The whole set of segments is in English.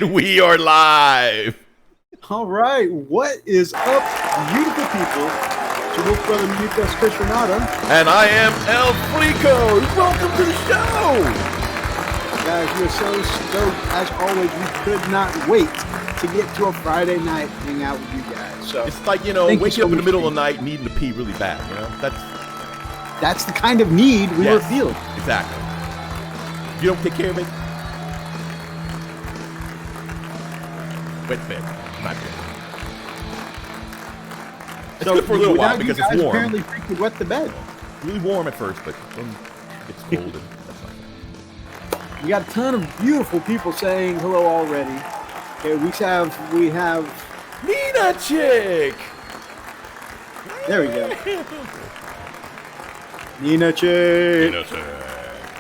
And we are live. All right, what is up, beautiful people? It's your Wolf Brother Mucus Chris Renata. And I am El Flico. Welcome to the show. Guys, we're so stoked. As always, we could not wait to get to a Friday night hang out with you guys. So it's like, waking up in the middle of the night needing to pee really bad, That's the kind of need we were feeling. Exactly. You don't take care of it. Wet bed. Not good. It's good for a little while because it's warm. Apparently freaking wet the bed. Really warm at first, but then it gets cold. And that's not good. We got a ton of beautiful people saying hello already. Okay, we have Nina Chick. There we go. Nina Chick. Nina Chick.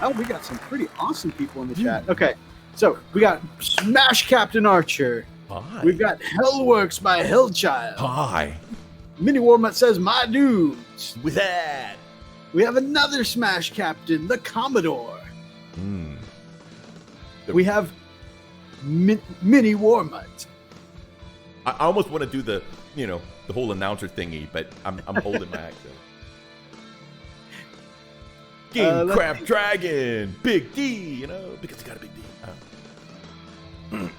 Oh, we got some pretty awesome people in the chat. Okay, so we got Smash Captain Archer. Hi. We've got Hellworks by Hellchild. Hi. Mini Warmut says, my dudes. With that. We have another Smash Captain, the Commodore. We have Mini Warmut. I almost want to do the whole announcer thingy, but I'm holding my accent. Gamecraft Dragon, Big D, because he got a big D.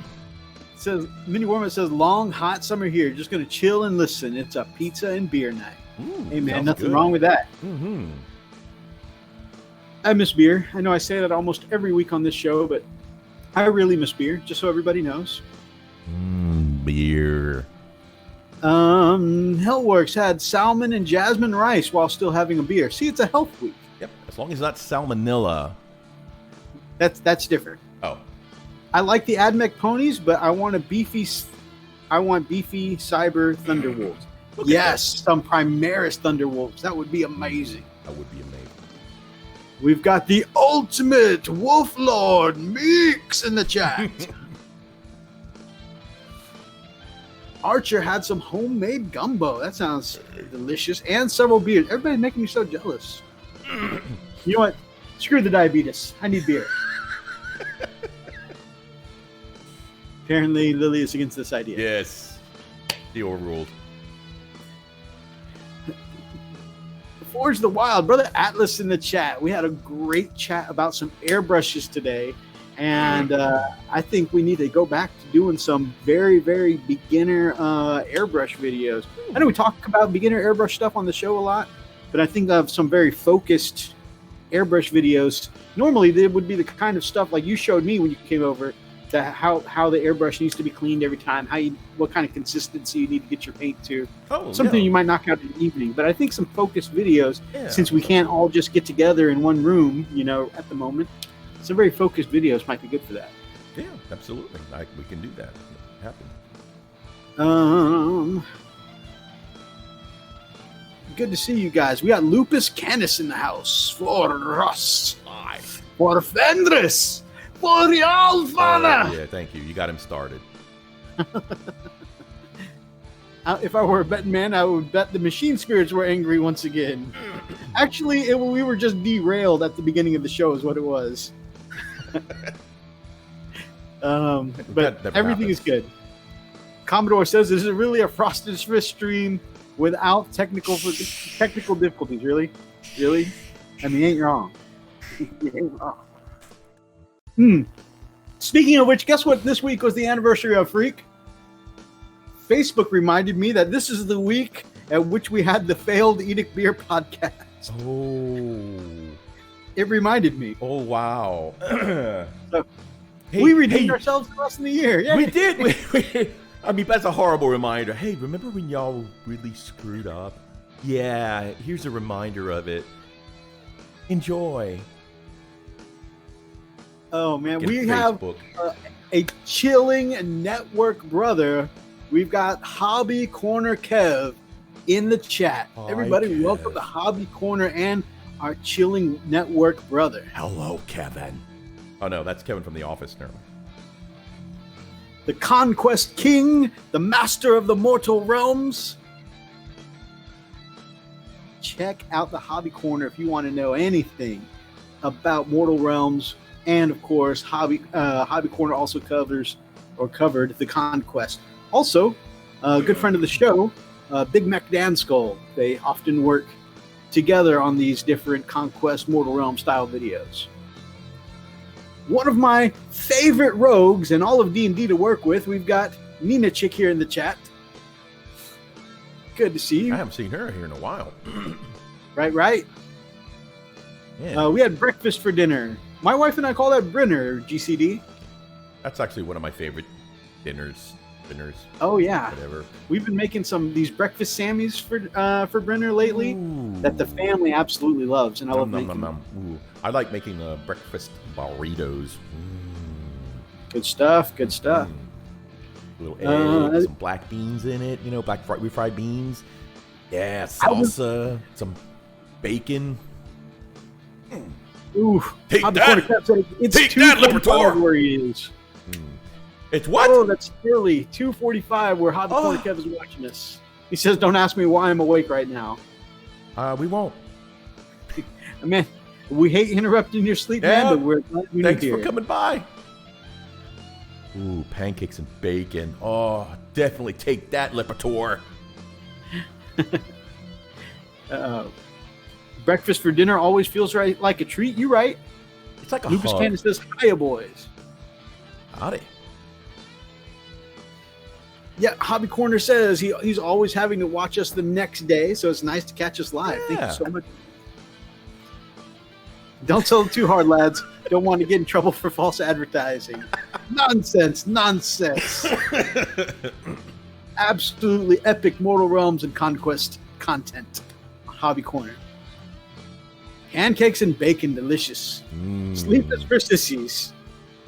Says Mini Warmut says, long hot summer here, just gonna chill and listen. It's a pizza and beer night. Hey man, nothing wrong with that. Mm-hmm. I miss beer. I know I say that almost every week on this show, but I really miss beer, just so everybody knows. Beer. Hellworks had salmon and jasmine rice while still having a beer. See, it's a health week. Yep, as long as it's not salmonella. That's different. Oh. I like the Admech ponies, but I want beefy cyber thunderwolves. Yes, some Primaris thunderwolves. That would be amazing. That would be amazing. We've got the ultimate Wolf Lord Meeks in the chat. Archer had some homemade gumbo. That sounds delicious. And several beers. Everybody's making me so jealous. You know what? Screw the diabetes. I need beer. Apparently, Lily is against this idea. Yes. The overruled. Forge the Wild. Brother Atlas in the chat. We had a great chat about some airbrushes today. And I think we need to go back to doing some very, very beginner airbrush videos. I know we talk about beginner airbrush stuff on the show a lot, but I think of some very focused airbrush videos. Normally, they would be the kind of stuff like you showed me when you came over, to how the airbrush needs to be cleaned every time, what kind of consistency you need to get your paint to. Something you might knock out in the evening. But I think some focused videos, since we can't all just get together in one room, at the moment, some very focused videos might be good for that. Yeah, absolutely. We can do that. Happen. Good to see you guys. We got Lupus Canis in the house. For Ross. For Fendris. For the old father. Yeah, thank you. You got him started. If I were a betting man, I would bet the machine spirits were angry once again. Actually, we were just derailed at the beginning of the show is what it was. But everything is good. Commodore says, is it really a Frosted Swiss stream without technical difficulties? Really? I mean, you ain't wrong. You ain't wrong. Speaking of which, guess what this week was the anniversary of, Freak? Facebook reminded me that this is the week at which we had the failed Edict Beer podcast. Oh. It reminded me. Oh, wow. So, we redeemed ourselves the rest of the year. Yeah. We did. I mean, that's a horrible reminder. Hey, remember when y'all really screwed up? Yeah, here's a reminder of it. Enjoy. Oh, man. We have a chilling network brother. We've got Hobby Corner Kev in the chat. Hi, everybody, Kev. Welcome to Hobby Corner and our chilling network brother. Hello, Kevin. Oh, no, that's Kevin from The Office now. The Conquest King, the master of the mortal realms. Check out the Hobby Corner if you want to know anything about Mortal Realms. And, of course, Hobby Corner also covers or covered the Conquest. Also, a good friend of the show, Big Mac Dan Skull. They often work together on these different Conquest Mortal Realm style videos. One of my favorite rogues in all of D&D to work with, we've got Nina Chick here in the chat. Good to see you. I haven't seen her here in a while. Right. Yeah. We had breakfast for dinner. My wife and I call that Brinner, GCD. That's actually one of my favorite dinners. Oh yeah, Whatever. we've been making some breakfast Sammys for Brenner lately. Ooh. That the family absolutely loves, and I love Nom, making. nom, nom. Ooh. I like making breakfast burritos. Good stuff. Mm. Little eggs, some black beans in it. Refried beans. Yeah, salsa, some bacon. Ooh, Take Hot that! Corner Kev said it's Take that, 2:45 Libertor! where he is. It's what? Oh, that's early. 2:45 where Hot Corner Kev is watching us. He says, "Don't ask me why I'm awake right now." We won't. Man, we hate interrupting your sleep, man, but we're glad you're Thanks here. for coming by. Ooh, pancakes and bacon. Oh, definitely take that, Lipitor. Breakfast for dinner always feels like a treat. You right? It's like a Lucas hug. Cannon says, "Hiya, boys." Howdy. Yeah, Hobby Corner says he's always having to watch us the next day, so it's nice to catch us live. Thank Yeah. you so much. Don't sell it too hard, lads. Don't want to get in trouble for false advertising. Nonsense. Absolutely epic Mortal Realms and Conquest content. Hobby Corner. Pancakes and bacon, delicious. Sleep is for sissies.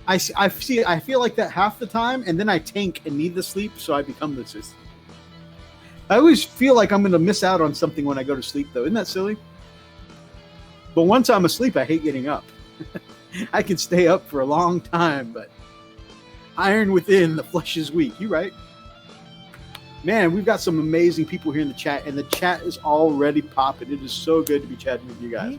I feel like that half the time, and then I tank and need the sleep, so I become the sissy. I always feel like I'm going to miss out on something when I go to sleep, though. Isn't that silly? But once I'm asleep, I hate getting up. I can stay up for a long time, but iron within, the flesh is weak. You right? Man, we've got some amazing people here in the chat, and the chat is already popping. It is so good to be chatting with you guys.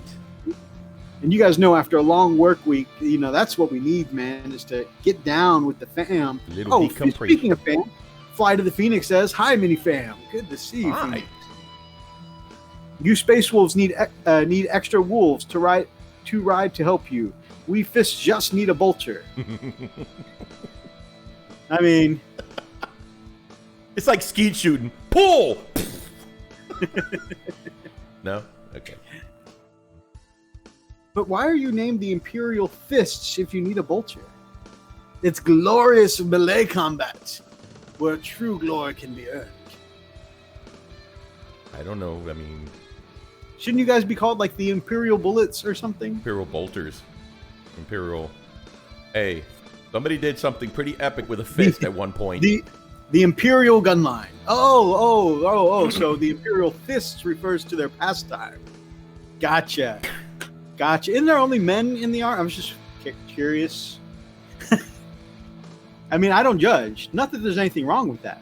And you guys know, after a long work week, that's what we need, man, is to get down with the fam. Speaking of fam, Fly to the Phoenix says, "Hi, mini fam. Good to see you, Hi. Phoenix. You space wolves need extra wolves to ride to help you. We fists just need a bolter." I mean, It's like skeet shooting. Pull! No? Okay. but why are you named the Imperial Fists if you need a bolter? It's glorious melee combat, where true glory can be earned. I don't know. I mean, Shouldn't you guys be called like the Imperial Bullets or something? Imperial Bolters. Imperial. Hey, somebody did something pretty epic with a fist at one point. The Imperial Gunline. Oh. So the Imperial Fists refers to their pastime. Gotcha. Isn't there only men in the art? I was just curious. I mean, I don't judge. Not that there's anything wrong with that.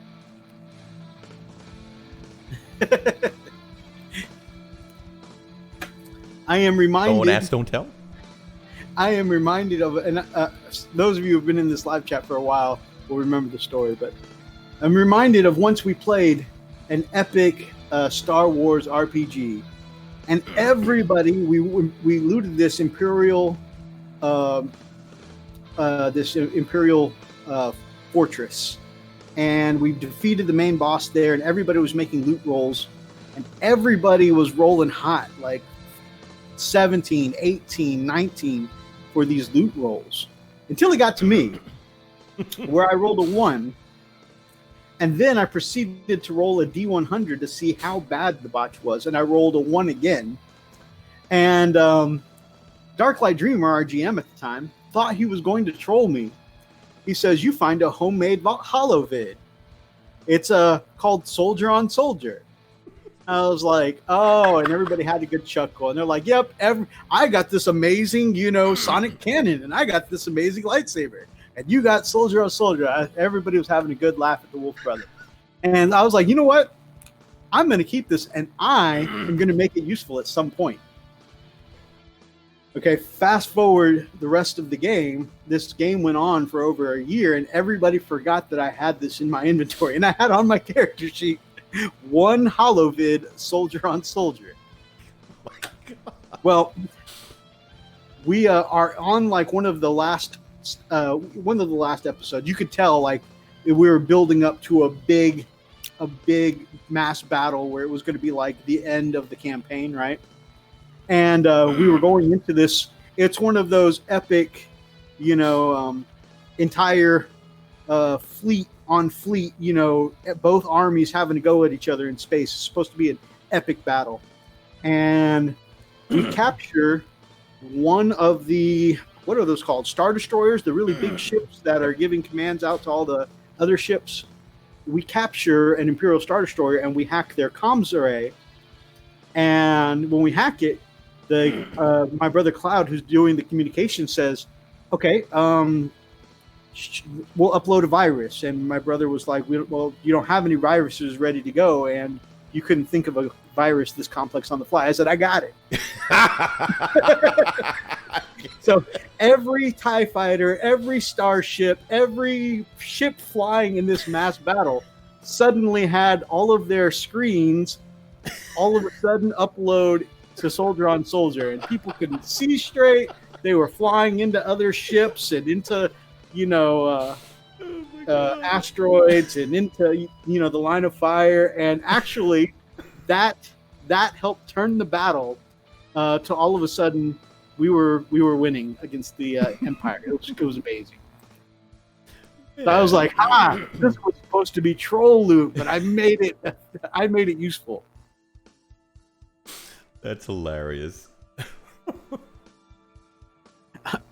I am reminded. Don't ask, don't tell. I am reminded of, and those of you who have been in this live chat for a while will remember the story, but I'm reminded of once we played an epic Star Wars RPG, and everybody, we looted this Imperial fortress, and we defeated the main boss there, and everybody was making loot rolls, and everybody was rolling hot, like 17, 18, 19 for these loot rolls, until it got to me, where I rolled a 1, and then I proceeded to roll a D100 to see how bad the botch was, and I rolled a 1 again, and Darklight Dreamer, our GM at the time, thought he was going to troll me. He says, "You find a homemade holo vid. It's called Soldier on Soldier." I was like, "Oh," and everybody had a good chuckle. And they're like, "Yep, I got this amazing, sonic cannon, and I got this amazing lightsaber, and you got Soldier on Soldier." Everybody was having a good laugh at the Wolf Brother. And I was like, you know what? I'm going to keep this, and I am going to make it useful at some point. Okay, fast forward the rest of the game. This game went on for over a year, and everybody forgot that I had this in my inventory. And I had on my character sheet one holovid soldier on soldier. Well, we are on like one of the last episodes. You could tell like we were building up to a big mass battle where it was going to be like the end of the campaign, right? And we were going into this. It's one of those epic, entire fleet on fleet, both armies having to go at each other in space. It's supposed to be an epic battle. And we capture one of the, what are those called? Star Destroyers, the really big ships that are giving commands out to all the other ships. We capture an Imperial Star Destroyer and we hack their comms array. And when we hack it, my brother Cloud, who's doing the communication, says, okay, we'll upload a virus. And my brother was like, well, you don't have any viruses ready to go. And you couldn't think of a virus this complex on the fly. I said, I got it. So every TIE fighter, every starship, every ship flying in this mass battle suddenly had all of their screens all of a sudden upload to soldier on soldier, and people couldn't see straight. They were flying into other ships and into, asteroids and into, the line of fire. And actually, that helped turn the battle to all of a sudden we were winning against the Empire. It was amazing. So I was like, this was supposed to be troll loot, but I made it useful. That's hilarious.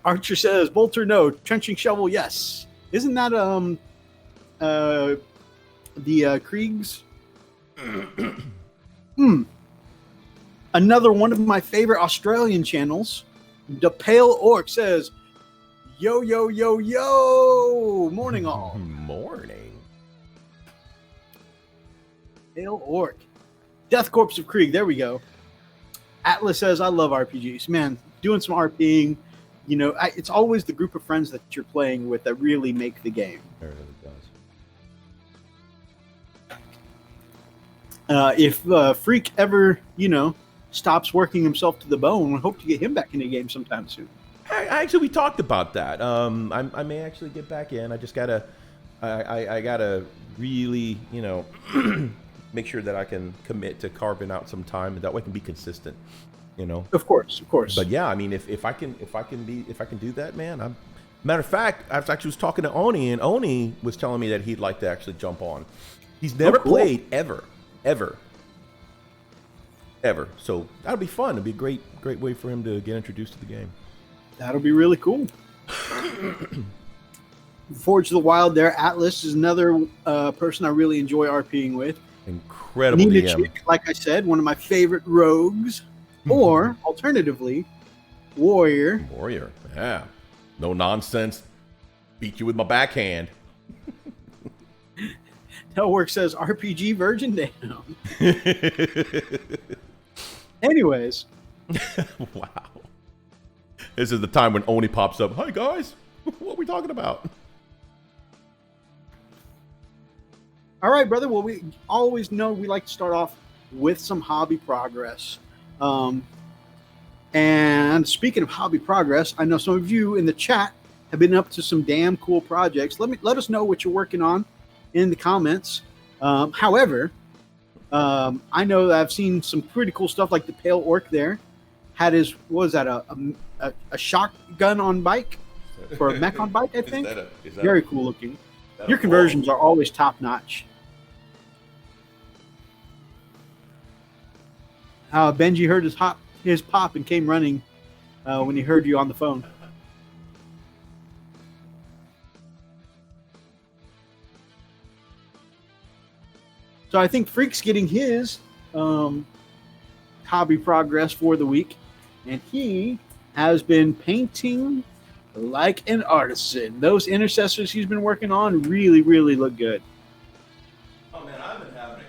Archer says, bolter no, trenching shovel yes. Isn't that the Kriegs? Another one of my favorite Australian channels, The Pale Orc, says, yo, yo, yo, yo, morning all. Morning. Pale Orc. Death Corpse of Krieg, there we go. Atlas says, I love RPGs. Man, doing some RPing, it's always the group of friends that you're playing with that really make the game. It really does. If Freak ever, stops working himself to the bone, I hope to get him back in the game sometime soon. Actually, we talked about that. I may actually get back in. I just gotta, I gotta really, make sure that I can commit to carving out some time, and that way I can be consistent. Of course. But yeah, I mean, if I can do that, man. Matter of fact, I actually was talking to Oni, and Oni was telling me that he'd like to actually jump on. He's never played ever. So that'll be fun. It'll be a great way for him to get introduced to the game. That'll be really cool. Forge of the Wild there. Atlas is another person I really enjoy RPing with. Incredible Nina DM. Chick, like I said, one of my favorite rogues. Or, alternatively, Warrior. Warrior, yeah. No nonsense. Beat you with my backhand. Hellwork says RPG virgin down. Anyways. Wow. This is the time when Oni pops up. Hi, guys. What are we talking about? All right, brother. Well, we always know we like to start off with some hobby progress. And speaking of hobby progress, I know some of you in the chat have been up to some damn cool projects. Let us know what you're working on in the comments. However, I know that I've seen some pretty cool stuff, like the Pale Orc there had his, what was that, a shotgun on bike or a mech on bike, I think. Is that very cool looking. Your conversions are always top notch. Benji heard his pop and came running when he heard you on the phone. So I think Freak's getting his hobby progress for the week, and he has been painting like an artisan. Those intercessors he's been working on really, really look good. Oh man, I've been having it.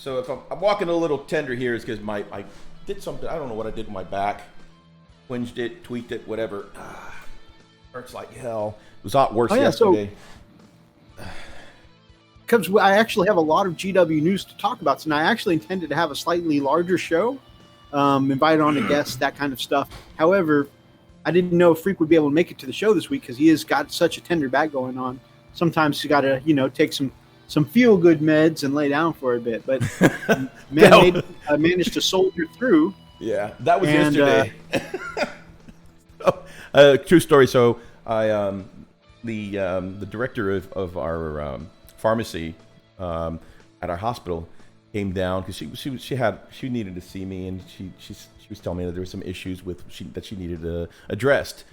So if I'm walking a little tender here, is because I did something. I don't know what I did with my back. Twinged it, tweaked it, whatever. Hurts like hell. It was a lot worse yesterday. Because I actually have a lot of GW news to talk about, and I actually intended to have a slightly larger show, invite on a guest, that kind of stuff. However, I didn't know if Freak would be able to make it to the show this week because he has got such a tender back going on. Sometimes you got to, take some feel-good meds and lay down for a bit. But I managed to soldier through. Yeah, that was yesterday. True story. So the director of our pharmacy at our hospital came down because she needed to see me, and she was telling me that there were some issues that she needed addressed,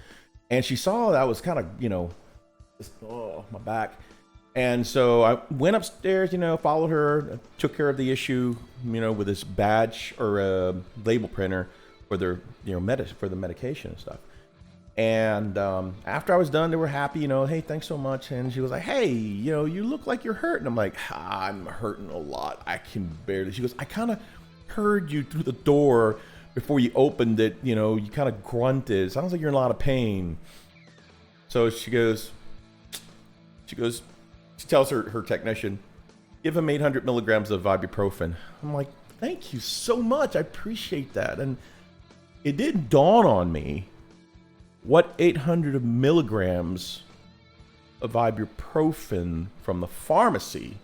and she saw that I was kind of my back, and so I went upstairs, followed her, took care of the issue, with this badge or a label printer for their for the medication and stuff. And after I was done, they were happy, hey, thanks so much. And she was like, hey, you look like you're hurting. I'm like, I'm hurting a lot. I can barely. She goes, I kind of heard you through the door before you opened it. You kind of grunted. Sounds like you're in a lot of pain. So she tells her technician, give him 800 milligrams of ibuprofen. I'm like, thank you so much. I appreciate that. And it didn't dawn on me what 800 milligrams of ibuprofen from the pharmacy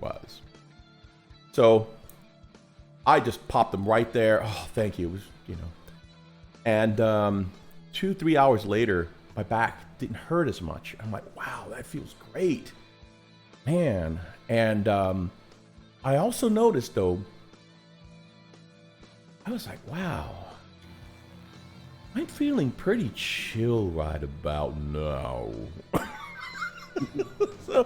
was. So I just popped them right there. Oh, thank you. It was, And 2-3 hours later, my back didn't hurt as much. I'm like, wow, that feels great, man. And I also noticed, though, I was like, wow, I'm feeling pretty chill right about now. So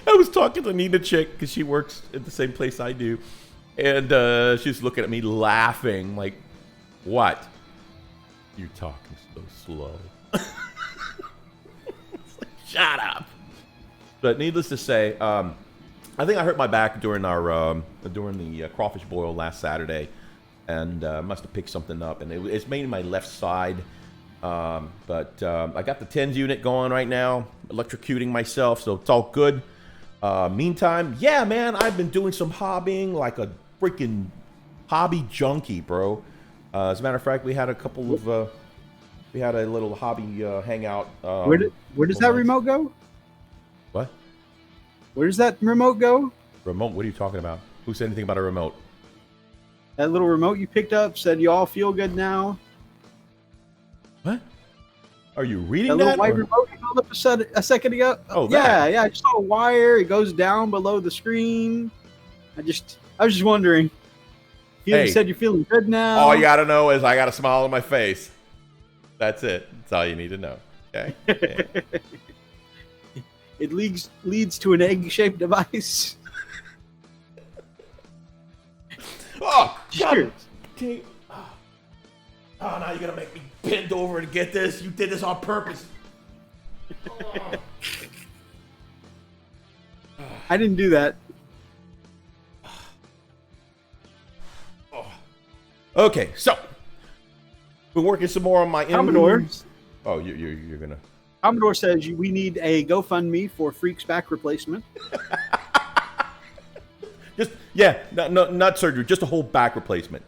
I was talking to Nina Chick because she works at the same place I do, and she's looking at me laughing like, what? You're talking so slow. Shut up. But needless to say, I think I hurt my back during the crawfish boil last Saturday, and must have picked something up, and it's mainly my left side. But I got the TENS unit going right now, electrocuting myself, so it's all good. Meantime, yeah, man, I've been doing some hobbying like a freaking hobby junkie, bro. As a matter of fact, we had a little hobby hangout. Where does that remote go? What? Where does that remote go? Remote? What are you talking about? Who said anything about a remote? That little remote you picked up said you all feel good now. What? Are you reading that? That little white remote you held up a second ago? Oh, yeah. I just saw a wire. It goes down below the screen. I was just wondering. You said you're feeling good now. All you gotta know is I got a smile on my face. That's it. That's all you need to know. Okay. Yeah. It leads to an egg-shaped device. Oh, sure. Oh, now you're gonna make me bend over to get this. You did this on purpose. Oh. I didn't do that. Oh. Okay, so been working some more on my Commodore. Oh, you're gonna. Commodore says we need a GoFundMe for Freak's back replacement. Not surgery, just a whole back replacement.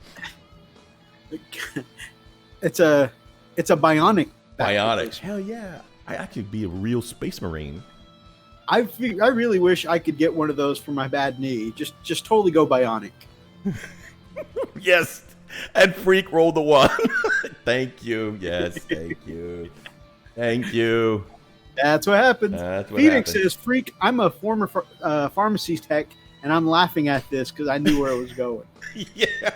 It's a bionic. Bionic. Hell yeah! I could be a real space marine. I really wish I could get one of those for my bad knee. Just totally go bionic. Yes, and Freak rolled the one. Thank you. Yes, thank you. Thank you. That's what happens. Phoenix happens. says, Freak, I'm a former pharmacy tech, and I'm laughing at this because I knew where it was going. Yeah.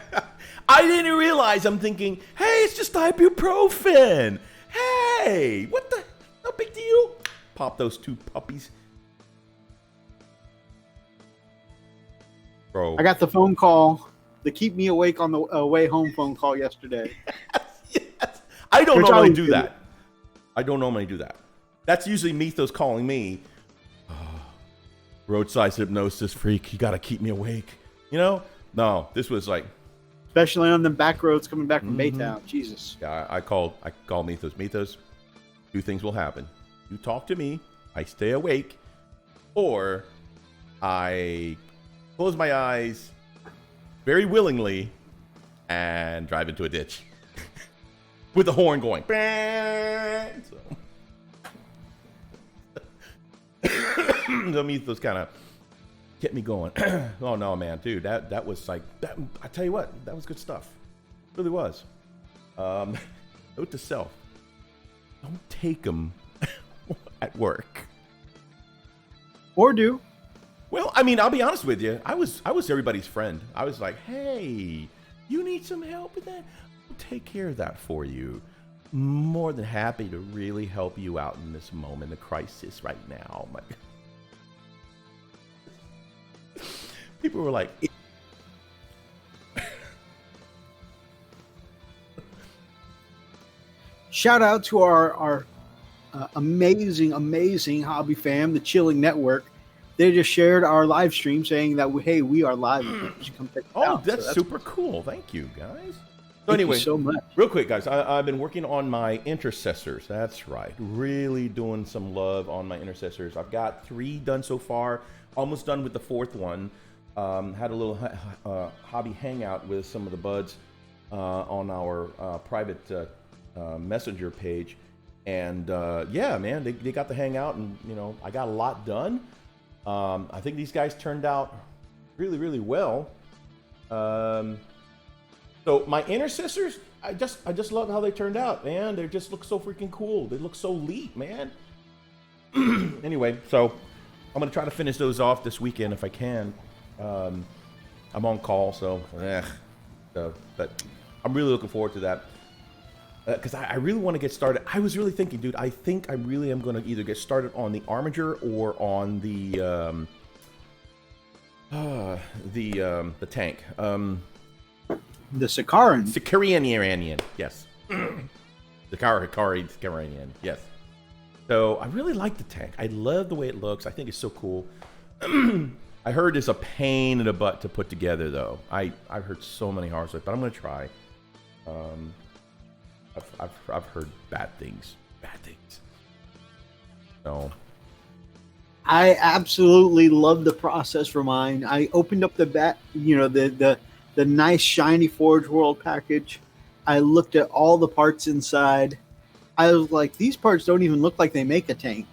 I didn't realize. I'm thinking, hey, it's just ibuprofen. Hey, what the? No big deal. Pop those two puppies. Bro. I got the phone call, the keep me awake on the way home phone call yesterday. Yes. I don't normally do that. I don't normally do that. That's usually Mythos calling me. Oh, roadside hypnosis, Freak. You got to keep me awake. You know? No, this was like, Especially on the back roads coming back from Baytown. Jesus. yeah, I called Mythos. Mythos, two things will happen. You talk to me, I stay awake, or I close my eyes very willingly and drive into a ditch with the horn going. So, the Mythos kind of kept me going. Oh no, man, dude, that was like that. I tell you what, that was good stuff. It really was. Note to self: don't take them at work. Or do. Well, I mean, I'll be honest with you. I was everybody's friend. I was like, hey, you need some help with that? I'll take care of that for you. More than happy to really help you out in this moment of crisis right now. People were like, shout out to our amazing hobby fam, the Chilling Network. They just shared our live stream saying that, hey, we are live. You should come check it out. That's super cool. Thank you, guys. So Thank anyway, you so much. Real quick, guys, I've been working on my intercessors. That's right. Really doing some love on my intercessors. I've got 3 done so far. Almost done with the 4th one. Had a little hobby hangout with some of the buds on our private messenger page. And yeah, man, they got to hang out, and I got a lot done. I think these guys turned out really, really well. So my intercessors, I just love how they turned out, man. They just look so freaking cool. They look so elite, man. Anyway, so I'm gonna try to finish those off this weekend if I can. I'm on call, so but I'm really looking forward to that. Because I really want to get started. I was really thinking, dude, I think I really am going to either get started on the Armiger or on the tank. The Sakaran. Sicarian, yes. The Sicarian, yes. So I really like the tank. I love the way it looks. I think it's so cool. I heard it's a pain in the butt to put together, though. I've heard so many horror stories, but I'm going to try. I've heard bad things. So I absolutely love the process for mine. I opened up the the nice shiny Forge World package. I looked at all the parts inside. I was like, these parts don't even look like they make a tank.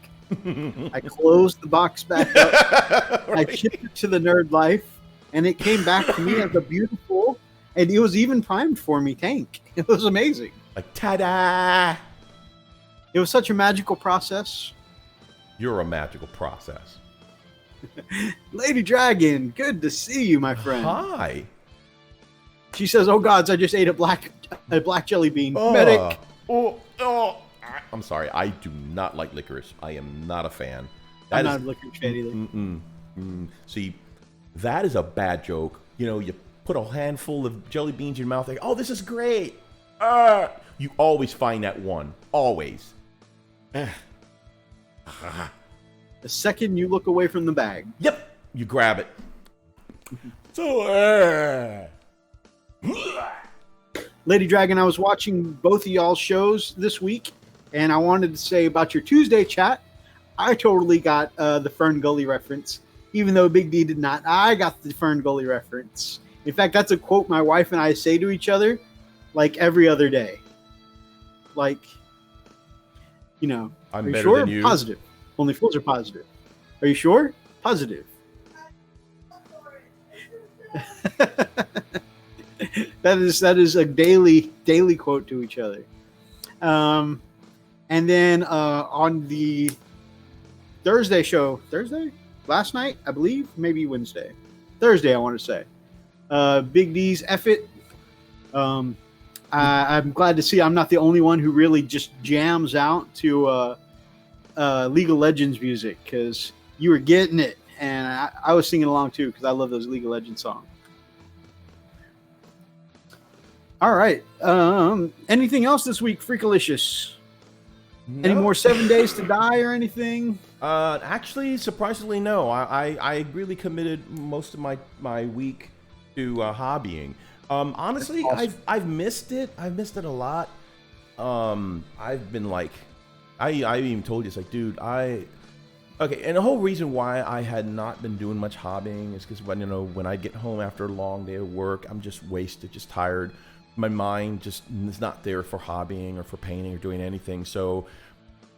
I closed the box back up. Right. I shipped it to the Nerd Life, and it came back to me as a beautiful, and it was even primed for me tank. It was amazing. Like, ta-da! It was such a magical process. You're a magical process. Lady Dragon, good to see you, my friend. Hi. She says, "Oh gods, I just ate a black jelly bean." Medic. I'm sorry. I do not like licorice. I am not a fan. I'm not a licorice fan either. See, that is a bad joke. You put a handful of jelly beans in your mouth. Like, oh, this is great. You always find that one. Always. The second you look away from the bag. Yep. You grab it. So, Lady Dragon, I was watching both of y'all's shows this week, and I wanted to say about your Tuesday chat, I totally got the Fern Gully reference, even though Big D did not. I got the Fern Gully reference. In fact, that's a quote my wife and I say to each other like every other day. Like, I'm are you better sure? than you. Positive. Only fools are positive. Are you sure? Positive. That is a daily quote to each other. And then on the Thursday show, last night, I believe, maybe Wednesday, Thursday, I want to say, Big D's F It. I'm glad to see I'm not the only one who really just jams out to League of Legends music, because you were getting it, and I was singing along too, because I love those League of Legends songs. All right. Anything else this week, Freakalicious? No. Any more 7 Days to Die or anything? Actually, surprisingly, no. I really committed most of my week to hobbying. Honestly, Awesome. I've missed it. I've missed it a lot. I've been like, I even told you, it's like, dude, okay. And the whole reason why I had not been doing much hobbying is because when I get home after a long day of work, I'm just wasted, just tired. My mind just is not there for hobbying or for painting or doing anything. So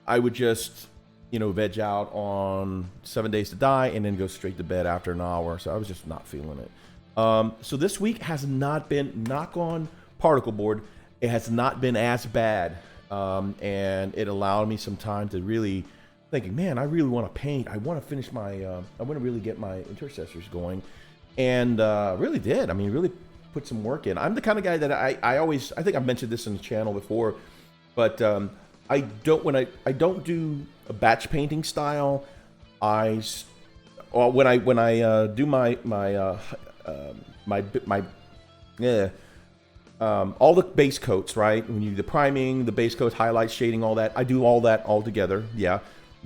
I would just, veg out on 7 Days to Die and then go straight to bed after an hour. So I was just not feeling it. So this week has not been, knock on particle board, it has not been as bad. And it allowed me some time to really thinking, man, I really want to paint. I want to finish I want to really get my intercessors going. And really did. I mean, really put some work in. I'm the kind of guy that I think I've mentioned this in the channel before, but I don't do a batch painting style. When I do all the base coats, right? When you do the priming, the base coats, highlights, shading, all that, I do all that all together, yeah.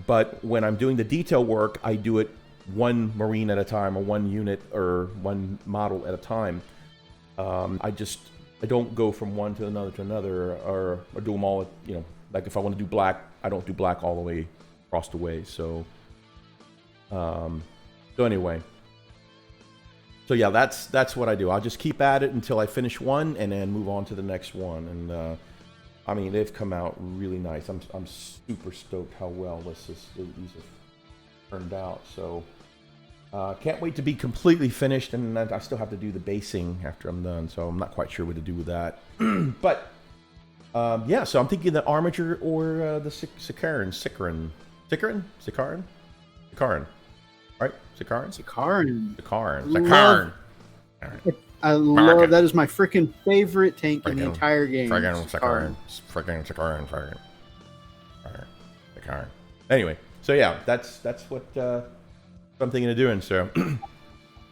But when I'm doing the detail work, I do it one marine at a time, or one unit, or one model at a time. I don't go from one to another, or do them all. Like if I want to do black, I don't do black all the way across the way. So anyway. So yeah, that's what I do. I'll just keep at it until I finish one, and then move on to the next one. And I mean, they've come out really nice. I'm super stoked how well these have turned out. So can't wait to be completely finished, and then I still have to do the basing after I'm done. So I'm not quite sure what to do with that. But yeah, so I'm thinking the armature or the Sicaran, right? Sicaran. I love that. Is my freaking favorite tank in the entire game. Sicaran. Anyway, so yeah, that's what I'm thinking of doing. So,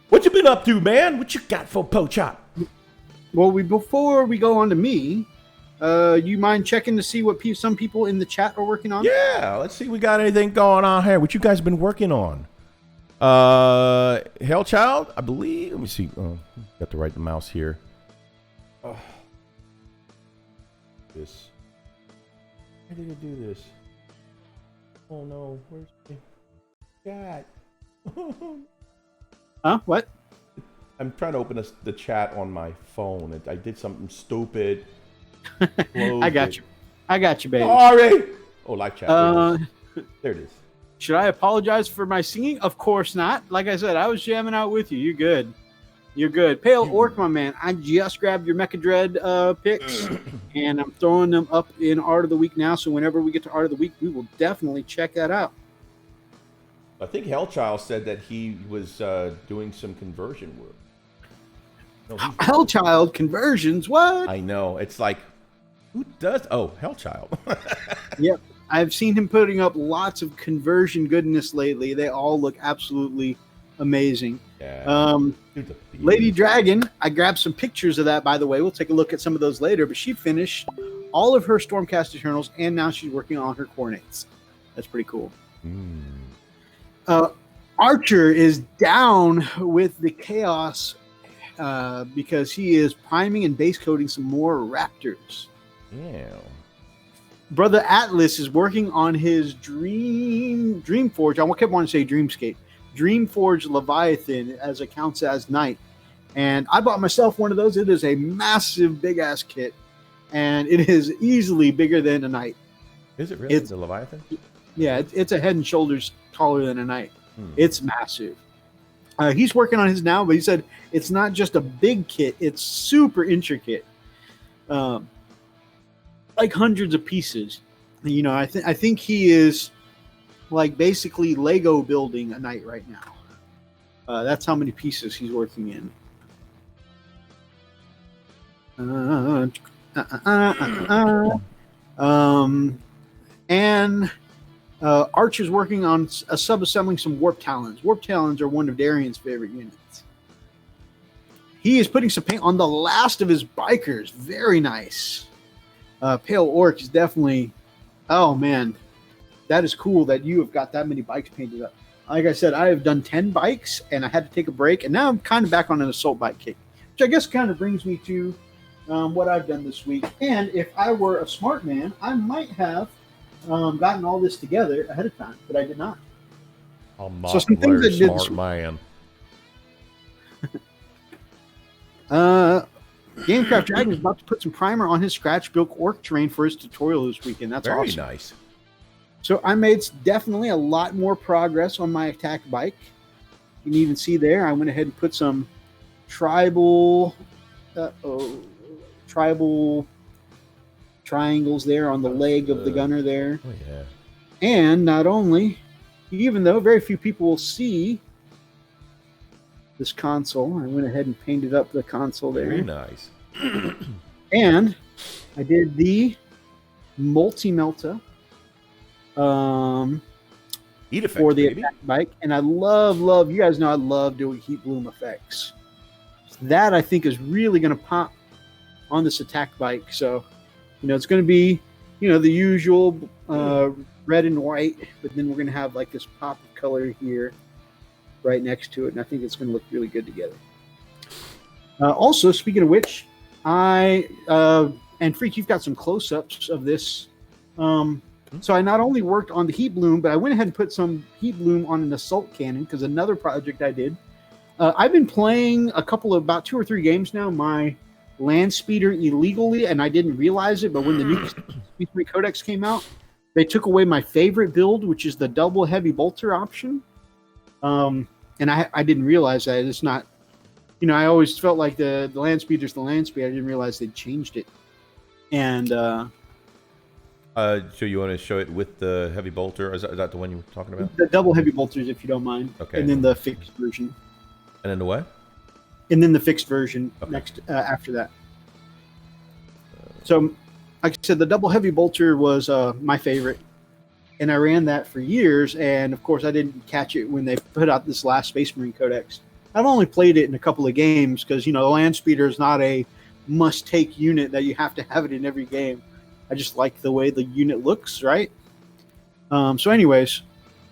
what you been up to, man? What you got for Pochop? Well, before we go on to me, you mind checking to see what some people in the chat are working on? Yeah, let's see. We got anything going on here? What you guys been working on? Hellchild, I believe. Let me see. Oh, got to write the mouse here. This. Why did it do this? Oh no, where's the chat? Huh? What? I'm trying to open the chat on my phone. I did something stupid. I got you, baby. Sorry. Oh, live chat. There it is. Should I apologize for my singing? Of course not. Like I said, I was jamming out with you. You're good. Pale Orc, my man. I just grabbed your Mecha Dread picks, and I'm throwing them up in Art of the Week now. So whenever we get to Art of the Week, we will definitely check that out. I think Hellchild said that he was doing some conversion work. No, Hellchild conversions? What? I know. It's like, who does? Oh, Hellchild. Yep. I've seen him putting up lots of conversion goodness lately. They all look absolutely amazing. Yeah. Lady Dragon, I grabbed some pictures of that, by the way. We'll take a look at some of those later. But she finished all of her Stormcast Eternals, and now she's working on her Cornates. That's pretty cool. Archer is down with the Chaos because he is priming and base coating some more Raptors. Yeah. Brother Atlas is working on his Dreamforge. I kept wanting to say Dreamscape. Dreamforge Leviathan as it counts as Knight. And I bought myself one of those. It is a massive, big-ass kit. And it is easily bigger than a Knight. Is it really? It's a Leviathan? Yeah, it's a head and shoulders taller than a Knight. It's massive. He's working on his now, but he said it's not just a big kit. It's super intricate. Like hundreds of pieces. I think he is like basically Lego building a Knight right now. That's how many pieces he's working in. And Archer's working on sub-assembling some Warp Talons. Warp Talons are one of Darian's favorite units. He is putting some paint on the last of his bikers. Very nice. Pale Orc is definitely... Oh, man. That is cool that you have got that many bikes painted up. Like I said, I have done 10 bikes, and I had to take a break, and now I'm kind of back on an assault bike kick. which I guess kind of brings me to what I've done this week. And if I were a smart man, I might have gotten all this together ahead of time, but I did not. I'm not some things I did smart man. Gamecraft Dragon is about to put some primer on his scratch-built orc terrain for his tutorial this weekend. That's very awesome. Nice. So I made definitely a lot more progress on my attack bike. You can even see there, I went ahead and put some tribal triangles there on the leg of the gunner there. Oh, yeah. And not only, even though very few people will see this console, I went ahead and painted up the console there. Very nice. And I did the multi-melta heat effects, for the baby. attack bike. And I love, you guys know I love doing heat bloom effects. That I think is really going to pop on this attack bike. So, it's going to be, the usual red and white, but then we're going to have like this pop of color here right next to it. And I think it's going to look really good together. Also, speaking of which, and Freak, you've got some close-ups of this. So I not only worked on the heat bloom, but I went ahead and put some heat bloom on an assault cannon because another project I did. I've been playing about 2 or 3 games now, my land speeder illegally, and I didn't realize it, but when the new Speed 3 Codex came out, they took away my favorite build, which is the double heavy bolter option. And I didn't realize that. It's not, I always felt like the land speeder's the land speed. I didn't realize they'd changed it. And so you want to show it with the heavy bolter? Is that the one you were talking about? The double heavy bolters, if you don't mind. Okay. And then the fixed version. And then the what? And then the fixed version okay. After that. So, like I said, the double heavy bolter was my favorite. And I ran that for years. And, of course, I didn't catch it when they put out this last Space Marine Codex. I've only played it in a couple of games because, the land speeder is not a must-take unit that you have to have it in every game. I just like the way the unit looks, right? So anyways,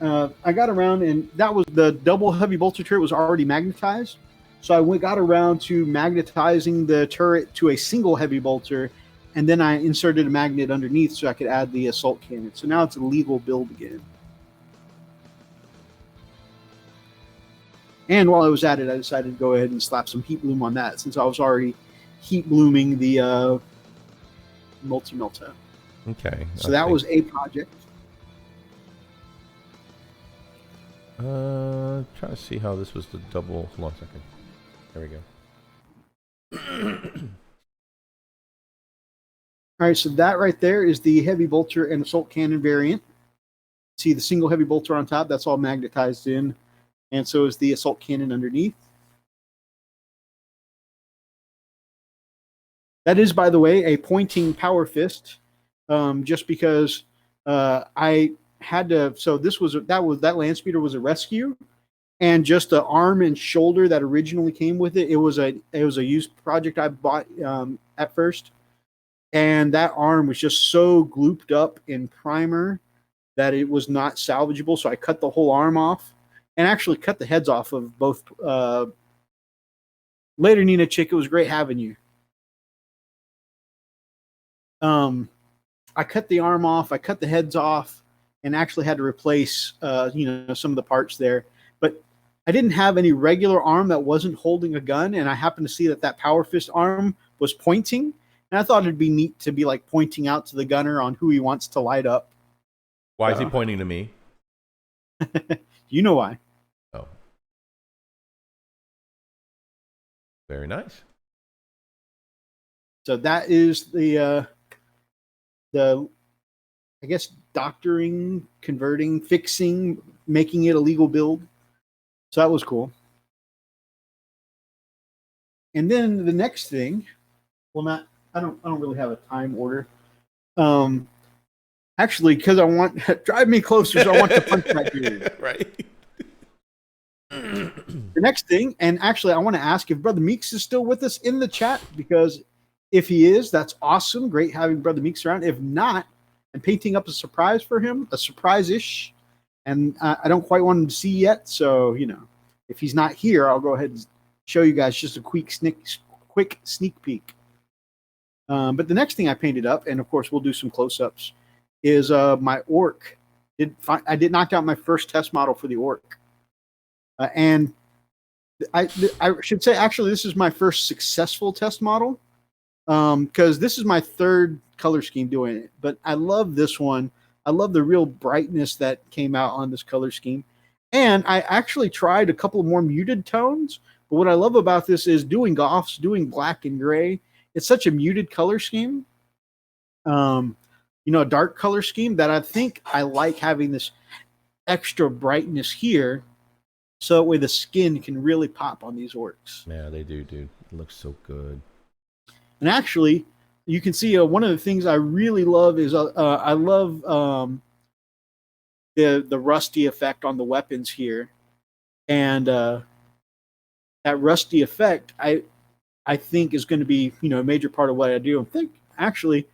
I got around, and that was the double heavy bolter turret was already magnetized. So I got around to magnetizing the turret to a single heavy bolter, and then I inserted a magnet underneath so I could add the assault cannon. So now it's a legal build again. And while I was at it, I decided to go ahead and slap some heat bloom on that since I was already heat blooming the multi-melta. Okay. So that was a project. Try to see how this was the double. Hold on a second. There we go. All right, so that right there is the heavy bolter and assault cannon variant. See the single heavy bolter on top? That's all magnetized in. And so is the assault cannon underneath. That is, by the way, a pointing power fist. Just because I had to. So that land speeder was a rescue, and just the arm and shoulder that originally came with it. It was a used project I bought at first, and that arm was just so glooped up in primer that it was not salvageable. So I cut the whole arm off, and actually cut the heads off of both. Later, Nina Chick, it was great having you. I cut the arm off, I cut the heads off, and actually had to replace, some of the parts there. But I didn't have any regular arm that wasn't holding a gun, and I happened to see that power fist arm was pointing, and I thought it'd be neat to be like pointing out to the gunner on who he wants to light up. Why is he pointing to me? You know why? Oh, very nice. So that is the I guess doctoring, converting, fixing, making it a legal build. So that was cool. And then the next thing, I don't really have a time order. Actually, because I want drive me closer, so I want to punch that dude. Right. The next thing, and actually I want to ask if Brother Meeks is still with us in the chat, because if he is, that's awesome. Great having Brother Meeks around. If not, I'm painting up a surprise for him, a surprise-ish, and I don't quite want him to see yet. So, if he's not here, I'll go ahead and show you guys just a quick quick sneak peek. But the next thing I painted up, and of course we'll do some close-ups, is my orc. I did knock out my first test model for the orc, and I should say actually this is my first successful test model, because this is my third color scheme doing it. But I love this one. I love the real brightness that came out on this color scheme, and I actually tried a couple more muted tones. But what I love about this is doing goths, doing black and gray. It's such a muted color scheme, a dark color scheme, that I think I like having this extra brightness here, so that way the skin can really pop on these orcs. Yeah, they do, dude. It looks so good. And actually, you can see one of the things I really love is I love the rusty effect on the weapons here, and that rusty effect I think is going to be a major part of what I do. I think actually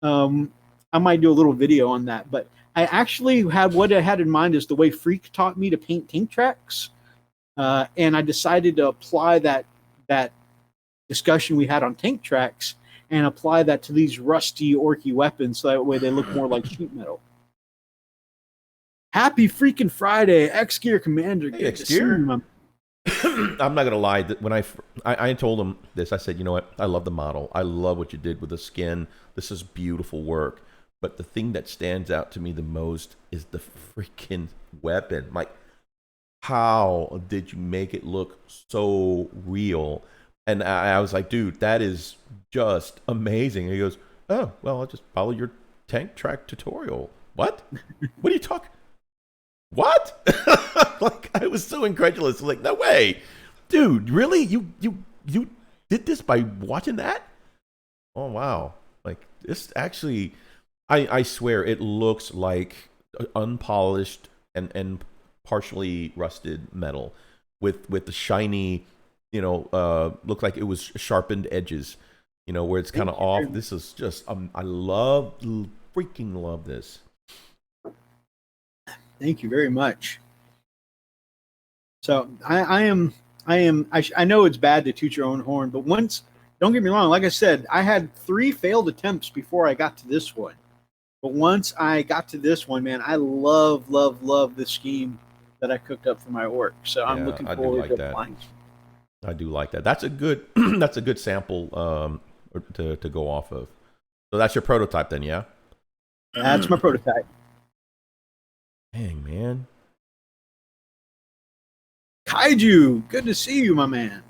I might do a little video on that, but I actually had what I had in mind is the way Freak taught me to paint tank tracks, and I decided to apply that discussion we had on tank tracks and apply that to these rusty orky weapons, so that way they look more like sheet metal. Happy freaking Friday, X Gear Commander. Hey, X Gear. I'm not gonna lie. When I told him this, I said, you know what? I love the model. I love what you did with the skin. This is beautiful work. But the thing that stands out to me the most is the freaking weapon. Like, how did you make it look so real? And I was like, dude, that is just amazing. And he goes, oh, well, I'll just follow your tank track tutorial. What? What are you talking? What? Like, I was so incredulous. Like, no way, dude. Really? You did this by watching that? Oh wow! Like, this actually, I swear, it looks like unpolished and partially rusted metal with the shiny, look like it was sharpened edges. Where it's kind of off. This is just I freaking love this. Thank you very much. So I know it's bad to toot your own horn, but don't get me wrong, like I said, I had 3 failed attempts before I got to this one. But once I got to this one, man, I love the scheme that I cooked up for my orc. So I'm looking forward to applying. I do like that. That's a good sample to go off of. So that's your prototype then, yeah? That's my prototype. Dang, man. Kaiju, good to see you, my man.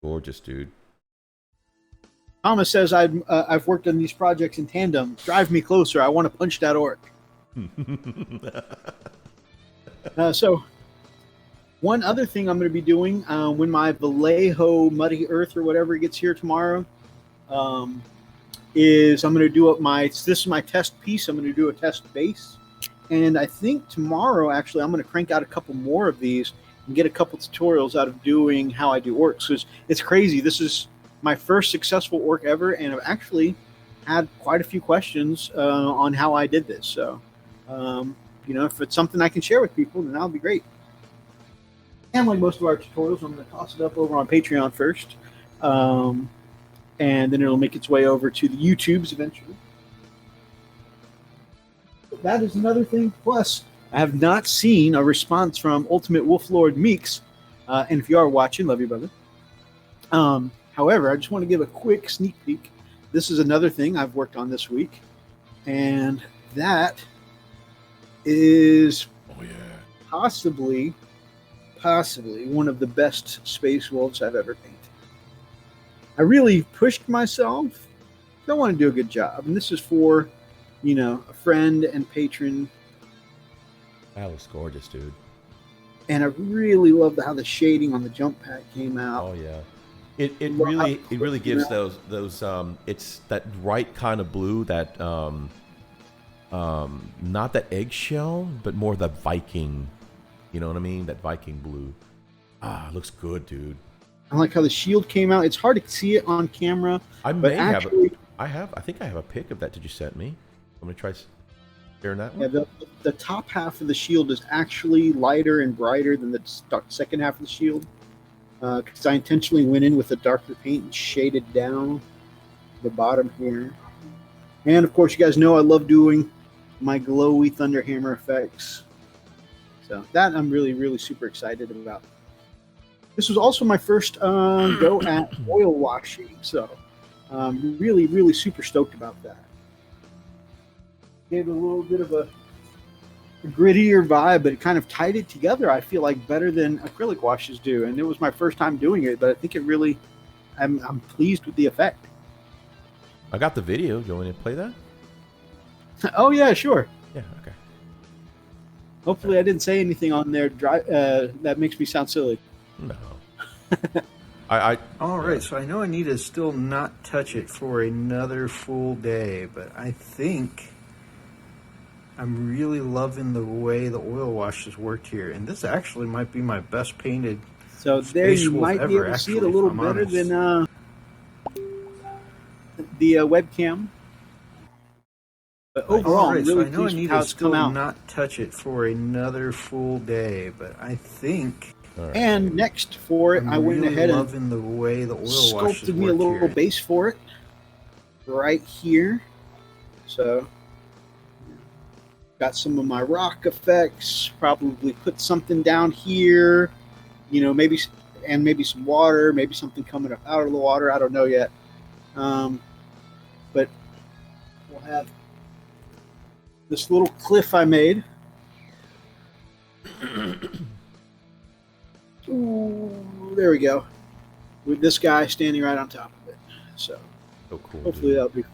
Gorgeous, dude. Thomas says I've worked on these projects in tandem. Drive me closer. I want to punch that orc. So, one other thing I'm going to be doing when my Vallejo Muddy Earth or whatever gets here tomorrow, is I'm going to do up this is my test piece. I'm going to do a test base. And I think tomorrow, actually, I'm going to crank out a couple more of these and get a couple tutorials out of doing how I do orcs. Because it's crazy. This is my first successful orc ever, and I've actually had quite a few questions on how I did this. So, if it's something I can share with people, then that'll be great. And like most of our tutorials, I'm going to toss it up over on Patreon first. And then it'll make its way over to the YouTubes eventually. But that is another thing. Plus, I have not seen a response from Ultimate Wolf Lord Meeks. And if you are watching, love you, brother. However, I just want to give a quick sneak peek. This is another thing I've worked on this week. And that is possibly one of the best space wolves I've ever painted. I really pushed myself. I want to do a good job. And this is for, a friend and patron. That looks gorgeous, dude. And I really love how the shading on the jump pack came out. Oh yeah. It really gives those it's that right kind of blue, that not that eggshell, but more the Viking. You know what I mean? That Viking blue. It looks good, dude. I like how the shield came out. It's hard to see it on camera. I think I have a pic of that. Did you send me? I'm gonna try sharing that one. Yeah, the top half of the shield is actually lighter and brighter than the second half of the shield. because I intentionally went in with a darker paint and shaded down the bottom here. And of course, you guys know I love doing my glowy Thunderhammer effects. So that I'm really, really super excited about. This was also my first go at oil washing, so really, really super stoked about that. Gave it a little bit of a grittier vibe, but it kind of tied it together, I feel like, better than acrylic washes do. And it was my first time doing it, but I think it really, I'm pleased with the effect. I got the video. You want me to play that? Oh, yeah, sure. Yeah, okay. Hopefully I didn't say anything on there that makes me sound silly. No. All right, so I know I need to still not touch it for another full day, but I think I'm really loving the way the oil wash has worked here. And this actually might be my best painted So there you Wolf might be ever, able to see it a actually, little if I'm better honest. than the webcam. But overall, All I'm right, so really I know I pleased need with how to it's come still out. not touch it for another full day, but I think All right. And next for it, I'm I went really ahead and loving the way the oil wash has sculpted me a worked little here. base for it right here. So got some of my rock effects, probably put something down here, you know, maybe some water, maybe something coming up out of the water. I don't know yet. But we'll have this little cliff I made. Ooh, there we go. With this guy standing right on top of it. So So cool. hopefully dude.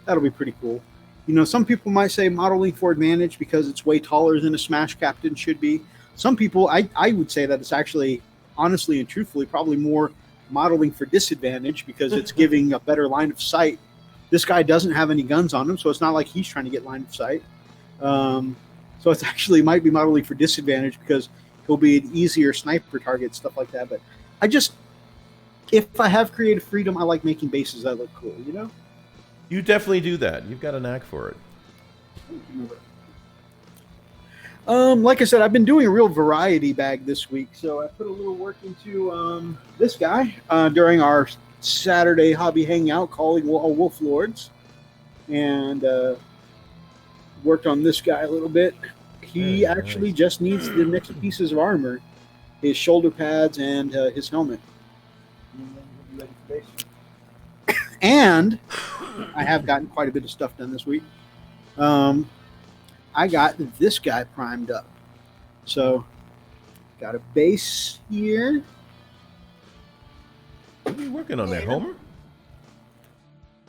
that'll be pretty cool. You know, some people might say modeling for advantage because it's way taller than a Smash Captain should be. Some people, I would say that it's actually, honestly and truthfully, probably more modeling for disadvantage because it's giving a better line of sight. This guy doesn't have any guns on him, so it's not like he's trying to get line of sight. So it's actually might be modeling for disadvantage because he'll be an easier sniper target, stuff like that. But if I have creative freedom, I like making bases that look cool, you know? You definitely do that. You've got a knack for it. Like I said, I've been doing a real variety bag this week. So I put a little work into this guy during our Saturday hobby hangout calling Wolf Lords. And worked on this guy a little bit. He actually just needs the next pieces of armor. His shoulder pads and his helmet. And I have gotten quite a bit of stuff done this week. I got this guy primed up. So, got a base here. What are you working on there, Homer?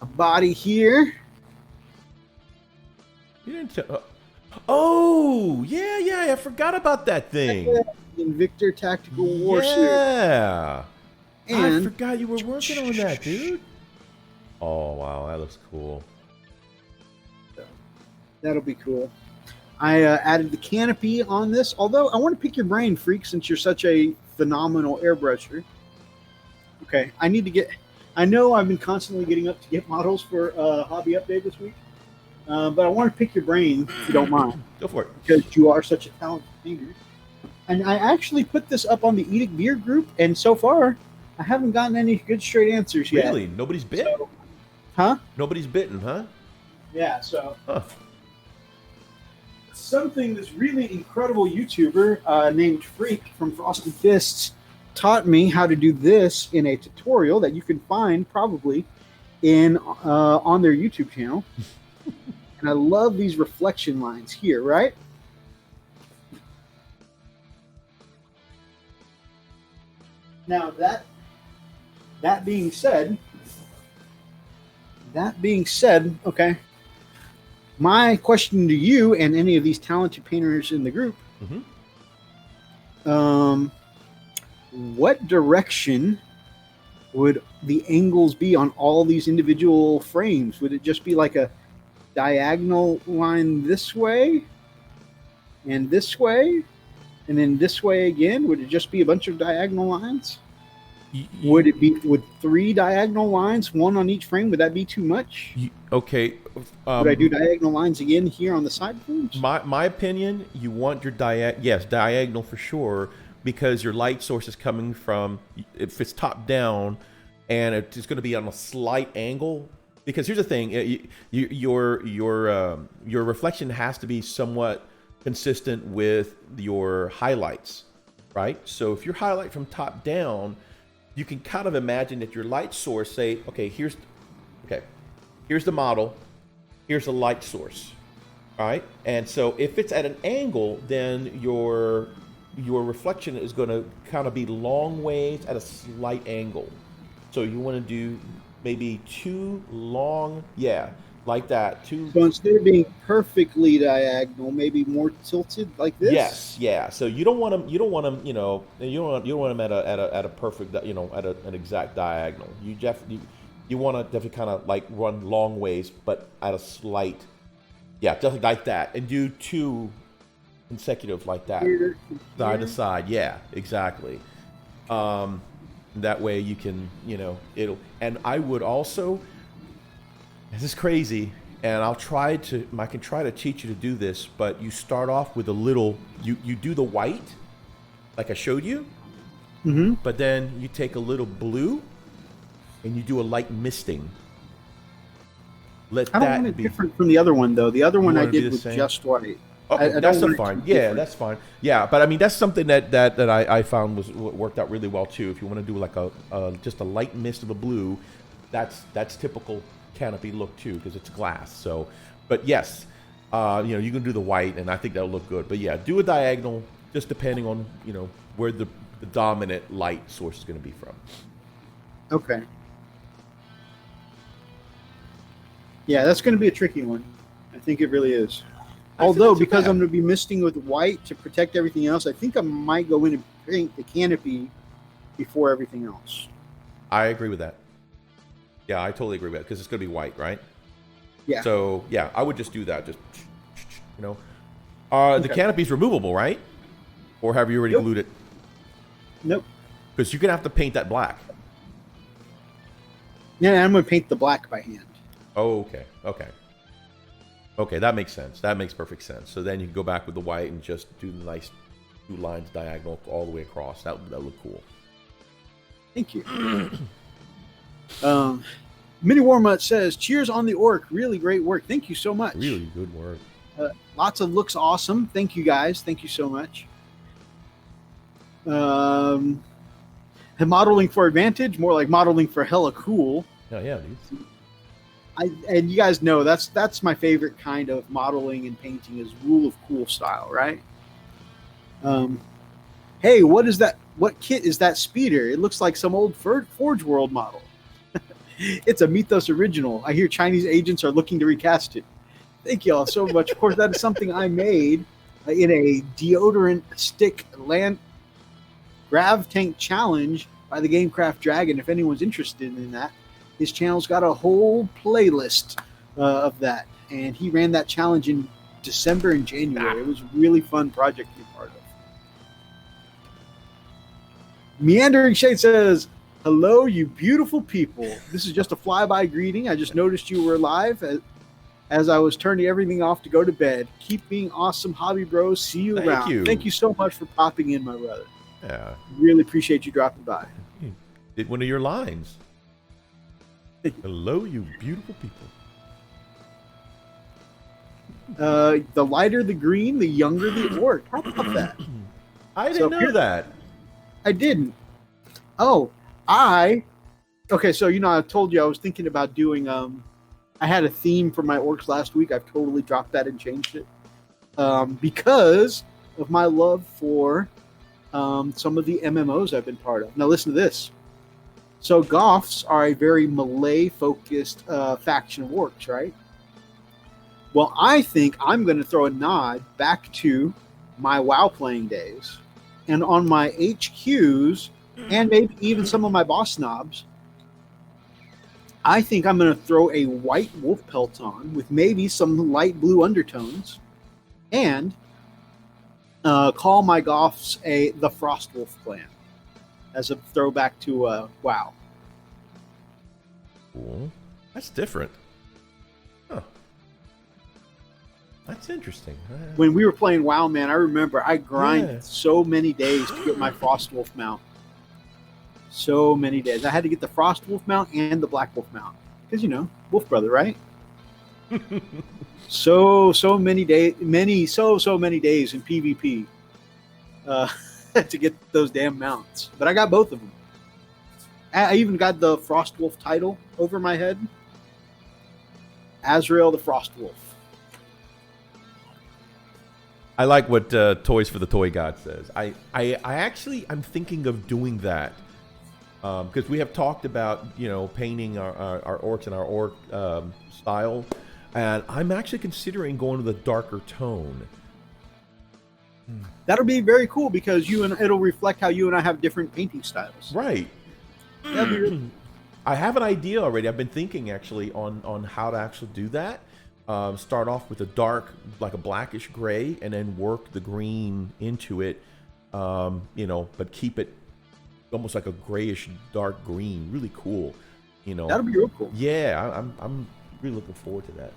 A body here. You didn't tell. Oh, yeah. I forgot about that thing. Invictor Tactical War Suit. Yeah. I And forgot you were working on that, dude. Oh, wow. That looks cool. that'll be cool. I added the canopy on this, although I want to pick your brain, Freak, since you're such a phenomenal airbrusher. Okay, I know I've been constantly getting up to get models for Hobby Update this week, but I want to pick your brain, if you don't mind, Go for it. because you are such a talented painter. And I actually put this up on the Edict Beer group, and so far, I haven't gotten any good straight answers yet. Really? Nobody's bit? So, huh? Nobody's bitten, huh? Yeah, so Huh. something this really incredible YouTuber named Freak from Frosted Fists taught me how to do this in a tutorial that you can find probably in on their YouTube channel. And I love these reflection lines here, right? Now that being said, okay. My question to you and any of these talented painters in the group: what direction would the angles be on all these individual frames? Would it just be like a diagonal line this way and this way and then this way again? Would it just be a bunch of diagonal lines? Would it be with 3 diagonal lines, one on each frame? Would that be too much? Okay. Would I do diagonal lines again here on the side frames? My opinion, you want your diagonal for sure, because your light source is coming from, if it's top down and it's going to be on a slight angle, because here's the thing, your reflection has to be somewhat consistent with your highlights, right? So if you highlight from top down, you can kind of imagine that your light source, say, okay, here's the model, here's the light source, all right? And so if it's at an angle, then your reflection is going to kind of be long ways at a slight angle. So you want to do maybe two long, like that. So instead of being perfectly diagonal, maybe more tilted like this. Yes, yeah. So you don't want them. You don't want them. You don't want them at a perfect. At an exact diagonal. You want to definitely kind of like run long ways, but at a slight. Yeah, definitely like that, and do two consecutive like that, side to side. Yeah, exactly. That way you can, it'll. And I would also. This is crazy, and I can try to teach you to do this, but you start off with a little, you do the white, like I showed you, but then you take a little blue, and you do a light misting. I don't want it different from the other one, though. The other one I did with just white. Okay, that's fine. Yeah, that's fine. Yeah, but I mean, that's something that I found worked out really well, too. If you want to do like just a light mist of a blue, that's typical canopy look too, because it's glass. So, but yes, you can do the white, and I think that'll look good. But yeah, do a diagonal, just depending on where the dominant light source is going to be from. Okay. Yeah, that's going to be a tricky one. I think it really is. Although, because I'm going to be misting with white to protect everything else, I think I might go in and paint the canopy before everything else. I agree with that. Yeah, I totally agree with that, because it's going to be white, right? Yeah. So, yeah, I would just do that. Just, The canopy's removable, right? Or have you already glued it? Nope. Because you're going to have to paint that black. Yeah, I'm going to paint the black by hand. Oh, okay, that makes sense. That makes perfect sense. So then you can go back with the white and just do the nice 2 lines diagonal all the way across. That would look cool. Thank you. Mini Warmut says, cheers on the orc. Really great work. Thank you so much. Really good work. Lots of looks awesome. Thank you, guys. Thank you so much. Modeling for advantage, more like modeling for hella cool. Yeah, dude. And you guys know that's my favorite kind of modeling and painting is rule of cool style, right? Hey, what is that? What kit is that speeder? It looks like some old Forge World model. It's a Mythos original. I hear Chinese agents are looking to recast it. Thank you all so much. Of course, that is something I made in a deodorant stick land grav tank challenge by the Gamecraft Dragon. If anyone's interested in that, his channel's got a whole playlist of that, and he ran that challenge in December and January. It was a really fun project to be part of. Meandering Shade says, hello, you beautiful people. This is just a flyby greeting. I just noticed you were live as I was turning everything off to go to bed. Keep being awesome, hobby bros. See you around. Thank you so much for popping in, my brother. Yeah. Really appreciate you dropping by. You did one of your lines. Hello, you beautiful people. The lighter the green, the younger the orc. How about that? I didn't know that. I didn't. Oh, okay, so I told you I was thinking about doing I had a theme for my orcs last week. I've totally dropped that and changed it. Because of my love for some of the MMOs I've been part of. Now listen to this. So Goths are a very Malay-focused faction of orcs, right? Well, I think I'm going to throw a nod back to my WoW playing days. And on my HQs, and maybe even some of my boss snobs, I think I'm going to throw a white wolf pelt on with maybe some light blue undertones and call my Goths the Frost Wolf clan as a throwback to WoW. Cool. That's different. Huh. That's interesting. When we were playing WoW, man, I remember I grinded Yeah. so many days to get my Frostwolf mount. So many days. I had to get the Frostwolf mount and the Black Wolf mount. Because, Wolf Brother, right? So many days, so many days in PvP to get those damn mounts. But I got both of them. I even got the Frostwolf title over my head. Azrael the Frostwolf. I like what Toys for the Toy God says. I'm thinking of doing that because we have talked about painting our orcs and our orc style, and I'm actually considering going to the darker tone. That'll be very cool because it'll reflect how you and I have different painting styles. Right. That'll be really I have an idea already. I've been thinking actually on how to actually do that. Start off with a dark, like a blackish gray, and then work the green into it. But keep it almost like a grayish dark green. Really cool. That'll be real cool. Yeah, I'm really looking forward to that.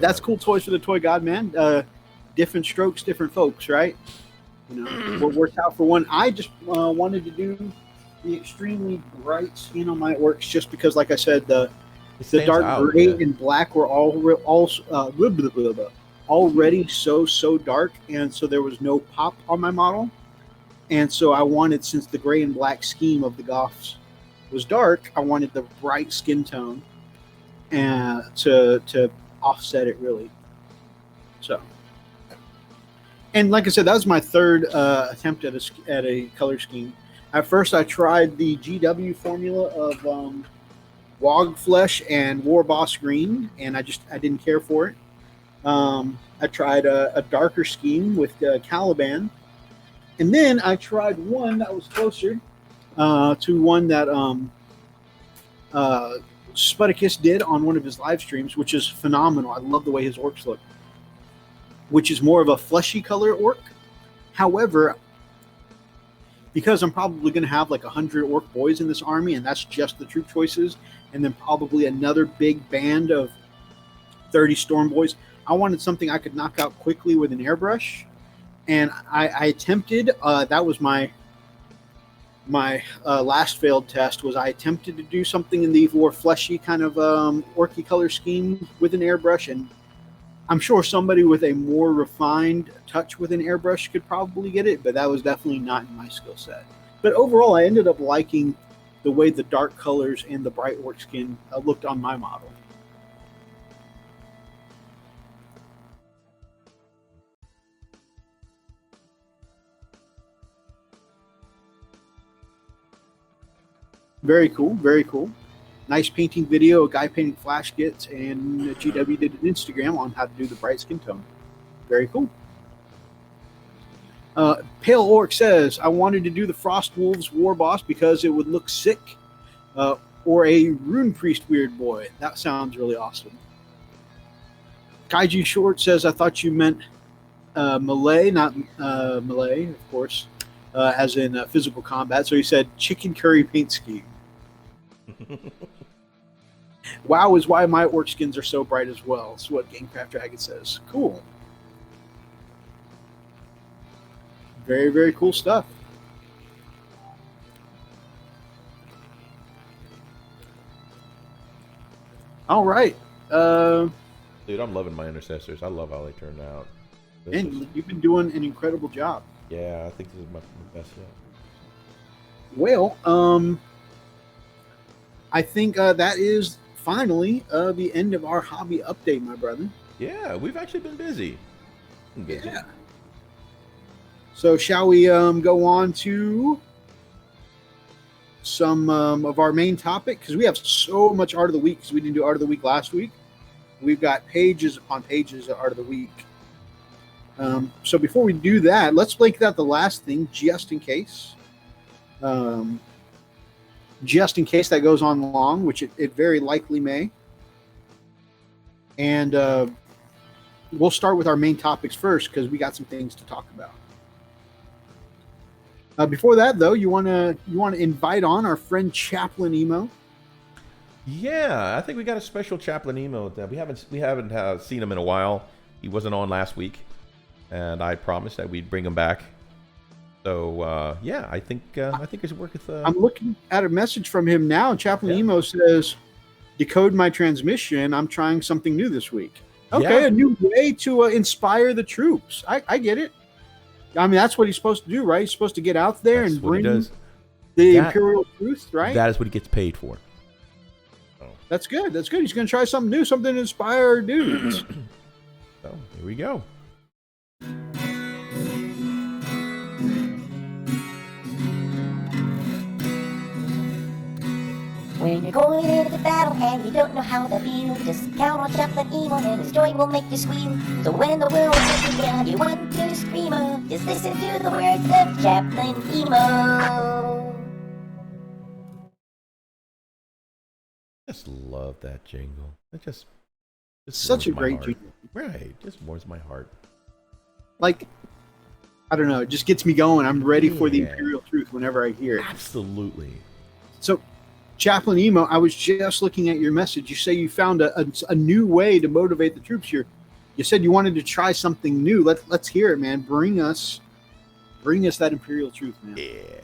That's cool. Toys for the Toy God, man. Different strokes, different folks, right? What works out for one. I just wanted to do the extremely bright skin on my orcs just because, like I said, the dark gray and black were already so dark, and so there was no pop on my model. And so I wanted, since the gray and black scheme of the Goths was dark, I wanted the bright skin tone and to offset it really. So, and like I said, that was my third attempt at a color scheme. At first, I tried the GW formula of Wog Flesh and War Boss Green, and I didn't care for it. I tried a darker scheme with Caliban, and then I tried one that was closer to one that Sputicus did on one of his live streams, which is phenomenal. I love the way his orcs look, which is more of a fleshy color orc. However, because I'm probably going to have like 100 orc boys in this army, and that's just the troop choices, and then probably another big band of 30 storm boys, I wanted something I could knock out quickly with an airbrush. And I attempted, that was my last failed test, was I attempted to do something in the more fleshy kind of orky color scheme with an airbrush, and I'm sure somebody with a more refined touch with an airbrush could probably get it, but that was definitely not in my skill set. But overall, I ended up liking the way the dark colors and the bright orc skin looked on my model. Very cool, very cool. Nice painting video, a guy painting flash kits, and GW did an Instagram on how to do the bright skin tone. Very cool. Pale Orc says, I wanted to do the Frost Wolves War Boss because it would look sick, or a Rune Priest Weird Boy. That sounds really awesome. Kaiju Short says, I thought you meant melee, not melee, of course, as in physical combat. So he said chicken curry paint scheme. WoW is why my orc skins are so bright as well. That's what Gamecraft Dragon says. Cool. Very, very cool stuff. All right. Dude, I'm loving my intercessors. I love how they turned out. You've been doing an incredible job. Yeah, I think this is my best yet. Well, I think that is finally the end of our hobby update, my brother. Yeah, we've actually been busy. Yeah. So shall we go on to some of our main topic? Because we have so much Art of the Week because we didn't do Art of the Week last week. We've got pages upon pages of Art of the Week. So before we do that, let's blank out the last thing just in case. Just in case that goes on long, which it very likely may. And we'll start with our main topics first because we got some things to talk about. Before that, though, you want to invite on our friend Chaplain Emo. Yeah, I think we got a special Chaplain Emo. That we haven't seen him in a while. He wasn't on last week, and I promised that we'd bring him back. So yeah, I think it's worth. I'm looking at a message from him now. Chaplain Yeah. Emo says, "Decode my transmission. I'm trying something new this week." Okay, Yeah. a new way to inspire the troops. I get it. I mean, that's what he's supposed to do, right? He's supposed to get out there That's and what he bring does. the That- imperial truth, right? That is what he gets paid for. That's good. That's good. He's going to try something new, something to inspire our dudes. So here we go. When you're going into battle and you don't know how to feel, just count on Chaplain Emo and his joy will make you squeal. So when the world is you down, you want to scream of, just listen to the words of Chaplain Emo. Just love that jingle. It just Such a warms my great heart. jingle. Right, just warms my heart. Like, I don't know. It just gets me going. I'm ready for the Yeah. imperial truth whenever I hear it. Absolutely. So, Chaplain Emo, I was just looking at your message. You say you found a new way to motivate the troops here. You said you wanted to try something new. Let's hear it, man. Bring us that imperial truth, man. Yeah.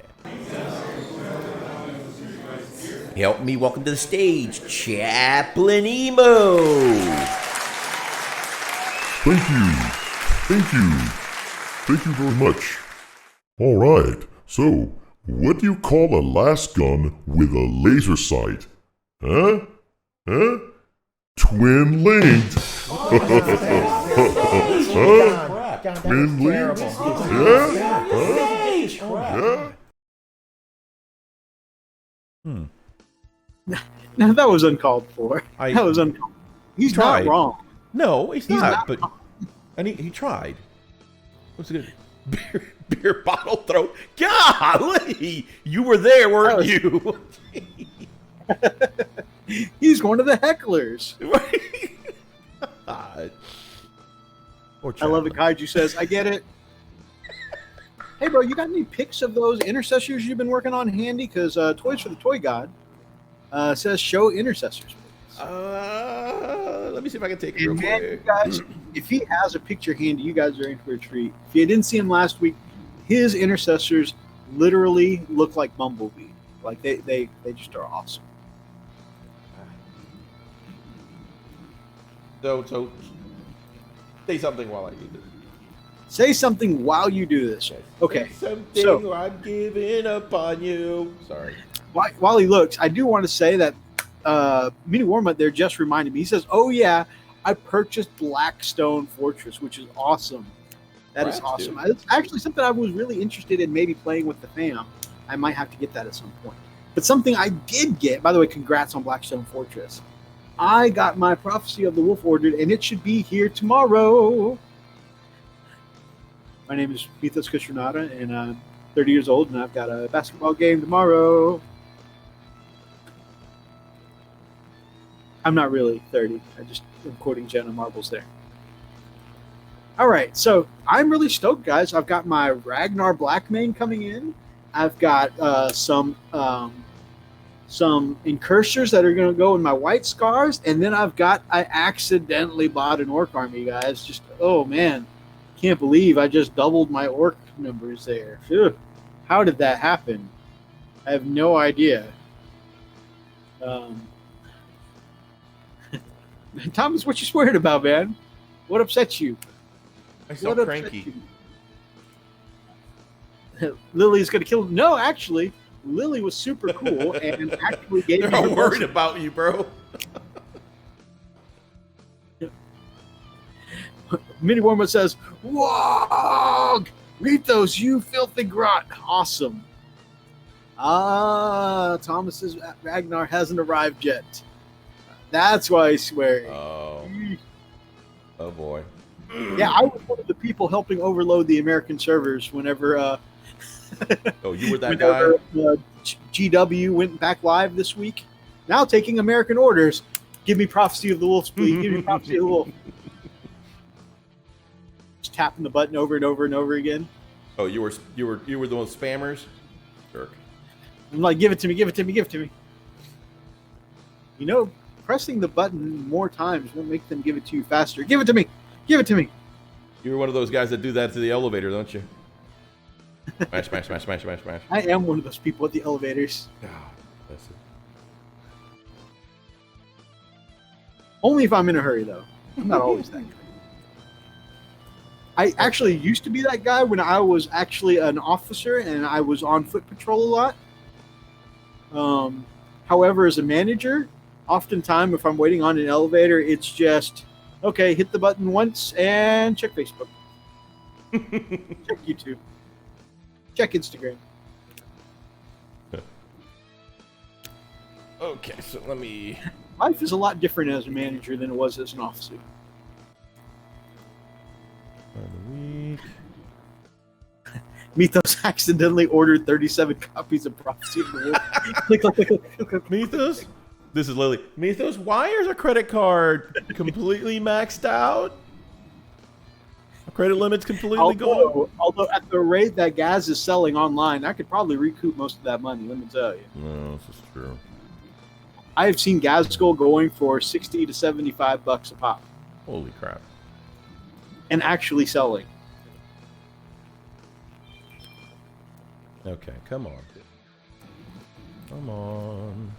Help me welcome to the stage, Chaplain Emo. Thank you. Thank you. Thank you very much. All right, so what do you call a last gun with a laser sight? Huh? Huh? Twin linked. Huh? Twin linked? Yeah? Huh? Yeah? Now that was uncalled for. That was uncalled. He's tried. not wrong. No, he's He's not. not But and he tried. What's it good? Beer bottle throw. Golly, you were there, weren't you? He's one of the hecklers. God. Poor I love it. Chaplain. Kaiju says, "I get it." Hey, bro, you got any pics of those intercessors you've been working on handy? Because Toys for the Toy God says show intercessors. Let me see if I can take it real And man, quick. you guys, if he has a picture handy, you guys are in for a treat. If you didn't see him last week, his intercessors literally look like Bumblebee. Like they just are awesome. So say something while I do this. Say something while you do this. Okay. Say something So- or I'm giving up on you. Sorry. While he looks, I do want to say that Mini Warmutt there just reminded me. He says, "Oh yeah, I purchased Blackstone Fortress, which is awesome. That is Congrats, awesome. dude. It's actually something I was really interested in, maybe playing with the fam. I might have to get that at some point. But something I did get, by the way, congrats on Blackstone Fortress. I got my Prophecy of the Wolf ordered, and it should be here tomorrow. My name is Mythos Kishranada, and I'm 30 years old, and I've got a basketball game tomorrow. I'm not really 30. I just am quoting Jenna Marbles there. All right, so I'm really stoked, guys. I've got my Ragnar Blackmane coming in. I've got some incursors that are going to go in my white scars, and then I accidentally bought an orc army, guys. Just oh man, can't believe I just doubled my orc numbers there. Phew. How did that happen? I have no idea. Thomas, what you swearing about, man? What upsets you? I'm so What upset cranky. you? Lily's gonna kill him. No, actually, Lily was super cool and actually gave They're me all her worried blessing. about you, bro. Mini Warma says, "Wog, Mythos, you filthy grot, awesome." Thomas says Ragnar hasn't arrived yet. That's why he's swearing. Oh boy. Yeah, I was one of the people helping overload the American servers whenever Oh, you were that guy. whenever GW went back live this week. Now taking American orders. Give me Prophecy of the Wolf, please. Give me Prophecy of the Wolf. Just tapping the button over and over and over again. Oh, you were the one spammers. Jerk. I'm like, give it to me, give it to me, give it to me. You know, pressing the button more times won't make them give it to you faster. Give it to me. Give it to me. You're one of those guys that do that to the elevator, don't you? Smash, smash, smash, smash, smash, smash. I am one of those people at the elevators. God, that's it. Only if I'm in a hurry, though. I'm not always that guy. I actually used to be that guy when I was actually an officer and I was on foot patrol a lot. However, as a manager, oftentimes if I'm waiting on an elevator, it's just, okay, hit the button once and check Facebook. Check YouTube. Check Instagram. Okay, so let me... Life is a lot different as a manager than it was as an officer. Week. Mythos accidentally ordered 37 copies of Prophecy of the Wolf. Click, click, click, click, click. Mythos? This is Lily. Mythos, why is our credit card completely maxed out? Our credit limit's completely gone. Although at the rate that Gaz is selling online, I could probably recoup most of that money, let me tell you. No, this is true. I've seen Gazgul going for 60 to 75 bucks a pop Holy crap. and actually selling. Okay, come on. Come on.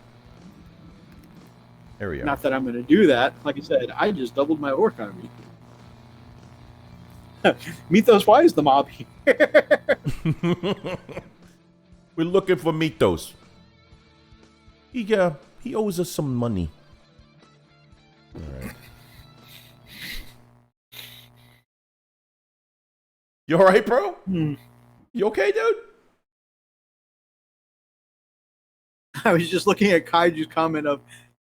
There we are. Not that I'm going to do that. Like I said, I just doubled my ore economy. Mythos, why is the mob here? We're looking for Mythos. He owes us some money. All right. You all right, bro? You okay, dude? I was just looking at Kaiju's comment of,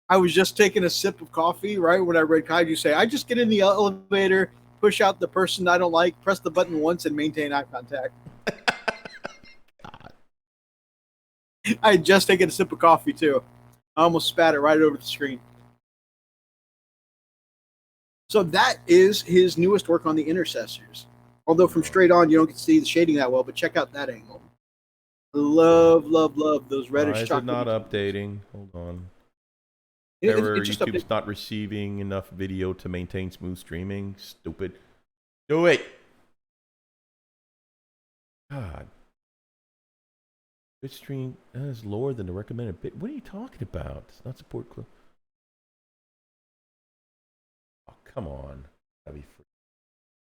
I was just taking a sip of coffee, right? When I read Kaiju say, I just get in the elevator, push out the person I don't like, press the button once, and maintain eye contact. God. I had just taken a sip of coffee, too. I almost spat it right over the screen. So that is his newest work on the Intercessors. Although from straight on, you don't get to see the shading that well, but check out that angle. Love, love, love those reddish Why is it chocolate. not updating? Hold on. It Error, just YouTube's updated. not receiving enough video to maintain smooth streaming. Stupid. Do it. God. Bit stream is lower than the recommended bit. What are you talking about? It's not support club. Oh, come on. That'd be free.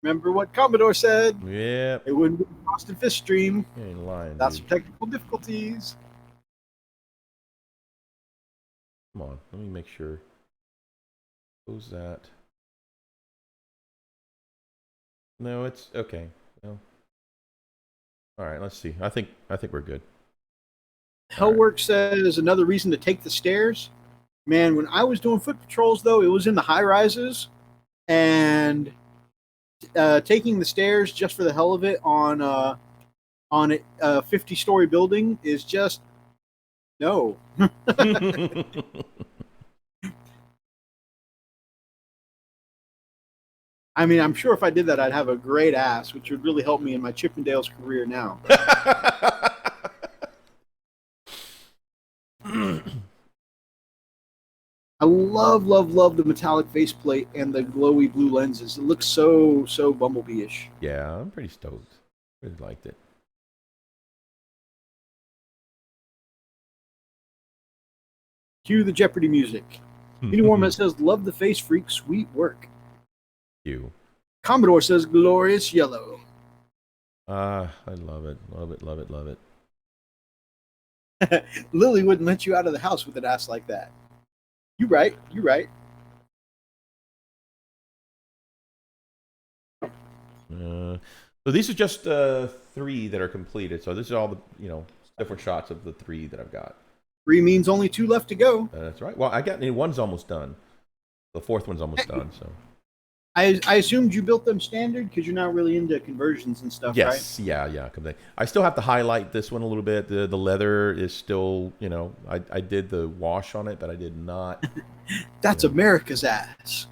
Remember what Commodore said? Yeah. It wouldn't be a Frost and Fist stream. You ain't lying. That's Dude. some technical difficulties. Come on. Let me make sure. Close that. No, it's okay. No. All right, let's see. I think we're good. Hellwork says another reason to take the stairs. Man, when I was doing foot patrols, though, it was in the high rises, and taking the stairs just for the hell of it on a 50-story building is just no. I mean, I'm sure if I did that, I'd have a great ass, which would really help me in my Chippendales career now. I love, love, love the metallic faceplate and the glowy blue lenses. It looks so, so Bumblebee-ish. Yeah, I'm pretty stoked. Really liked it. Cue the Jeopardy music. Anyone that says, love the face freak, sweet work. You. Commodore says, glorious yellow. I love it. Love it, love it, love it. Lily wouldn't let you out of the house with an ass like that. You right. You right. So these are just 3 that are completed. So this is all the different shots of the 3 that I've got. 3 means only 2 left to go. That's right. Well, I got one's almost done. The 4th one's almost done. So I assumed you built them standard because you're not really into conversions and stuff, right? yes, yeah. I still have to highlight this one a little bit. The leather is still, I did the wash on it, but I did not. That's America's ass.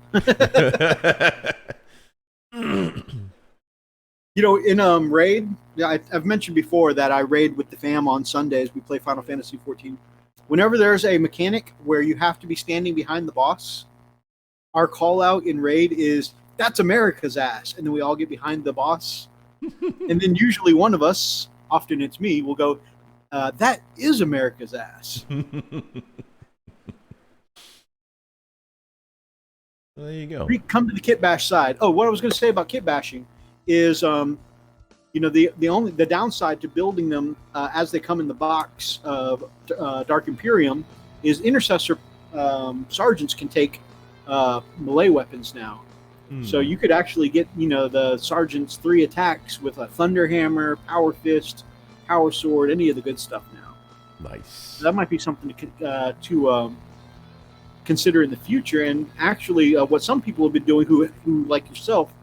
In Raid, yeah, I've mentioned before that I raid with the fam on Sundays. We play Final Fantasy 14 whenever there's a mechanic where you have to be standing behind the boss, our call out in raid is "That's America's ass," and then we all get behind the boss, and then usually one of us, often it's me, will go, "That is America's ass." Well, there you go. We come to the kit bash side. Oh, what I was going to say about kit bashing is, the downside to building them as they come in the box of Dark Imperium is intercessor sergeants can take melee weapons now. So you could actually get the sergeant's 3 attacks with a thunder hammer, power fist, power sword, any of the good stuff now. Nice. So that might be something to consider in the future. And actually, what some people have been doing, who like yourself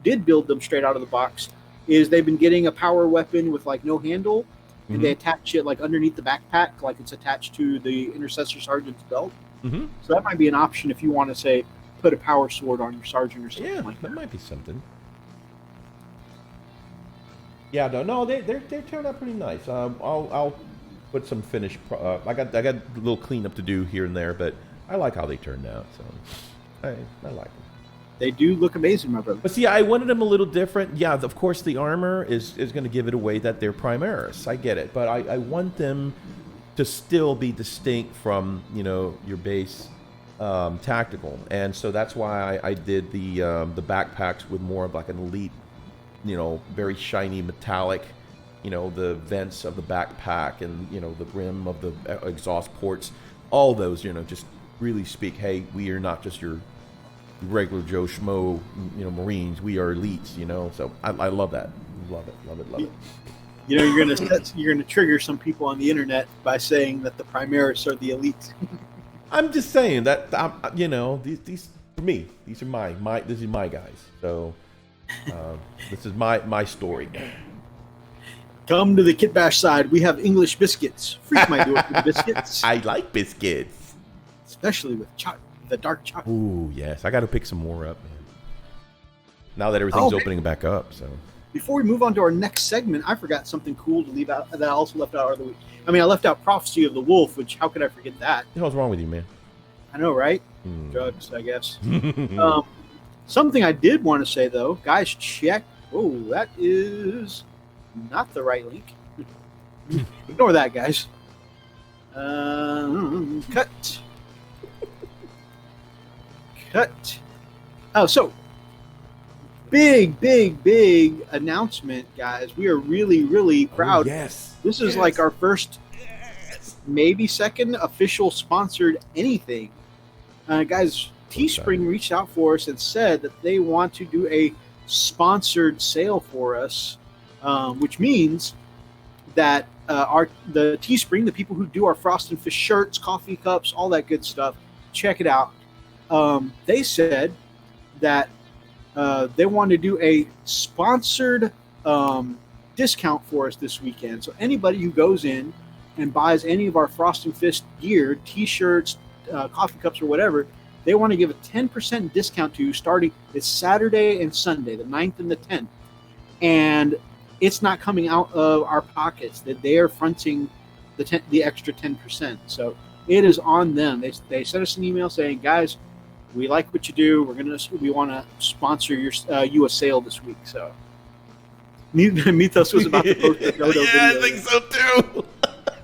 did build them straight out of the box, is they've been getting a power weapon with like no handle, and they attach it like underneath the backpack, like it's attached to the intercessor sergeant's belt. So that might be an option if you want to say put a power sword on your sergeant or something like that. That might be something. Yeah, no, they turned out pretty nice. I'll put some finish. I got a little cleanup to do here and there, but I like how they turned out. So I like them. They do look amazing, my brother. But see, I wanted them a little different. Yeah, of course, the armor is going to give it away that they're Primaris. I get it, but I want them to still be distinct from your base tactical, and so that's why I did the backpacks with more of like an elite, very shiny metallic, the vents of the backpack and the rim of the exhaust ports. All those, just really speak. Hey, we are not just your regular Joe Schmo, Marines. We are elites, So I love that. Love it. You're gonna trigger some people on the internet by saying that the Primaris are the elites. I'm just saying that these for me, these are this is my guys. So this is my story. Come to the kit bash side. We have English biscuits. Freak might do it with biscuits. I like biscuits, especially with the dark chocolate. Ooh, yes. I got to pick some more up, man. Now that everything's opening back up, so. Before we move on to our next segment, I forgot something cool to leave out that I also left out of the week. I mean, I left out Prophecy of the Wolf, which how could I forget that? What the hell's wrong with you, man? I know, right? Drugs, I guess. Something I did want to say, though, guys, check. Oh, that is not the right link. Ignore that, guys. Cut. Oh, so big announcement, guys. We are really proud. Yes. This is like our first, maybe second official sponsored anything. Guys, Teespring reached out for us and said that they want to do a sponsored sale for us, which means that the Teespring, the people who do our Frost and Fish shirts, coffee cups, all that good stuff, check it out. They said that they want to do a sponsored discount for us this weekend. So anybody who goes in and buys any of our Frost and Fist gear, T-shirts, coffee cups, or whatever, they want to give a 10% discount to you starting this Saturday and Sunday, the 9th and the 10th. And it's not coming out of our pockets. That they are fronting the extra 10%. So it is on them. They sent us an email saying, guys, we like what you do. We want to sponsor you a sale this week. So Mythos was about to post a Dodo video. I think so too.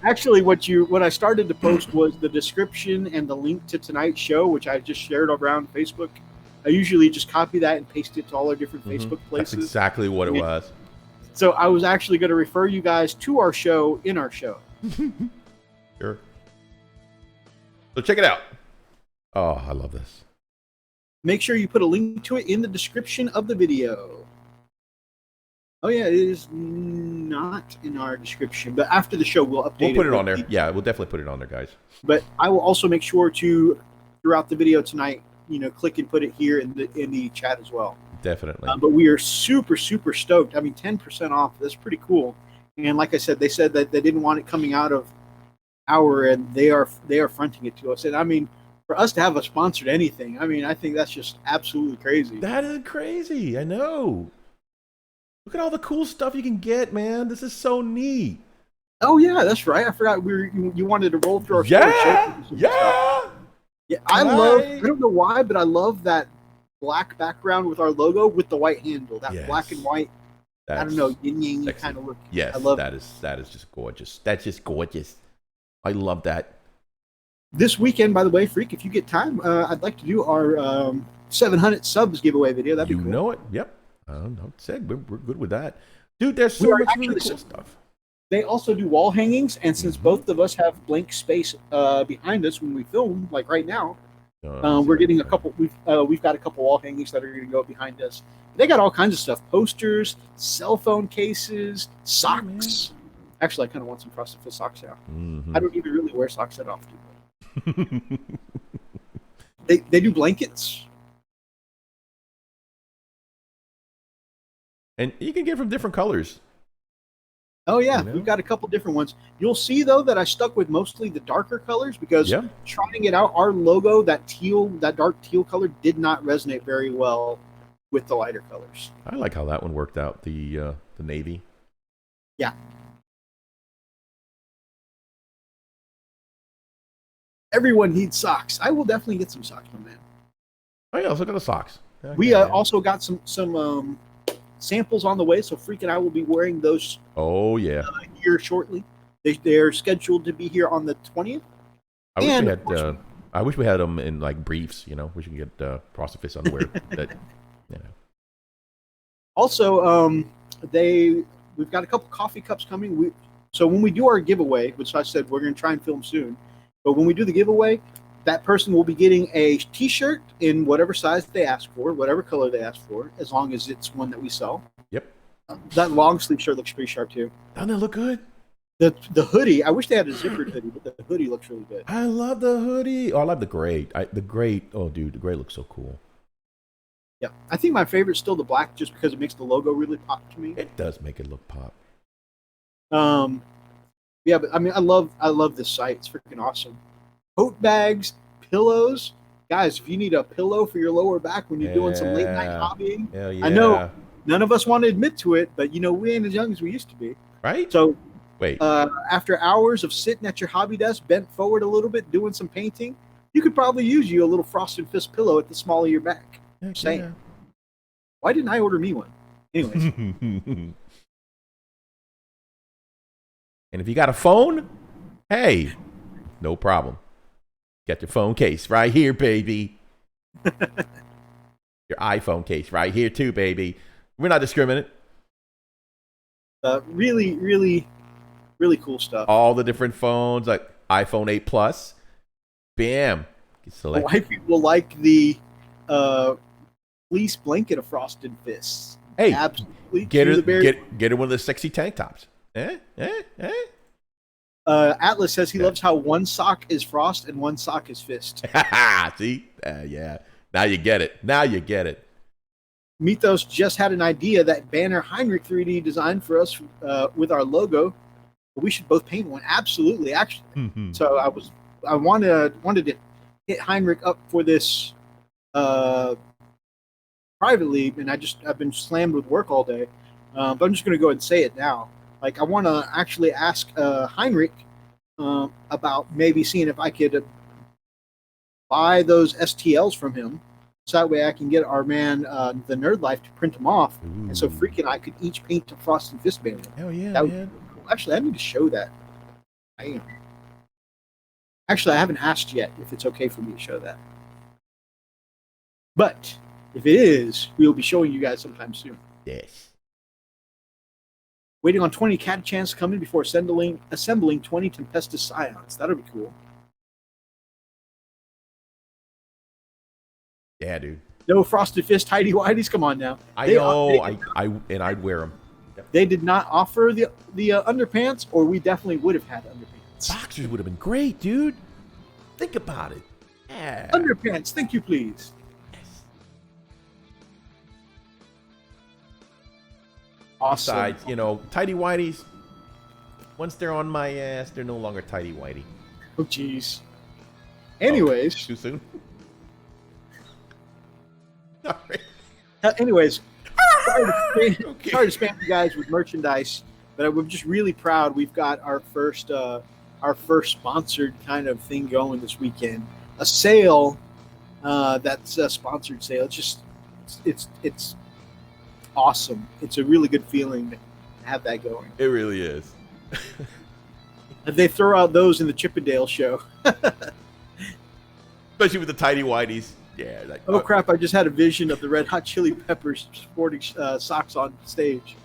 Actually, what I started to post was the description and the link to tonight's show, which I just shared around Facebook. I usually just copy that and paste it to all our different Facebook places. That's exactly what it was. So I was actually going to refer you guys to our show in our show. Sure. So check it out. Oh, I love this. Make sure you put a link to it in the description of the video. Oh yeah, it is not in our description, but after the show we'll update it. We'll put it on there. Yeah, we'll definitely put it on there, guys. But I will also make sure to, throughout the video tonight, click and put it here in the chat as well. Definitely. But we are super stoked. I mean, 10% off. That's pretty cool. And like I said, they said that they didn't want it coming out of and they are fronting it to us. And I mean, for us to have a sponsored anything, I mean, I think that's just absolutely crazy. That is crazy. I know. Look at all the cool stuff you can get, man. This is so neat. Oh yeah, that's right. I forgot you wanted to roll through our store and show Yeah, people some stuff. yeah. Yeah, I love. Right. I don't know why, but I love that black background with our logo with the white handle. That Yes. black and white. That's I don't know, yin yang sexy. kind of look. Yes, I love that is just gorgeous. That's just gorgeous. I love that. this weekend. By the way, Freak, if you get time, I'd like to do our 700 subs giveaway video. That'd You be cool. know it. Yep. I don't know. Said we're good with that, dude. There's We so are much really actually- cool stuff. They also do wall hangings, and since Mhm. both of us have blank space behind us when we film, like right now, we're getting a couple. We've got a couple wall hangings that are going to go behind us. They got all kinds of stuff: posters, cell phone cases, socks. Actually, I kind of want some Frosted Fist socks now. Mhm. I don't even really wear socks that often. They do blankets. And you can get from different colors. Oh yeah, You know? we've got a couple different ones. You'll see though that I stuck with mostly the darker colors because Yeah. trying it out, our logo, that dark teal color, did not resonate very well with the lighter colors. I like how that one worked out. The navy. Yeah. Everyone needs socks. I will definitely get some socks, my man. Oh yeah, let's look at the socks. We Okay. also got some samples on the way, so Freak and I will be wearing those Oh yeah. here shortly. They're scheduled to be here on the 20th. I wish And, we of course, had. I wish we had them in like briefs. You know, we should get Frosted Fist underwear. That, you know. Also, we've got a couple coffee cups coming. So when we do our giveaway, which I said we're going to try and film soon, but when we do the giveaway, that person will be getting a T-shirt in whatever size they ask for, whatever color they ask for, as long as it's one that we sell. Yep. That long sleeve shirt looks pretty sharp too. Doesn't it look good? The hoodie, I wish they had a zippered hoodie, but the hoodie looks really good. I love the hoodie. Oh, I love the gray. The gray. Oh, dude, the gray looks so cool. Yeah, I think my favorite's still the black, just because it makes the logo really pop to me. It does make it look pop. Yeah, but I mean, I love this site. It's freaking awesome. Coat bags, pillows, guys. If you need a pillow for your lower back when you're doing some late night Yeah. hobbying, Hell yeah. I know none of us want to admit to it, but we ain't as young as we used to be. Right? So Wait. after hours of sitting at your hobby desk, bent forward a little bit, doing some painting, you could probably use you a little Frosted Fist pillow at the small of your back. Heck saying. Why didn't I order me one? Anyways, And if you got a phone, hey, no problem. Got your phone case right here, baby. Your iPhone case right here too, baby. We're not discriminate. really, really, really cool stuff. All the different phones, like iPhone 8 Plus. Bam. Select. White people like the fleece blanket of Frosted Fists. Hey, Absolutely. get To her, the berry. get her one of the sexy tank tops. Atlas says he Yeah. loves how one sock is Frost and one sock is Fist. See? Yeah. Now you get it. Now you get it. Mythos just had an idea that Banner Heinrich 3D designed for us with our logo. We should both paint one. Absolutely, actually. So I wanted to hit Heinrich up for this privately, and I've been slammed with work all day. But I'm just going to go ahead and say it now. Like, I want to actually ask Heinrich about maybe seeing if I could buy those STLs from him, so that way I can get our man, the Nerd Life, to print them off, and so Freak and I could each paint a Frost and Fist banner. Hell yeah, That would man. be cool. Actually, I need to show that. I am. Actually, I haven't asked yet if it's okay for me to show that. But if it is, we'll be showing you guys sometime soon. Yes. Waiting on 20 Catachans to come in before assembling 20 Tempestus Scions. That'll be cool. Yeah, dude. No Frosted Fist Tidy Whities. Come on now. I They- know. they- I'd wear them. They did not offer the underpants, or we definitely would have had underpants. Boxers would have been great, dude. Think about it. Yeah. Underpants, thank you, please. Yes. Awesome. Besides, tidy whities. Once they're on my ass, they're no longer tidy whitey. Oh, jeez. Anyways, Too soon. Sorry. anyways, sorry to Okay. spam you guys with merchandise. But we're just really proud. We've got our first sponsored kind of thing going this weekend. A sale that's a sponsored sale. It's awesome. It's a really good feeling to have that going. It really is. They throw out those in the Chippendale show. Especially with the tidy whities. Yeah. Like, Oh crap! I just had a vision of the Red Hot Chili Peppers sporting socks on stage.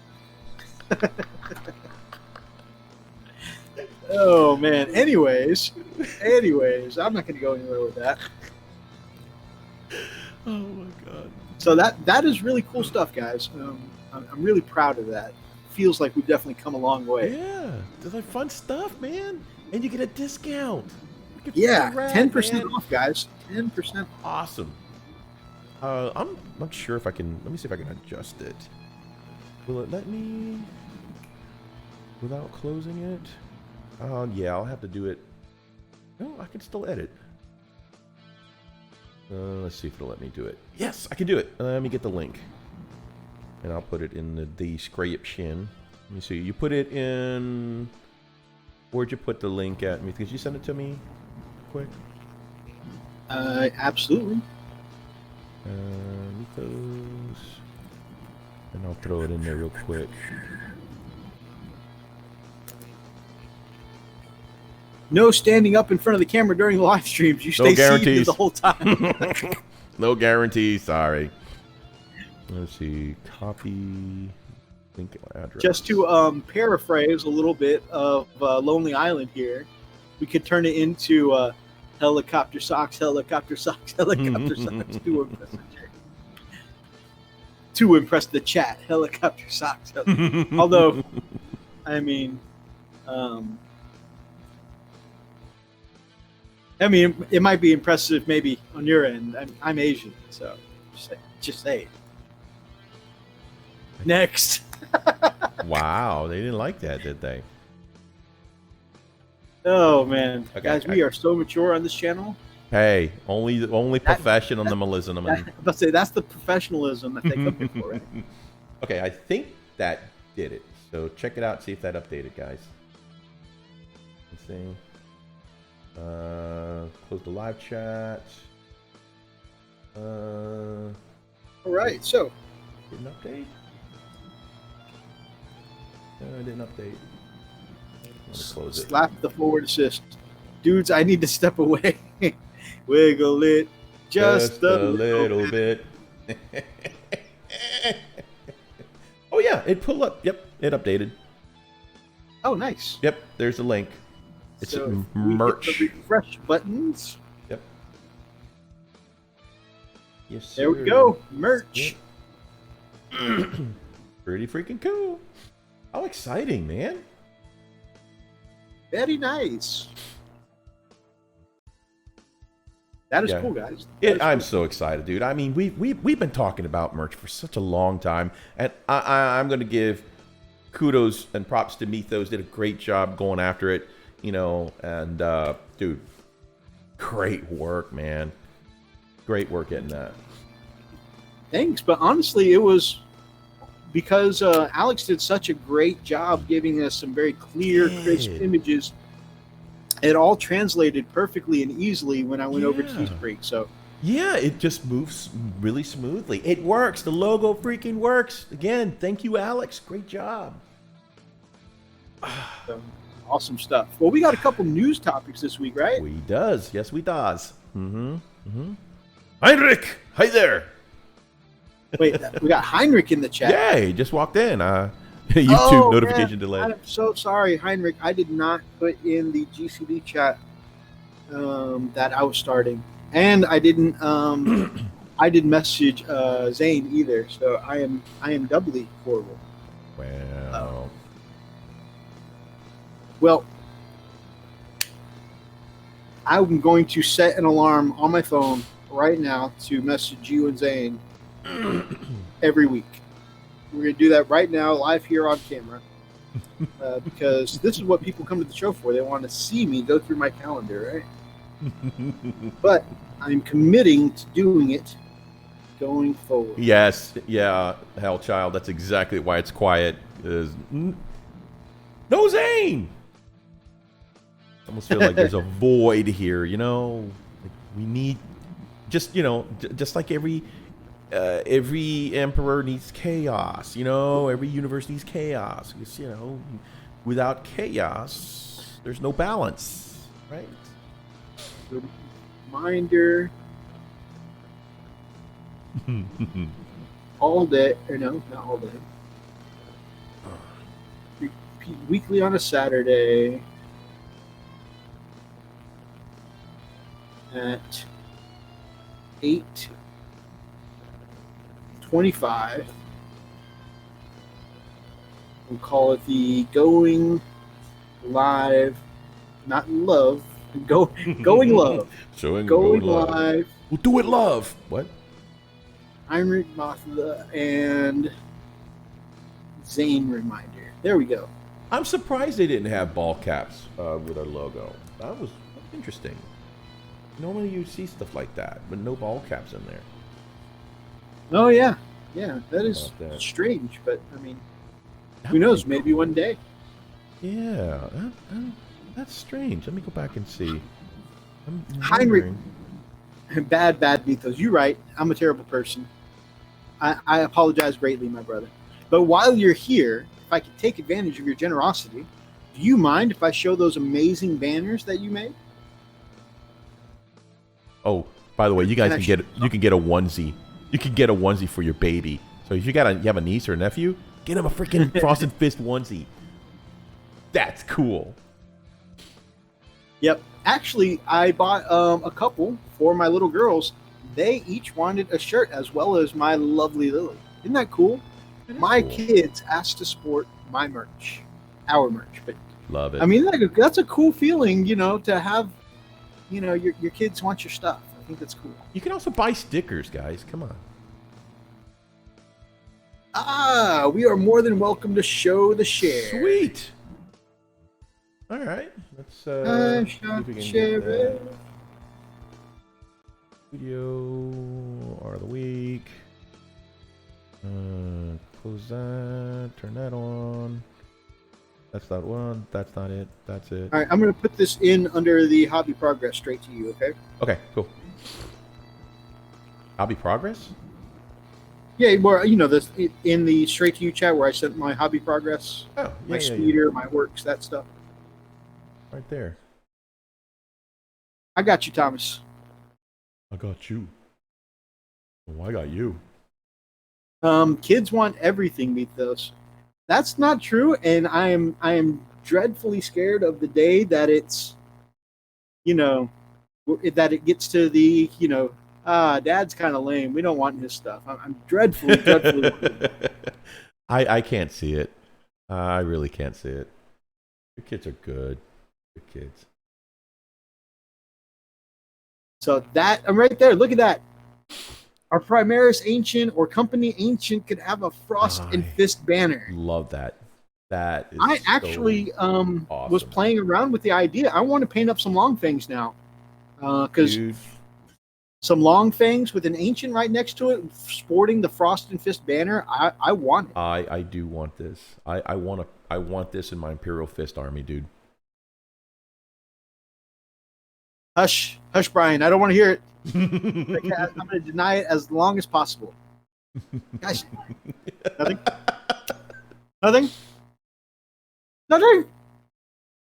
Oh man. Anyways, I'm not going to go anywhere with that. Oh my god. So that is really cool stuff, guys. I'm really proud of that. Feels like we've definitely come a long way. Yeah. There's like fun stuff, man. And you get a discount. Yeah, Rad, 10% man. off, guys. 10%. Awesome. I'm not sure if I can. Let me see if I can adjust it. Will it let me without closing it? Yeah, I'll have to do it. No, I can still edit. Let's see if it'll let me do it. Yes, I can do it. Let me get the link, and I'll put it in the description. Let me see. You put it in. Where'd you put the link at me? Could you send it to me, quick? Absolutely. Mythos. And I'll throw it in there real quick. No standing up in front of the camera during the live streams. You stay seated the whole time. No guarantees. Sorry. Let's see. Copy. Link address. Just to paraphrase a little bit of Lonely Island here, we could turn it into helicopter socks, helicopter socks, helicopter socks to impress the chat. Helicopter socks. Although, I mean, it might be impressive maybe on your end. I'm Asian, so just say it. Next. Wow, they didn't like that, did they? Oh man, Okay, guys, we are so mature on this channel. Hey, only professionalism. I'm about to say that's the professionalism that they come here for. Right? Okay, I think that did it. So check it out. See if that updated, guys. Let's see. Close the live chat. All right, so Didn't update. No, I didn't update. Close it. slap the forward assist, dudes. I need to step away. Wiggle it just a little bit. Oh yeah, it pulled up. Yep, it updated. Oh, nice. Yep, there's a link. It's So we merch. hit the refresh buttons. Yep. Yes, There we sir. go. Merch. Yep. Pretty freaking cool. How exciting, man. Very nice. That is Yeah. cool, guys. I'm so excited, dude. I mean, we've been talking about merch for such a long time, and I'm going to give kudos and props to Mythos. Did a great job going after it, you know. And dude, great work, man. Great work getting that. Thanks, but honestly, it was because Alex did such a great job giving us some very clear, crisp images. It all translated perfectly and easily when I went over to Teespring. So Yeah, it just moves really smoothly. It works. The logo freaking works. Again, thank you, Alex. Great job. awesome stuff. Well, we got a couple news topics this week, right? We does. Yes, we does. Heinrich, hi there. Wait, we got Heinrich in the chat. Yeah, he just walked in. YouTube notification man. delay. I'm so sorry, Heinrich. I did not put in the GCD chat that I was starting, and I didn't. I didn't message Zane either, so I am doubly horrible. Wow. Well, I'm going to set an alarm on my phone right now to message you and Zane every week. We're going to do that right now, live here on camera, because this is what people come to the show for. They want to see me go through my calendar, right? But I'm committing to doing it going forward. Yes, yeah, hell child, that's exactly why it's quiet. Is No Zane. I almost feel like there's a void here. You know, like we need just just like every emperor needs chaos. You know, every universe needs chaos. Because, without chaos, there's no balance, right? Reminder. All day, or no, not all day. Repeat weekly on a Saturday at 8:25. We'll call it the Going Live, not love, going love. Showing Going live. We'll do it, love. What? Heinrich Mothla and Zane reminder. There we go. I'm surprised they didn't have ball caps with our logo. That was interesting. Normally you see stuff like that, but no ball caps in there. Oh yeah, that is About that. strange, but I mean, who knows? Maybe one day. Yeah, that's strange. Let me go back and see. I'm Heinrich. wondering- Bad mythos. You're right. I'm a terrible person. I apologize greatly, my brother. But while you're here, if I could take advantage of your generosity, do you mind if I show those amazing banners that you made? Oh, by the way, you guys And you can get a onesie. You can get a onesie for your baby. So if you have a niece or a nephew, get him a freaking Frosted Fist onesie. That's cool. Yep. Actually, I bought a couple for my little girls. They each wanted a shirt as well as my lovely Lily. Isn't that cool? That is My cool. kids asked to sport my merch, our merch. But Love it. I mean, that's a cool feeling, to have, your kids want your stuff. I think that's cool. You can also buy stickers, guys. Come on. We are more than welcome to show the share. Sweet. All right. Let's see if we can share get that. it. Video or the week. Close that. Turn that on. That's not one. That's not it. That's it. All right, I'm going to put this in under the hobby progress straight to you, okay? Okay, cool. Hobby progress? Yeah, well, this in the straight to you chat where I sent my hobby progress, Oh, my speeder, my works, that stuff. Right there. I got you, Thomas. I got you. Oh, I got you. Kids want everything, Mythos. That's not true, and I am dreadfully scared of the day that it's, that it gets to the, Dad's kind of lame. We don't want his stuff. I'm dreadfully. I can't see it. I really can't see it. Your kids are good. Good kids. So I'm right there. Look at that. Our Primaris Ancient or Company Ancient could have a Frost and Fist banner. Love that. That is I so actually was awesome. playing around with the idea. I want to paint up some long fangs now. Because Dude, some long fangs with an ancient right next to it, sporting the Frost and Fist banner. I want it. I do want this. I want this in my Imperial Fist army, dude. Hush, Brian. I don't want to hear it. I'm going to deny it as long as possible. Guys, nothing.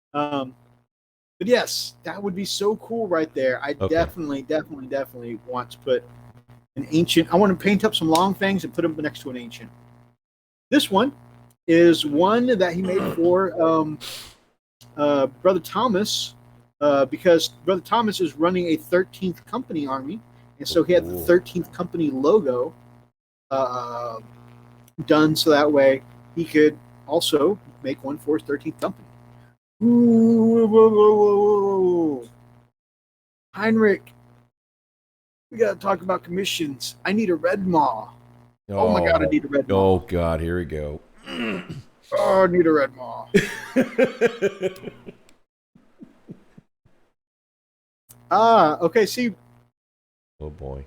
But yes, that would be so cool right there. I Okay. definitely want to put an ancient. I want to paint up some long fangs and put them next to an ancient. This one is one that he made for Brother Thomas, because Brother Thomas is running a 13th Company army, and so he had the 13th Company logo done so that way he could also make one for his 13th Company. Ooh, Heinrich, we got to talk about commissions. I need a red maw. Oh my God, I need a red maw. Oh God, here we go. Oh, I need a red maw. Okay, see. Oh boy.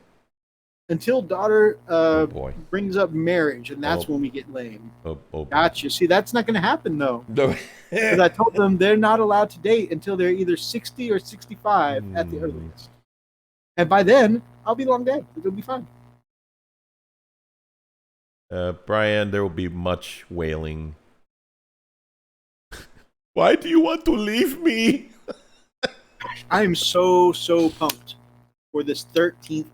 until daughter Oh boy. brings up marriage, and that's Oh. when we get lame. Oh boy. Gotcha. See, that's not going to happen though, No. because I told them they're not allowed to date until they're either 60 or 65 at the earliest. And by then, I'll be long dead. It'll be fine. Brian, there will be much wailing. Why do you want to leave me? I am so pumped for this 13th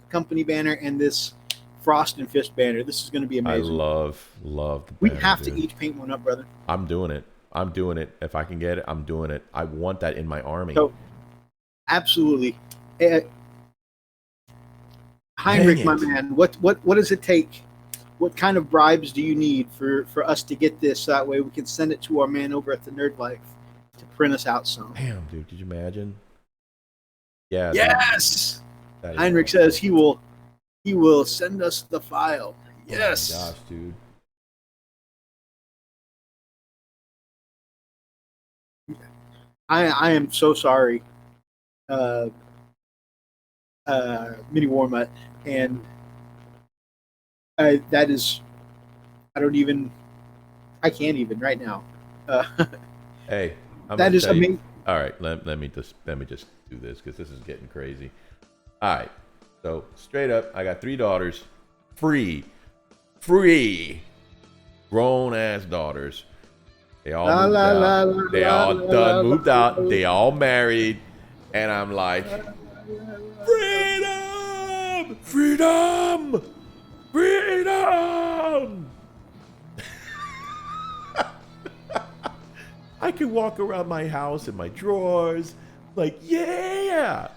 company banner and this Frost and Fist banner. This is going to be I amazing. love the We banner, have dude. to each paint one up, brother. I'm doing it. If I can get it, I'm doing it. I want that in my army. So, absolutely. Heinrich, my man, what does it take? What kind of bribes do you need for us to get this? That way we can send it to our man over at the Nerd Life to print us out some. Damn, dude, could you imagine? Yeah. Yes. that is Heinrich awesome. says he will send us the file. Yes. Oh my gosh, dude. I am so sorry, Mini Warmut, and that is, I can't even right now. Hey, That is amazing. All right, let me just do this because this is getting crazy. All right, so straight up, I got 3 daughters, free, grown ass daughters. They all moved out. They all done moved out. They all married, and I'm like, freedom, freedom, freedom. I can walk around my house in my drawers, like, yeah.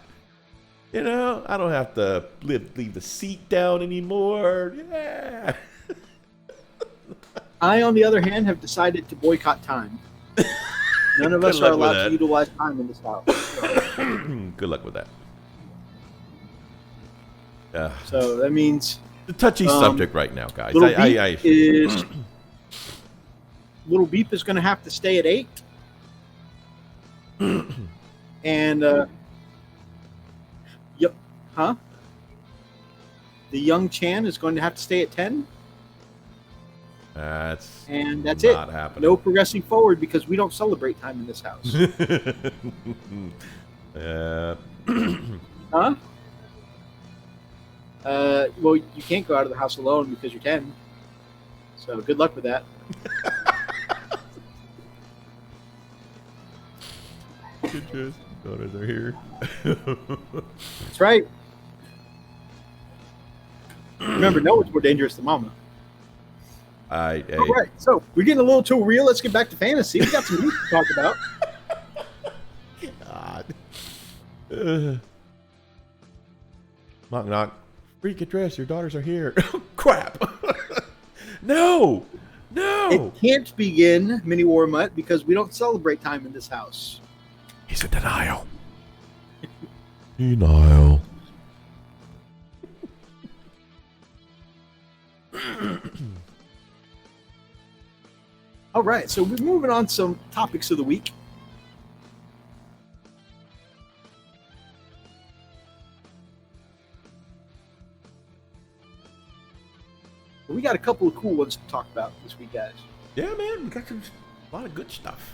You know, I don't have to leave the seat down anymore. Yeah. I, on the other hand, have decided to boycott time. None of us Good are luck with allowed that. to utilize time in this house. Good luck with that. So that means The touchy subject right now, guys. Little Beep is going to have to stay at 8. And yep, huh? The young Chan is going to have to stay at 10, That's and that's not it. happening. No progressing forward because we don't celebrate time in this house. Huh? Well, you can't go out of the house alone because you're 10. So good luck with that. Daughters are here. That's right. Remember, no one's more dangerous than Mama. Hey. All right, so we're getting a little too real. Let's get back to fantasy. We got some news to talk about. God. Knock, knock. Freak address. Your daughters are here. Crap. No. It can't begin, Mini War Mutt, because we don't celebrate time in this house. He's in denial. Denial. All right, so we're moving on to some topics of the week. We got a couple of cool ones to talk about this week, guys. Yeah, man. We got a lot of good stuff.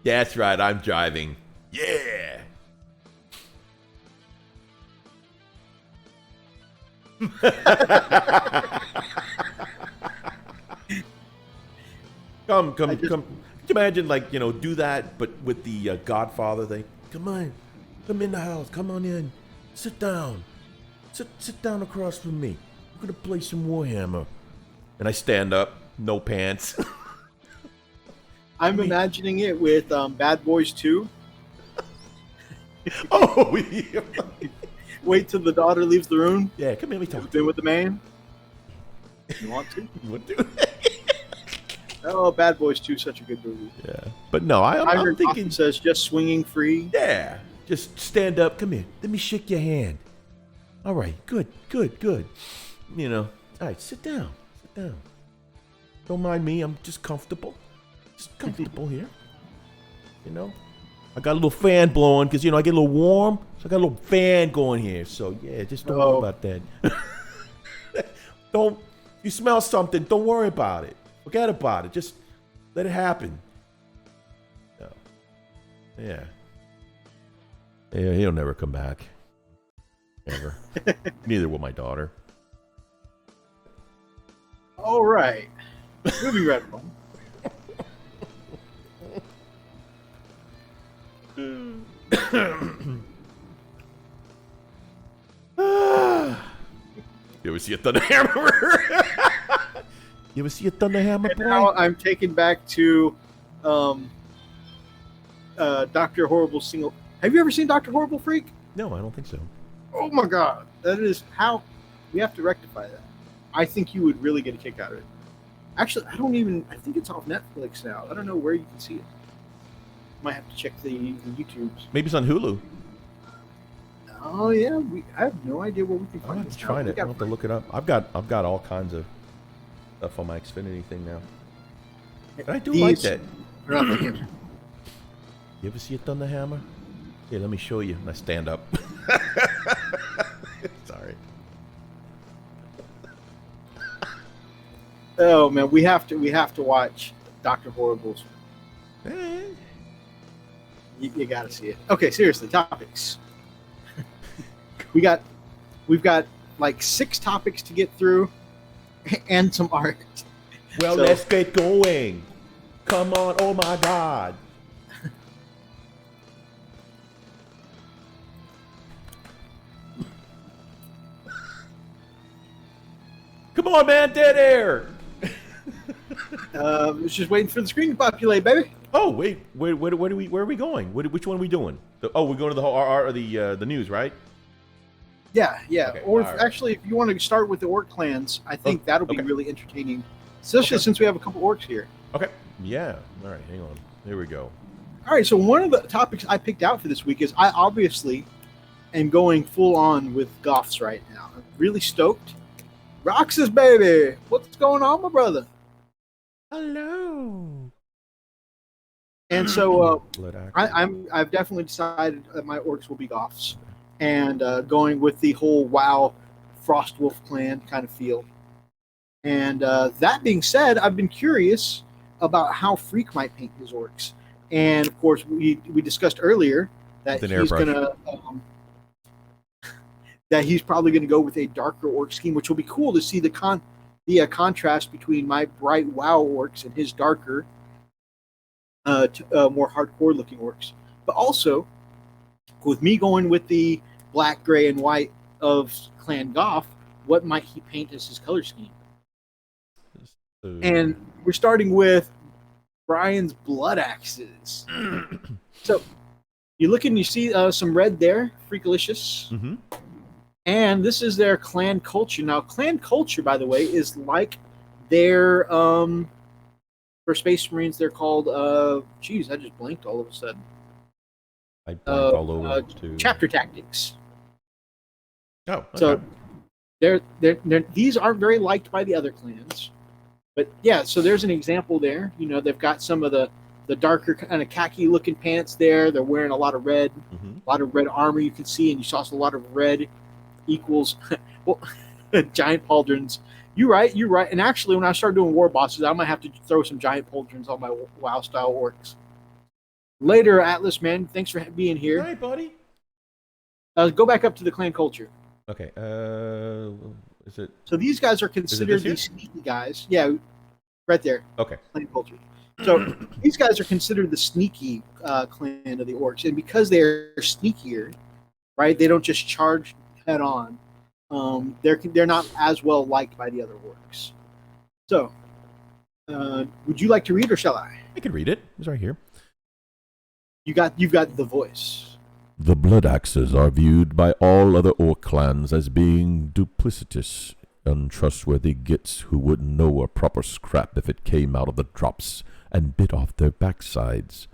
Yeah, that's right. I'm driving. Yeah. Come. Could you imagine, like, do that, but with the Godfather thing? Come on. Come in the house. Come on in. Sit down. Sit down across from me. We're going to play some Warhammer. And I stand up. No pants. I'm imagining it with Bad Boys 2. Oh, yeah. Wait till the daughter leaves the room. Yeah, come here. Let me talk You've to been with the man. You want to? you. What do? Oh, Bad Boys 2, such a good movie. Yeah. But no, I'm Heinrich thinking, often says just swinging free. yeah, just stand up. Come here. Let me shake your hand. All right. Good. All right, sit down. Don't mind me. I'm just comfortable. It's comfortable here. You know, I got a little fan blowing because I get a little warm, so I got a little fan going here. So yeah, just don't worry about that. Don't you smell something? Don't worry about it. Forget about it. Just let it happen. Yeah. Yeah, he'll never come back. Never. Neither will my daughter. All right. Movie red one. You ever see a Thunderhammer? You ever see a Thunderhammer, boy? Now I'm taken back to Dr. Horrible single. Have you ever seen Dr. Horrible Freak? No, I don't think so. Oh my god. That is how we have to rectify that. I think you would really get a kick out of it. Actually, I think it's off Netflix now. I don't know where you can see it. Might have to check the YouTubes. Maybe it's on Hulu. Oh yeah, I have no idea where we can I'll find have this. to try it. I'll have to look it up. I've got all kinds of stuff on my Xfinity thing now. But I do like that. You ever see a Thunderhammer? Here, let me show you. And I stand up. Sorry. Oh man, we have to watch Dr. Horrible's. Eh. You got to see it. Okay, seriously, topics. We've got like 6 topics to get through, and some art. Well, let's get going. Come on! Oh my God! Come on, man! Dead air. It's just waiting for the screen to populate, baby. Oh wait, where are we going? Which one are we doing? We're going to the whole art or the news, right? Yeah. Okay, Or all right. Actually, if you want to start with the orc clans, I think that'll be okay. really entertaining, especially since we have a couple orcs here. Okay. Yeah. All right. Hang on. Here we go. All right. So one of the topics I picked out for this week is I obviously am going full on with Goths right now. I'm really stoked. Roxas, baby, what's going on, my brother? Hello. And so Blood axe. I've definitely decided that my orcs will be Goths, and going with the whole WoW Frostwolf clan kind of feel. And that being said, I've been curious about how Freak might paint his orcs, and of course we discussed earlier that With an he's airbrush. gonna that he's probably gonna go with a darker orc scheme, which will be cool to see the contrast between my bright WoW orcs and his darker, more hardcore looking orcs. But also, with me going with the black, gray, and white of Clan Goth, what might he paint as his color scheme? And we're starting with Brian's blood axes. So you look and you see some red there, Freakalicious. Mm-hmm. And this is their clan culture. Now, clan culture, by the way, is like their for Space Marines. They're called I just blanked all of a sudden. I blanked all over too. Chapter tactics. Oh, okay. So these aren't very liked by the other clans, but yeah. So there's an example there. They've got some of the darker kind of khaki looking pants there. They're wearing a lot of red, a lot of red armor you can see, and you saw a lot of red equals well, giant pauldrons. You're right. And actually, when I start doing war bosses, I might have to throw some giant pauldrons on my WoW style orcs. Later, Atlas, man, thanks for being here. Hi, buddy. Go back up to the clan culture. Okay. Is it? So these guys are considered here? the sneaky guys. Yeah, right there. Okay. Clan culture. So these guys are considered the sneaky clan of the orcs, and because they're sneakier, right? They don't just charge head on. They're not as well liked by the other orcs. So, would you like to read, or shall I? I can read it. It's right here. You've got the voice. The Blood Axes are viewed by all other orc clans as being duplicitous, untrustworthy gits who wouldn't know a proper scrap if it came out of the drops and bit off their backsides.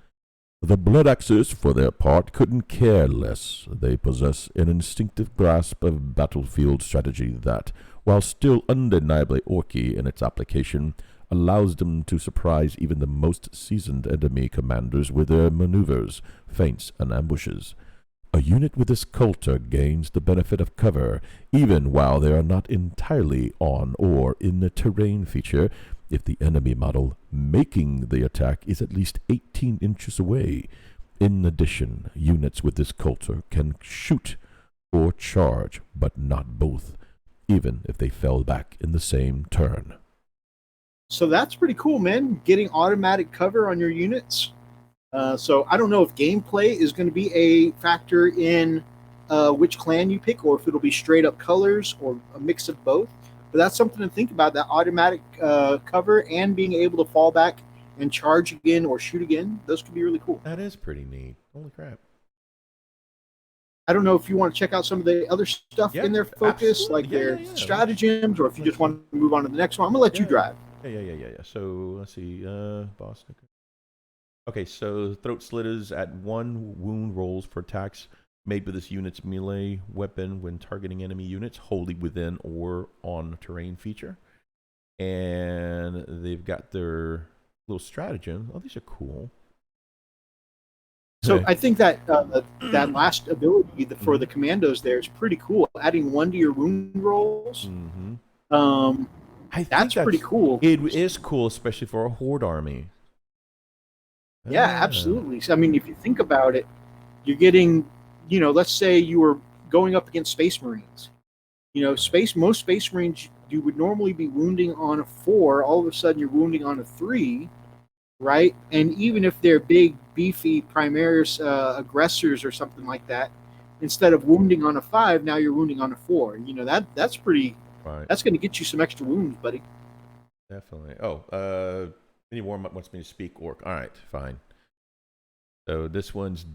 The Blood Axes, for their part, couldn't care less. They possess an instinctive grasp of battlefield strategy that, while still undeniably orky in its application, allows them to surprise even the most seasoned enemy commanders with their maneuvers, feints, and ambushes. A unit with this culture gains the benefit of cover, even while they are not entirely on or in the terrain feature, if the enemy model making the attack is at least 18 inches away. In addition, units with this culture can shoot or charge, but not both, even if they fell back in the same turn. So that's pretty cool, man. Getting automatic cover on your units. So I don't know if gameplay is going to be a factor in which clan you pick, or if it'll be straight up colors or a mix of both. But that's something to think about, that automatic cover and being able to fall back and charge again or shoot again. Those could be really cool. That is pretty neat. Holy crap. I don't know if you want to check out some of the other stuff in their focus, absolutely. like their stratagems, or if you just want to move on to the next one. I'm going to let you drive. Yeah. So let's see. Boston. Okay, so throat slitters at 1 wound rolls for attacks made with this unit's melee weapon when targeting enemy units wholly within or on terrain feature. And they've got their little stratagem. Oh, these are cool. So Okay. I think that that last ability for the commandos there is pretty cool. Adding 1 to your wound rolls. Mm-hmm. I think That's pretty cool. It is cool, especially for a horde army. Yeah, absolutely. So, I mean, if you think about it, you're getting, let's say you were going up against Space Marines. Most Space Marines, you would normally be wounding on a 4. All of a sudden, you're wounding on a 3, right? And even if they're big, beefy, Primaris aggressors or something like that, instead of wounding on a 5, now you're wounding on a 4. That's pretty. Right. That's going to get you some extra wounds, buddy. Definitely. Any warm-up wants me to speak orc. All right, fine. So this one's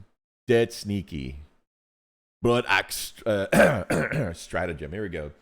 dead sneaky. Blood axe stratagem. Here we go.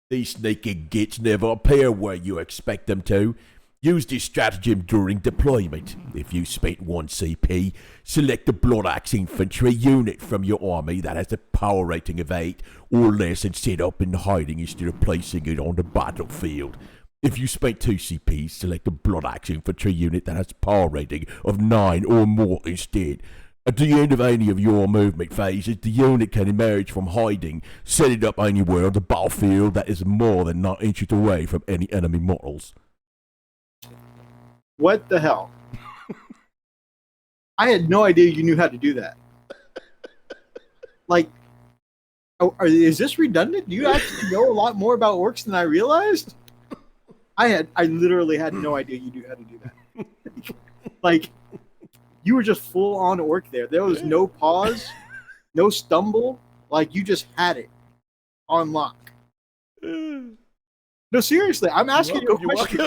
These sneaky gits never appear where you expect them to. Use this stratagem during deployment. If you spent 1 CP, select a blood axe infantry unit from your army that has a power rating of 8 or less and set up in hiding instead of placing it on the battlefield. If you spent 2 CPs, select a blood axe infantry unit that has a power rating of 9 or more instead. At the end of any of your movement phases, the unit can emerge from hiding, set it up anywhere on the battlefield that is more than 9 inches away from any enemy models. What the hell? I had no idea you knew how to do that. Like, is this redundant? Do you actually know a lot more about orcs than I realized? I literally had no idea you knew how to do that. Like, you were just full on orc there. There was no pause, no stumble. Like, you just had it on lock. No, seriously, I'm asking you a question.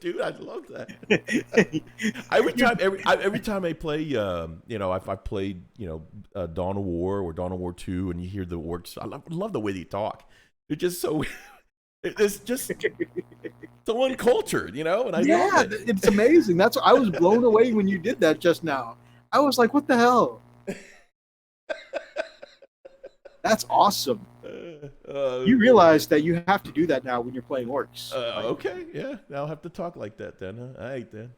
Dude, I love that. every time I play, I've played, Dawn of War or Dawn of War 2, and you hear the orcs. I love the way they talk. They're just so. It's just so uncultured, and I love it. It's amazing. I was blown away when you did that just now. I was like, "What the hell?" That's awesome. You realize that you have to do that now when you're playing orcs. Okay, yeah. Now I'll have to talk like that then. Huh? All right then.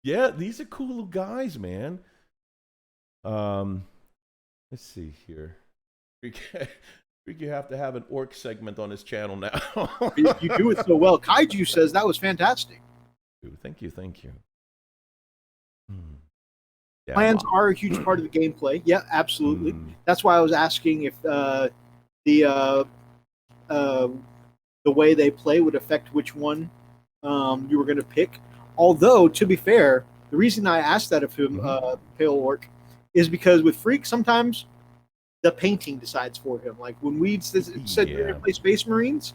Yeah, these are cool little guys, man. Let's see here. We have to have an orc segment on this channel now. You do it so well. Kaiju says that was fantastic. Thank you. Yeah, Plans are a huge part of the gameplay. Yeah, absolutely. That's why I was asking if the way they play would affect which one you were going to pick. Although, to be fair, the reason I asked that of him, Pale Orc, is because with Freak, sometimes the painting decides for him. Like when we said we were going to play Space Marines,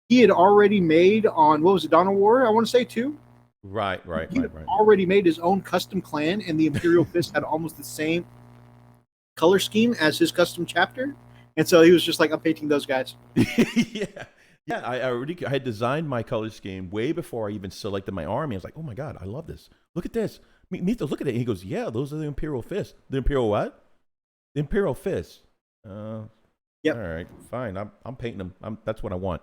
he had already made on, what was it, Dawn of War, I want to say, 2? Right. He had already made his own custom clan, and the Imperial Fist had almost the same color scheme as his custom chapter. And so he was just like, I'm painting those guys. Yeah. I had designed my color scheme way before I even selected my army. I was like, oh my God, I love this. Look at this. Mito, look at it. And he goes, yeah, those are the Imperial Fists. The Imperial what? The Imperial Fist. Yep. All right, fine. I'm painting them. That's what I want.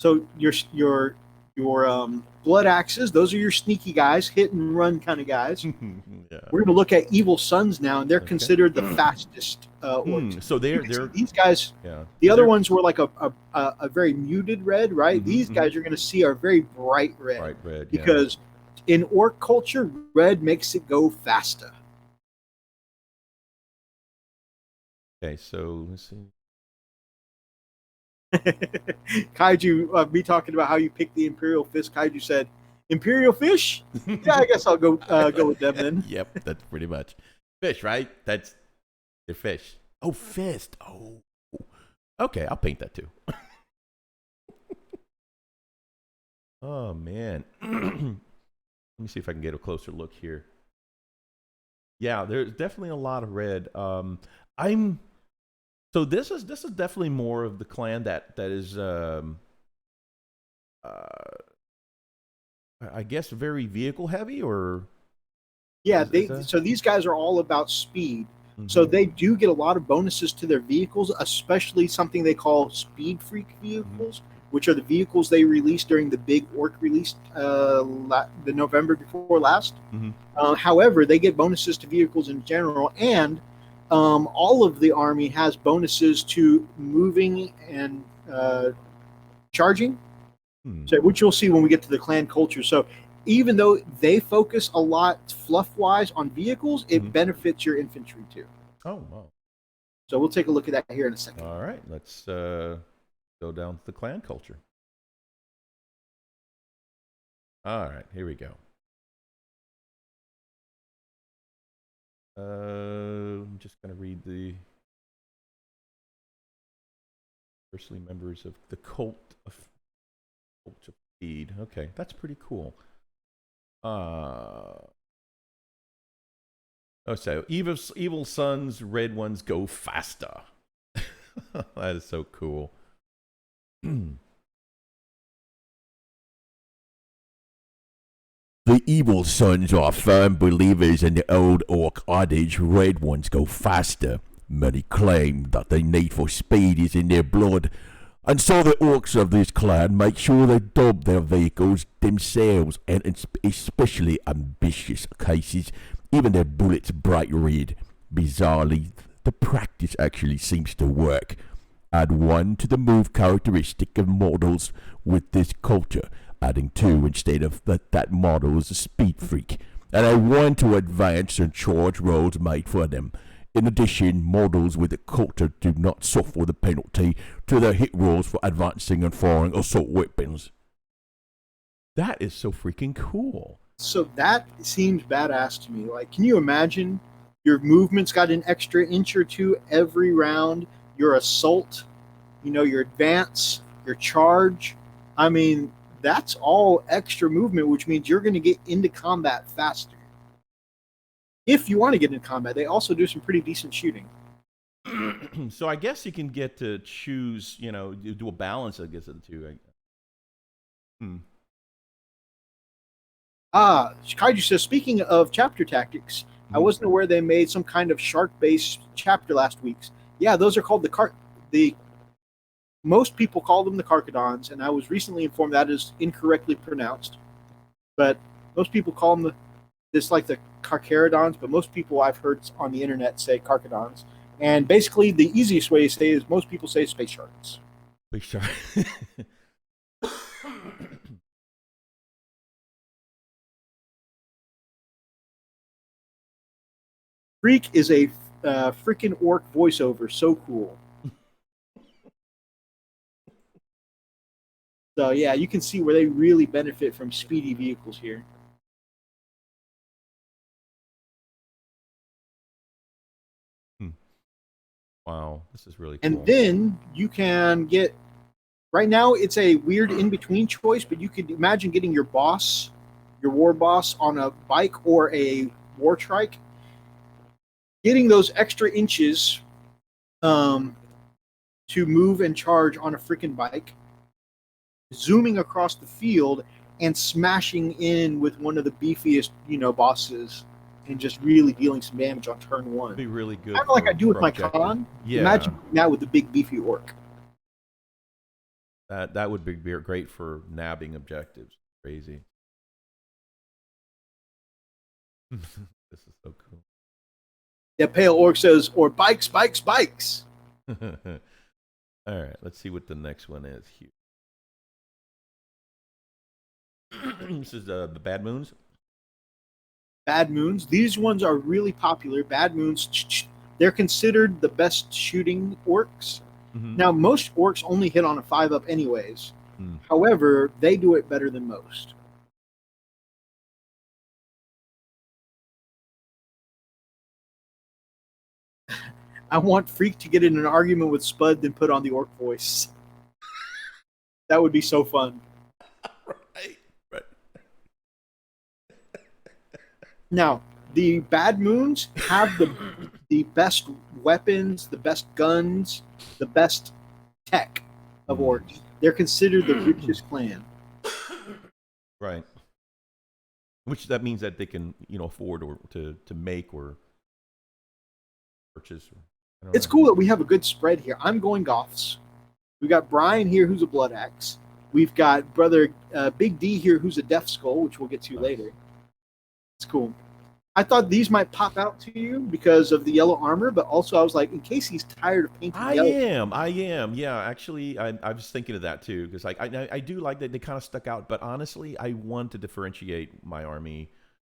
So your blood axes, those are your sneaky guys, hit and run kind of guys. Yeah. We're going to look at evil sons now, and they're Okay. considered the fastest orcs. So You can see they're these guys. yeah. The So other they're ones were like a very muted red, right? These guys you're going to see are very bright red, bright red. Yeah. because in orc culture, red makes it go faster. Okay, so let's see. Kaiju, me talking about how you picked the Imperial Fish. Kaiju said, "Imperial fish? Yeah, I guess I'll go with them then." Yep, that's pretty much fish, right? They're fish. Oh, fist. Oh, okay. I'll paint that too. Oh man. Let me see if I can get a closer look here. Yeah, there's definitely a lot of red. I'm so this is definitely more of the clan that is I guess very vehicle heavy, or Yeah, is that? so these guys are all about speed. So they do get a lot of bonuses to their vehicles, especially something they call speed freak vehicles, which are the vehicles they released during the big orc release the November before last. However, they get bonuses to vehicles in general, and all of the army has bonuses to moving and charging, so, which you'll see when we get to the clan culture. So even though they focus a lot fluff-wise on vehicles, it benefits your infantry too. Oh, wow. So we'll take a look at that here in a second. All right, let's go down to the clan culture. All right, here we go. I'm just going to read the firstly members of the cult of speed. Okay, that's pretty cool. So evil sons, red ones go faster. That is so cool. The evil sons are firm believers in the old orc adage, red ones go faster. Many claim that the need for speed is in their blood, and so the orcs of this clan make sure they dub their vehicles themselves, and in especially ambitious cases, even their bullets bright red. Bizarrely, the practice actually seems to work. Add 1 to the move characteristic of models with this culture, adding 2 instead of that model is a speed freak, and a 1 to advance and charge rolls made for them. In addition, models with the culture do not suffer the penalty to their hit rolls for advancing and firing assault weapons. That is so freaking cool. So that seems badass to me. Like, can you imagine your movement's got an extra inch or two every round? Your assault, your advance, your charge. I mean, that's all extra movement, which means you're going to get into combat faster. If you want to get into combat, they also do some pretty decent shooting. So I guess you can get to choose, do a balance, I guess, of the two. Kaiju says, speaking of chapter tactics, I wasn't aware they made some kind of shark-based chapter last week. Yeah, those are called most people call them the Carcadons, and I was recently informed that is incorrectly pronounced. But most people call them the Carcharodons, but most people I've heard on the internet say Carcadons. And basically, the easiest way to say it is most people say space sharks. Space shark. Freak is a freaking orc voiceover. So cool. So yeah, you can see where they really benefit from speedy vehicles here. Wow, this is really cool. And then you can get, right now it's a weird in-between choice, but you could imagine getting your war boss on a bike or a war trike, getting those extra inches to move and charge on a freaking bike, zooming across the field and smashing in with one of the beefiest, bosses. and just really dealing some damage on turn one. Be really good. Kind of like I do with my objective. Khan. Yeah. Imagine doing that with the big beefy orc. That would be great for nabbing objectives. Crazy. This is so cool. Yeah, Pale Orc says, or bikes, bikes, bikes. All right, let's see what the next one is here. This is the Bad Moons. Bad Moons. These ones are really popular. Bad Moons, they're considered the best shooting orcs. Mm-hmm. Now, most orcs only hit on a 5-up anyways. Mm. However, they do it better than most. I want Freak to get in an argument with Spud, then put on the orc voice. That would be so fun. Right. Now, the Bad Moons have the best weapons, the best guns, the best tech of orcs. They're considered the richest clan. Right. Which that means that they can, afford to make or purchase. It's cool that we have a good spread here. I'm going Goths. We got Brian here, who's a Blood Axe. We've got brother Big D here, who's a Death Skull, which we'll get to later. It's cool. I thought these might pop out to you because of the yellow armor, but also I was like, in case he's tired of painting yellow. I am. Yeah, actually, I was thinking of that too because I do like that they kind of stuck out. But honestly, I want to differentiate my army.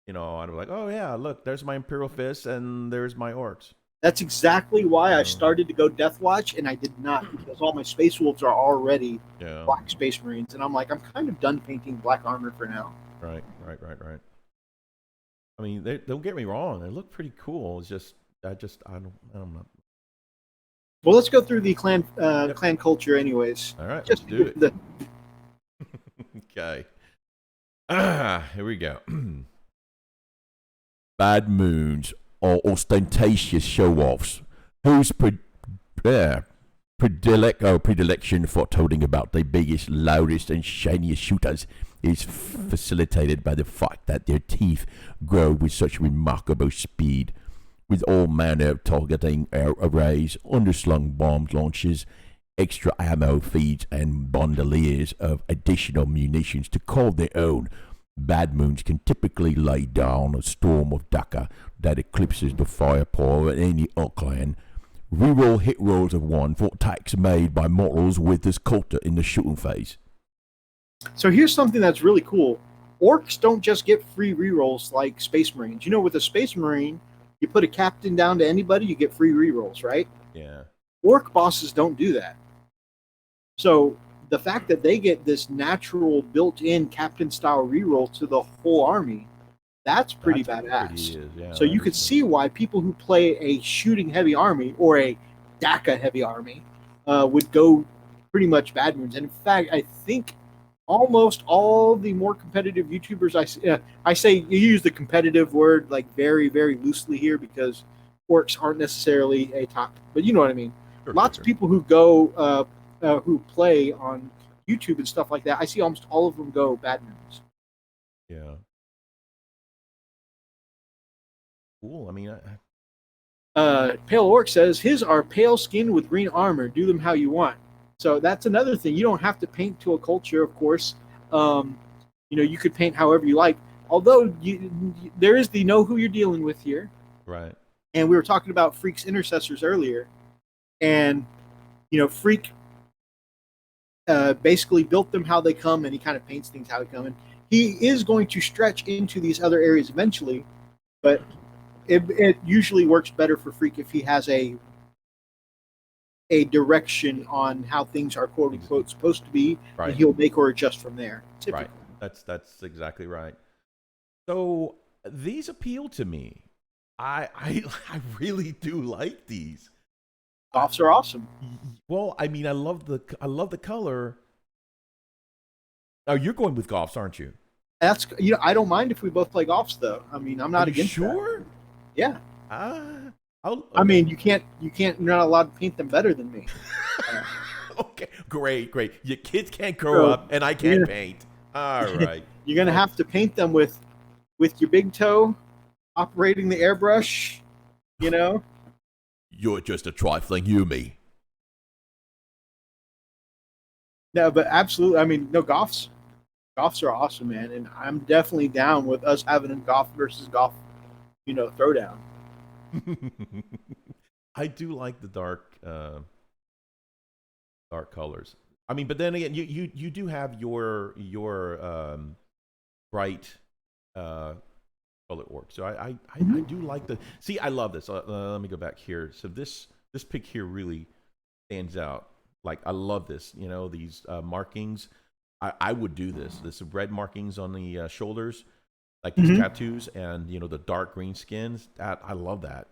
I'm like, oh yeah, look, there's my Imperial Fists and there's my orcs. That's exactly why I started to go Death Watch, and I did not because all my Space Wolves are already Black Space Marines, and I'm like, I'm kind of done painting black armor for now. Right. I mean, don't get me wrong; they look pretty cool. It's just, I don't know. Well, let's go through the clan culture, anyways. All right, Just let's do it. Okay. Here we go. Bad Moons or ostentatious show-offs, whose predilection for toting about the biggest, loudest, and shiniest shooters is facilitated by the fact that their teeth grow with such remarkable speed, with all manner of targeting arrays, underslung bomb launches, extra ammo feeds, and bandoliers of additional munitions to call their own. Bad Moons can typically lay down a storm of Daka that eclipses the firepower of any clan. Reroll hit rolls of 1 for attacks made by mortals with this culture in the shooting phase. So here's something that's really cool. Orcs don't just get free rerolls like Space Marines. With a Space Marine, you put a captain down to anybody, you get free rerolls, right? Yeah. Orc bosses don't do that. So the fact that they get this natural built-in captain-style reroll to the whole army, that's pretty badass. So you could see why people who play a shooting-heavy army or a DACA-heavy army would go pretty much Bad Moons. And in fact, I think almost all the more competitive YouTubers, I say you use the competitive word like very, very loosely here because orcs aren't necessarily a top, but you know what I mean. Lots of people who go who play on YouTube and stuff like that, I see almost all of them go Bad Moons. Yeah. Cool. I mean, Pale Orc says his are pale skin with green armor. Do them how you want. So that's another thing. You don't have to paint to a culture, of course. You could paint however you like. Although there is the know who you're dealing with here. Right. And we were talking about Freak's intercessors earlier, and Freak basically built them how they come, and he kind of paints things how they come. And he is going to stretch into these other areas eventually, but it usually works better for Freak if he has a direction on how things are quote unquote supposed to be, right. And he'll make or adjust from there. Typically. Right. That's exactly right. So these appeal to me. I really do like these. Goths are awesome. Well, I mean, I love the color. Oh, you're going with Goths, aren't you? That's I don't mind if we both play Goths, though. I mean, I'm not against sure? That. Yeah. Okay. I mean, you can't. You're not allowed to paint them better than me. Okay, great. Your kids can't grow up, and I can't paint. All right. You're gonna have to paint them with your big toe, operating the airbrush, you know. You're just a trifling Yumi. No, but absolutely. I mean, no, Goffs are awesome, man, and I'm definitely down with us having a Goff versus Goff, throwdown. I do like the dark colors. I mean, but then again, you do have your bright color orc. So I do like the. See, I love this. Let me go back here. So this pick here really stands out. Like, I love this. These markings. I would do this. This red markings on the shoulders, like these tattoos, and the dark green skins. That I love that.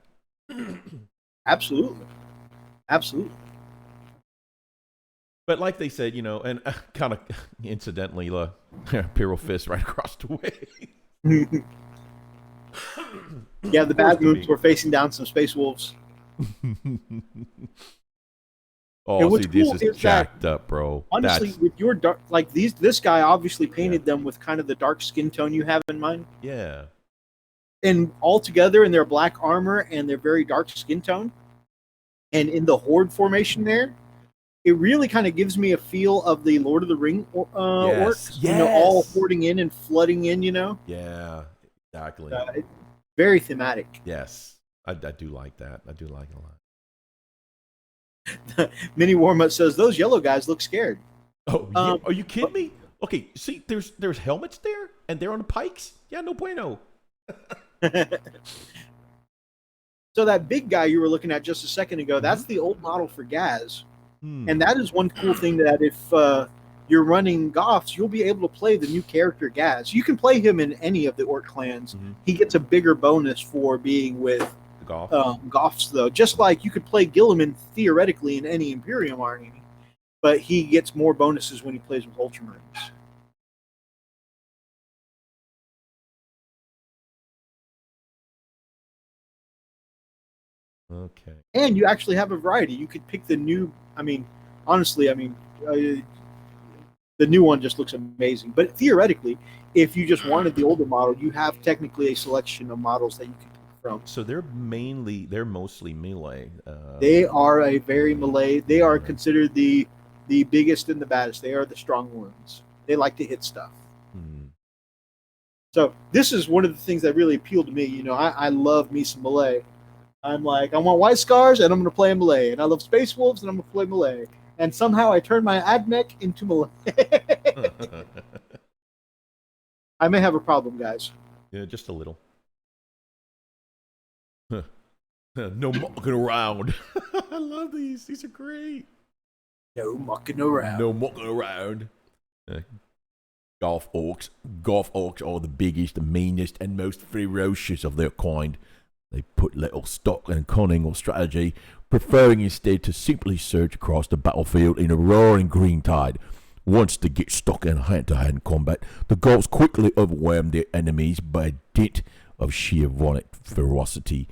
Absolutely. But like they said, and kind of incidentally, Pyrrho Fist right across the way. Yeah, the bad moves were facing down some space wolves. Oh, see, this is jacked up, bro. Honestly, with your dark, like this guy obviously painted them with kind of the dark skin tone you have in mind. Yeah. And all together in their black armor and their very dark skin tone, and in the horde formation there, it really kind of gives me a feel of the Lord of the Ring orcs. Yes. All hoarding in and flooding in. Yeah, exactly. Very thematic. Yes, I do like that. I do like it a lot. Mini Warm-Up says those yellow guys look scared. Oh, yeah. Are you kidding me? Okay, see, there's helmets there, and they're on the pikes. Yeah, no bueno. So that big guy you were looking at just a second ago, that's the old model for Gaz. And that is one cool thing, that if you're running Goffs, you'll be able to play the new character Gaz. You can play him in any of the Orc clans. He gets a bigger bonus for being with Goffs, though. Just like you could play Gilliman theoretically in any Imperium army, but he gets more bonuses when he plays with Ultramarines. Okay. And you actually have a variety. You could pick the new. Honestly, the new one just looks amazing. But theoretically, if you just wanted the older model, you have technically a selection of models that you can pick from. So they're mostly melee. They are a very melee. They are considered the biggest and the baddest. They are the strong ones. They like to hit stuff. So this is one of the things that really appealed to me. I love me some melee. I'm like, I want White Scars, and I'm going to play melee. And I love Space Wolves, and I'm going to play melee. And somehow I turned my Admech into melee. I may have a problem, guys. Yeah, just a little. No mucking around. I love these. These are great. No mucking around. No mucking around. Golf orcs. Golf orcs are the biggest, the meanest, and most ferocious of their kind. They put little stock in cunning or strategy, preferring instead to simply surge across the battlefield in a roaring green tide. Once they get stuck in hand-to-hand combat, the Gauls quickly overwhelm their enemies by a dint of sheer ferocity.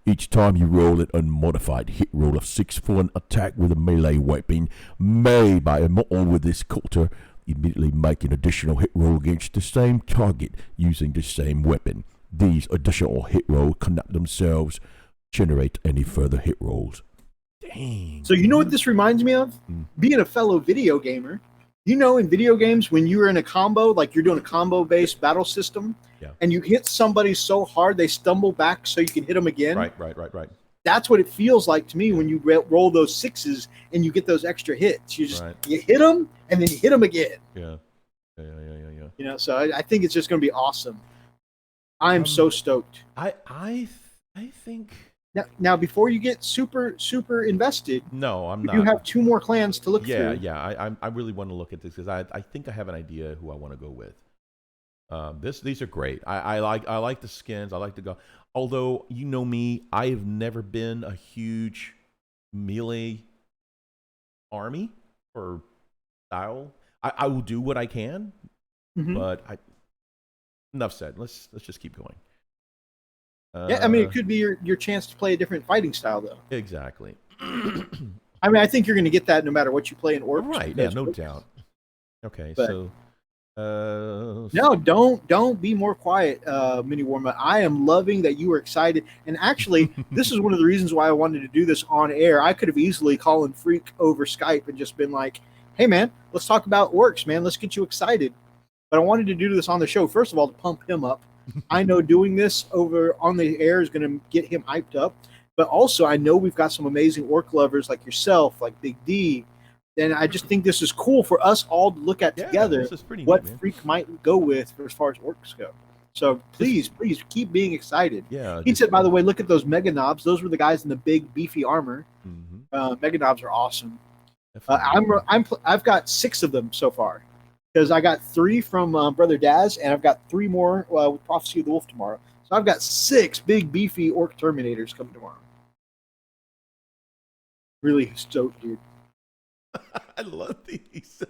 Each time you roll an unmodified hit roll of 6 for an attack with a melee weapon made by a mortal with this culture, immediately make an additional hit roll against the same target using the same weapon. These additional hit rolls cannot themselves generate any further hit rolls. Dang. So you know what this reminds me of? Being a fellow video gamer, in video games, when you were in a combo, like you're doing a combo-based battle system, and you hit somebody so hard they stumble back so you can hit them again. Right. That's what it feels like to me when you roll those sixes and you get those extra hits. You you hit them and then you hit them again. Yeah. So I think it's just going to be awesome. I'm so stoked. I think now before you get super invested. No, I'm not. You have 2 more clans to look through. Yeah. I really want to look at this because I think I have an idea who I want to go with. These are great. I like the skins. I like to go. Although me, I have never been a huge melee army or style. I will do what I can, but enough said. Let's just keep going. It could be your chance to play a different fighting style, though. Exactly. I think you're going to get that no matter what you play in Orcs. Right, yeah, no doubt. Okay, so No, don't be more quiet, Mini Warma. I am loving that you are excited. And actually, this is one of the reasons why I wanted to do this on air. I could have easily called in Freak over Skype and just been like, "Hey, man, let's talk about orcs, man. Let's get you excited." But I wanted to do this on the show first of all to pump him up. I know doing this over on the air is going to get him hyped up. But also, I know we've got some amazing orc lovers like yourself, like Big D. And I just think this is cool for us all to look at together this is pretty what neat, man. Freak might go with as far as orcs go. So please keep being excited. Yeah. He said, by the way, look at those mega knobs. Those were the guys in the big beefy armor. Mega knobs are awesome. I've got 6 of them so far because I got 3 from Brother Daz, and I've got 3 more with Prophecy of the Wolf tomorrow. So I've got 6 big beefy orc terminators coming tomorrow. Really stoked, dude. I love these.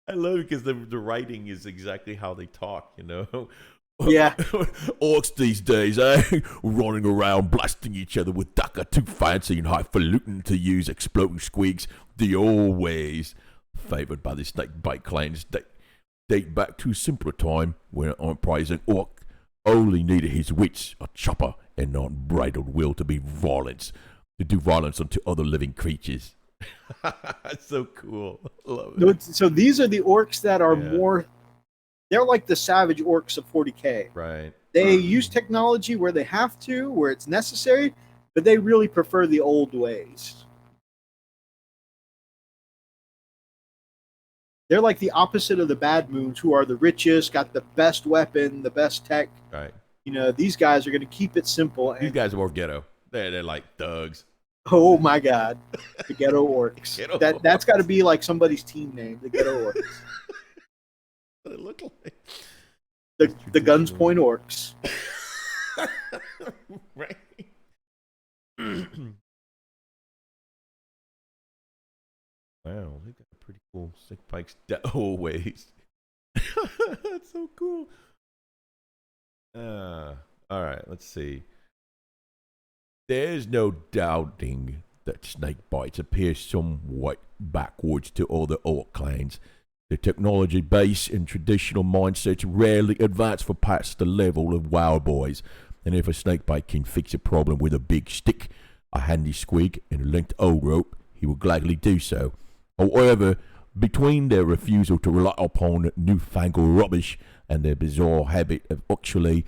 I love it because the writing is exactly how they talk, you know? Yeah. Orcs these days, eh? Running around blasting each other with ducker too fancy and highfalutin to use exploding squeaks. The old ways, favoured by the snakebite clans that date back to a simpler time when an unprising orc only needed his wits, a chopper, and an unbridled will to do violence unto other living creatures. That's so cool. I love it. So these are the orcs that are more. They're like the savage orcs of 40K. Right. They use technology where they have to, where it's necessary, but they really prefer the old ways. They're like the opposite of the bad moons, who are the richest, got the best weapon, the best tech. Right. You know, these guys are going to keep it simple. These guys are more ghetto. They're like thugs. Oh my God, the Ghetto Orcs. Ghetto That's got to be like somebody's team name, the Ghetto Orcs. What they look like. The Guns Point Orcs. Right. Wow, they got pretty cool sick pikes always. That's so cool. All right, let's see. There's no doubting that snake bites appear somewhat backwards to other orc clans. The technology base and traditional mindsets rarely advance for past the level of wild boys, and if a snakebite can fix a problem with a big stick, a handy squig, and a linked old rope, he will gladly do so. However, between their refusal to rely upon newfangled rubbish and their bizarre habit of actually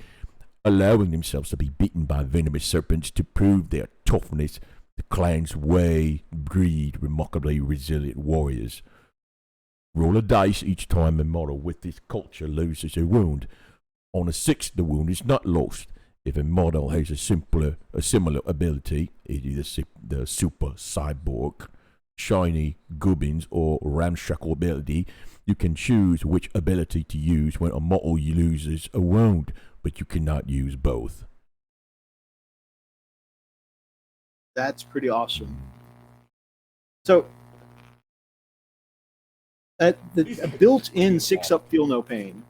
allowing themselves to be bitten by venomous serpents to prove their toughness, the clans breed remarkably resilient warriors. Roll a dice each time a model with this culture loses a wound. On a 6, the wound is not lost. If a model has a similar ability, either the super cyborg, shiny gubbins, or ramshackle ability, you can choose which ability to use when a model loses a wound, but you cannot use both. That's pretty awesome. So, the built-in 6-up feel no pain.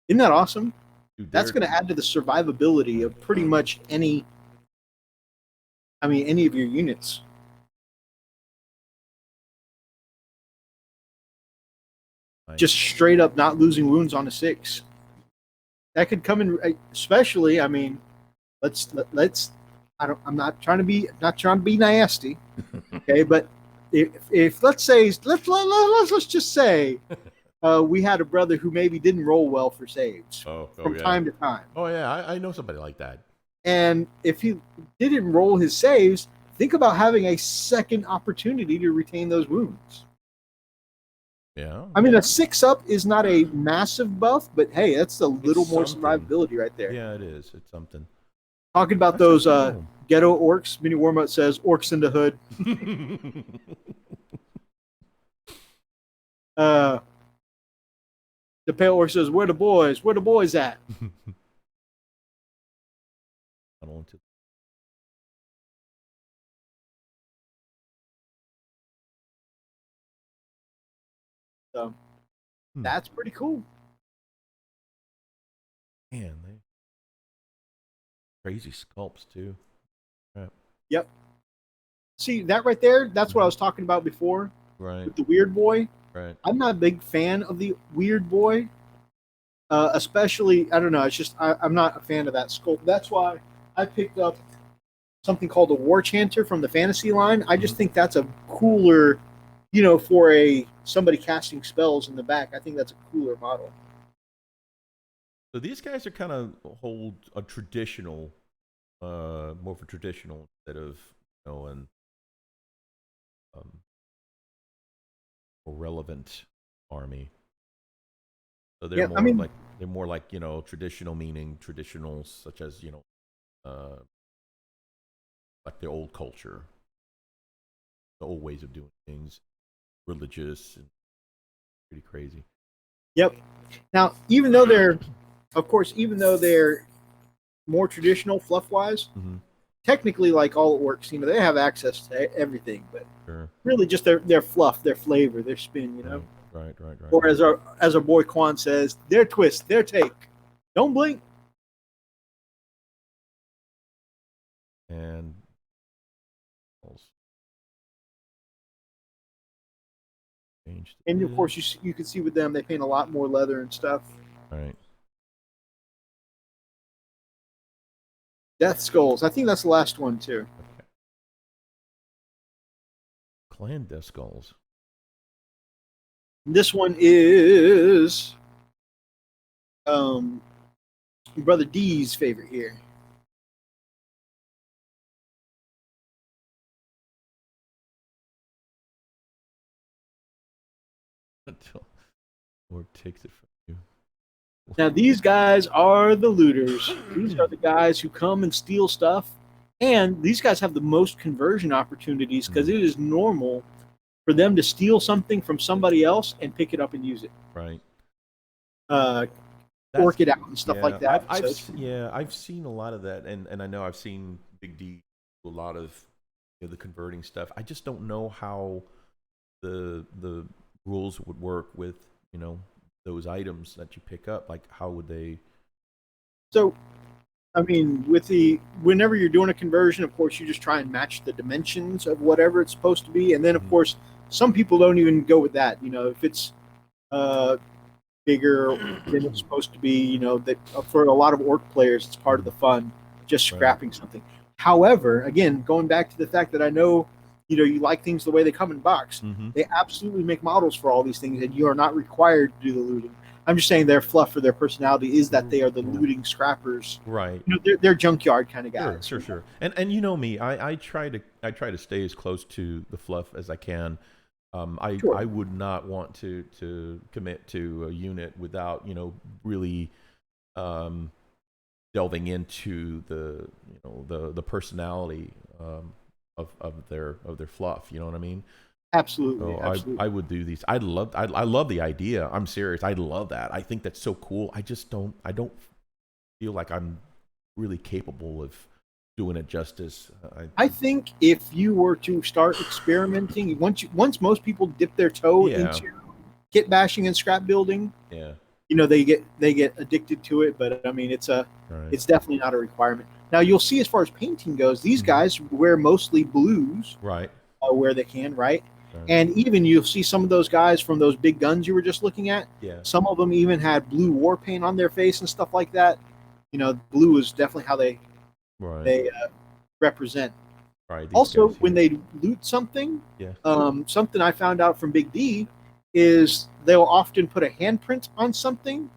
Isn't that awesome? Dude, That's going to add to the survivability of pretty much any of your units. Just straight up not losing wounds on a 6. That could come in, especially. I mean, let's. I'm not trying to be nasty, okay? But if let's just say we had a brother who maybe didn't roll well for saves from time to time. Oh yeah, I know somebody like that. And if he didn't roll his saves, think about having a second opportunity to retain those wounds. Yeah. I mean, a 6-up is not a massive buff, but hey, that's a little more something. survivability right there. Yeah, it is. It's something. Talking about those ghetto orcs, Mini Warmut says orcs in the hood. The pale orc says, "Where the boys? Where the boys at?" I don't want to. So that's pretty cool. Man, they crazy sculpts too. Crap. Yep. See that right there? That's what I was talking about before. Right. With the weird boy. Right. I'm not a big fan of the weird boy, especially I don't know. It's just I'm not a fan of that sculpt. That's why I picked up something called a War Chanter from the fantasy line. I just think that's a cooler, for somebody casting spells in the back. I think that's a cooler model. So these guys are kind of hold a traditional, more of a traditional instead of an more relevant army. So they're Yeah, more I mean, like traditional, meaning traditional such as like the old culture, the old ways of doing things, religious and pretty crazy. yep. Now, even though they're more traditional fluff wise, technically, like all orcs, they have access to everything, but Sure. really just their fluff, their flavor, their spin, Right. Or as our boy Quan says, their twist, their take. Don't blink. And And of course, you can see with them, they paint a lot more leather and stuff. Right. Death Skulls. I think that's the last one too. Okay. Clan Death Skulls. This one is Brother D's favorite here. Or takes it from you. Now these guys are the looters. These are the guys who come and steal stuff, and these guys have the most conversion opportunities because it is normal for them to steal something from somebody else and pick it up and use it. Right. Work it out and stuff like that. I've seen a lot of that, and I know I've seen Big D do a lot of the converting stuff. I just don't know how the rules would work with those items that you pick up. Like, how would they? So, I mean, whenever you're doing a conversion, of course, you just try and match the dimensions of whatever it's supposed to be, and then of course, some people don't even go with that. If it's bigger than it's supposed to be, that for a lot of orc players, it's part of the fun, just scrapping something. However, again, going back to the fact that I know, you like things the way they come in box. They absolutely make models for all these things, and you are not required to do the looting. I'm just saying their fluff for their personality is that they are the looting scrappers. Right. They're junkyard kind of guys. Sure. And you know me, I try to stay as close to the fluff as I can. I would not want to commit to a unit without really delving into the personality of their fluff. You know what I mean? Absolutely. So absolutely. I would do these. I love the idea. I'm serious. I love that. I think that's so cool. I don't feel like I'm really capable of doing it justice. I think if you were to start experimenting, once most people dip their toe into kit bashing and scrap building, they get addicted to it. But I mean, it's definitely not a requirement. Now you'll see, as far as painting goes, these guys wear mostly blues, right, where they can, right. And even you'll see some of those guys from those big guns you were just looking at. Yeah. Some of them even had blue war paint on their face and stuff like that. Blue is definitely how they represent. Right. Also, when they loot something, something I found out from Big D is they'll often put a handprint on something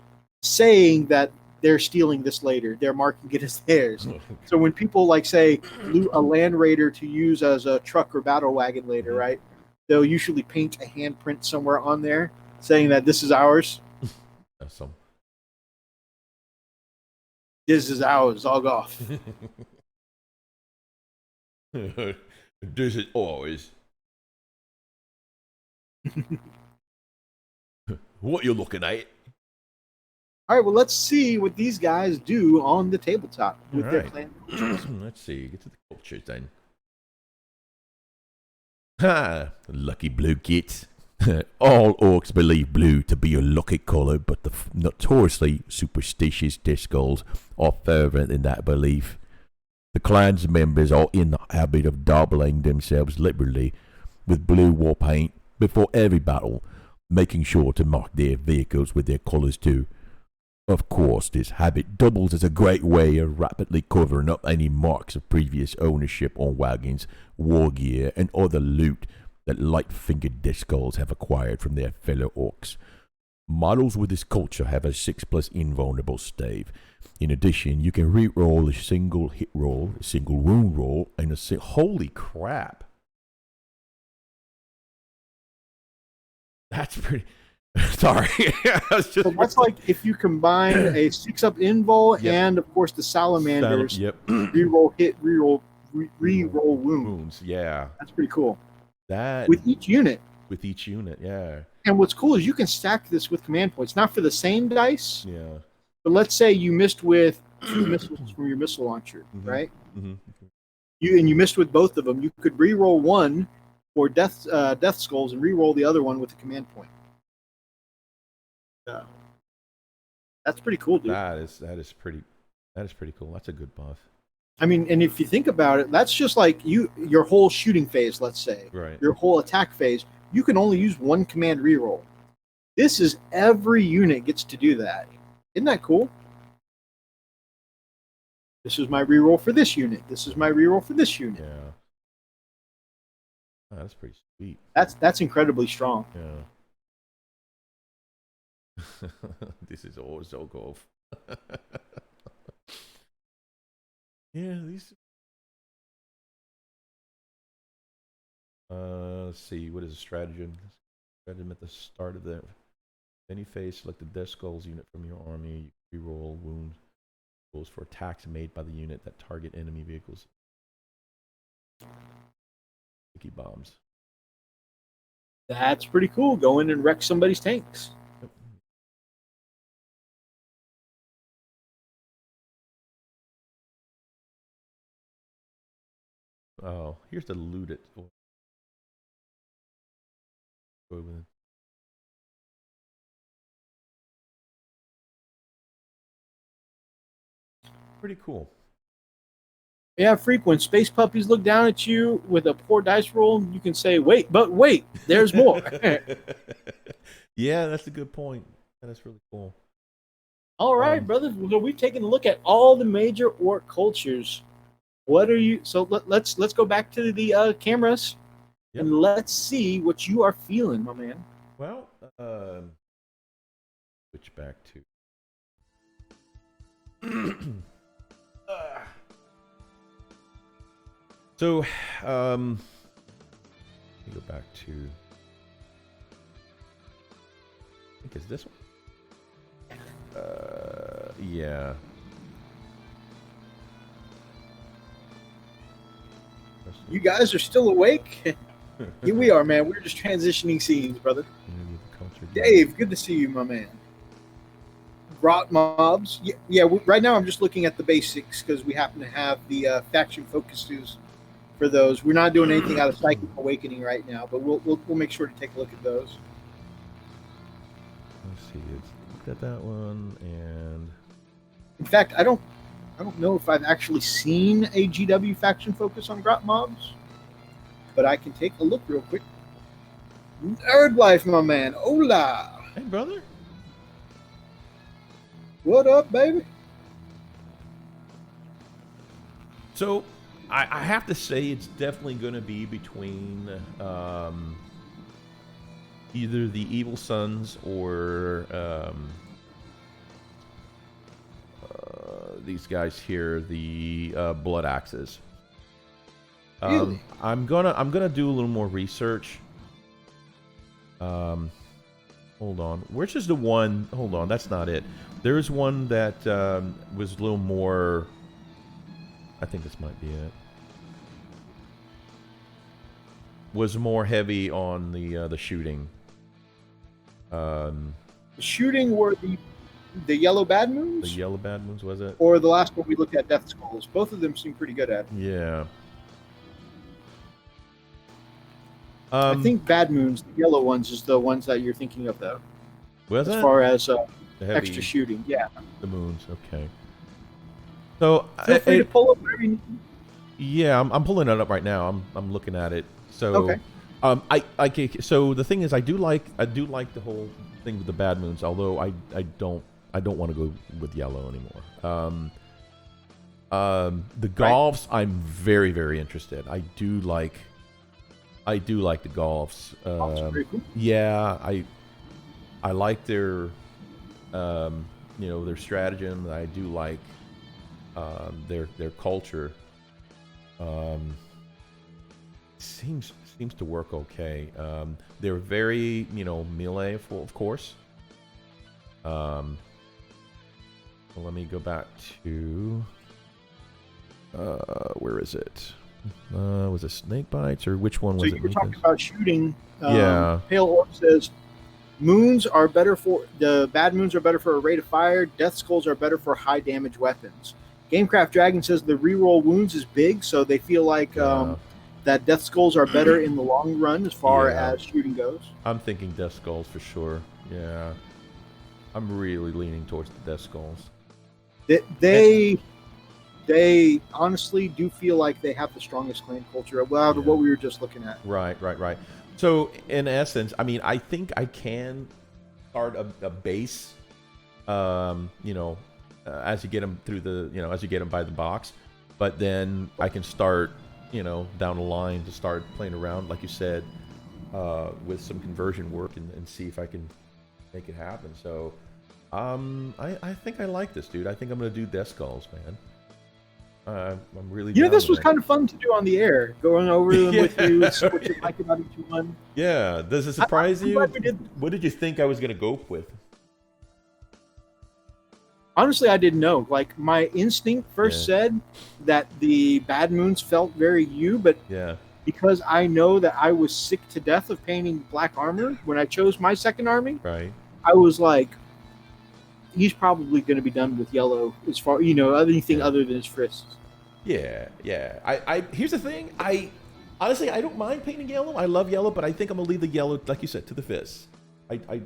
saying that they're stealing this later. They're marking it as theirs. So when people say loot a Land Raider to use as a truck or battle wagon later, right? They'll usually paint a handprint somewhere on there saying that this is ours. Awesome. This is ours. Log off. This is ours. What you looking at? All right, well, let's see what these guys do on the tabletop with their clan. Let's see. Get to the cultures then. Ha! Lucky blue kids. All orcs believe blue to be a lucky colour, but the notoriously superstitious Discals are fervent in that belief. The clan's members are in the habit of daubling themselves liberally with blue war paint before every battle, making sure to mark their vehicles with their colors too. Of course, this habit doubles as a great way of rapidly covering up any marks of previous ownership on wagons, war gear, and other loot that light-fingered Diskulls have acquired from their fellow orcs. Models with this culture have a 6+ invulnerable stave. In addition, you can re-roll a single hit roll, a single wound roll, and holy crap. That's pretty... Sorry. So that's like if you combine a 6-up invul Yep. and, of course, the salamanders. Yep. Reroll hit, reroll wound. Yeah. That's pretty cool. That With each unit. with each unit, yeah. And what's cool is you can stack this with command points, not for the same dice, Yeah. but let's say you missed with 2 missiles from your missile launcher, Mhm. right? Mm-hmm. You missed with both of them. You could re-roll one for death skulls and re-roll the other one with a command point. That's pretty cool, dude. That is pretty cool. That's a good buff. I mean, and if you think about it, that's just like your whole shooting phase, let's say. Right. Your whole attack phase, you can only use one command reroll. This is every unit gets to do that. Isn't that cool? This is my reroll for this unit. This is my reroll for this unit. Yeah. Oh, that's pretty sweet. That's incredibly strong. Yeah. This is all so cool. Yeah, these. Let's see. What is a stratagem? Stratagem at the start of the any phase. Select the Death Skulls unit from your army. You reroll wounds rolls for attacks made by the unit that target enemy vehicles. Sticky bombs. That's pretty cool. Go in and wreck somebody's tanks. Yep. Oh, here's the loot it. Pretty cool. Yeah, freak. When space puppies look down at you with a poor dice roll, you can say, wait, there's more. Yeah, that's a good point. That is really cool. All right, brothers. So we've taken a look at all the major orc cultures. What are you? So let's go back to the cameras, Yep. and let's see what you are feeling, my man. Well, switch back to. So, let me go back to. I think it's this one. Yeah. You guys are still awake? Here we are, man. We're just transitioning scenes, brother. Dave, good to see you, my man. Grot mobs. Yeah, right now I'm just looking at the basics because we happen to have the faction focuses for those. We're not doing anything out of Psychic Awakening right now, but we'll make sure to take a look at those. Let's see. It's looked at that one, and in fact, I don't know if I've actually seen a GW faction focus on Grot mobs, but I can take a look real quick. Nerd Life, my man. Hola. Hey, brother. What up, baby? So, I have to say it's definitely going to be between either the Evil Sons or these guys here, the Blood Axes. Really? I'm gonna do a little more research. Hold on. Which is the one? Hold on, that's not it. There's one that was a little more. I think this might be it. Was more heavy on the shooting. The shooting were the Yellow Bad Moons? The Yellow Bad Moons, was it? Or the last one we looked at, Death Skulls. Both of them seem pretty good at it. Yeah. I think Bad Moons, the yellow ones, is the ones that you're thinking of, though. Was as it? far as The heavy, extra shooting, yeah. The moons, okay. So Feel free to pull up whatever you need. Yeah, I'm pulling it up right now. I'm looking at it. So Okay. So the thing is, I do like the whole thing with the bad moons. Although I don't want to go with yellow anymore. The golfs, I'm very, very interested. I do like the golfs. Yeah, I like their their stratagem. I do like their culture. Seems to work okay. They're very melee, of course. Well, let me go back to where is it? Was it snake bites or which one was So it? you were talking about shooting. Yeah. Pale Orc says moons are better for the bad moons are better for a rate of fire. Death skulls are better for high damage weapons. Gamecraft Dragon says the reroll wounds is big, so they feel like that death skulls are better in the long run as far as shooting goes. I'm thinking death skulls for sure. Yeah, I'm really leaning towards the death skulls. They honestly do feel like they have the strongest clan culture out of what we were just looking at. Right. So in essence, I mean, I think I can start a base, as you get them through the, as you get them by the box, but then I can start, down the line to start playing around, like you said, with some conversion work and see if I can make it happen. So, I think I like this, dude. I think I'm gonna do death skulls, man. I'm really. This was kind of fun to do on the air, going over them with you, see what you like about each one. Yeah, does it surprise you? Glad we did. What did you think I was gonna go with? Honestly, I didn't know. Like, my instinct first said that the bad moons felt very you, but because I know that I was sick to death of painting black armor when I chose my second army, right? I was like, he's probably going to be done with yellow as far anything other than his fists. Yeah. I here's the thing. Honestly, I don't mind painting yellow. I love yellow, but I think I'm gonna leave the yellow, like you said, to the fists. I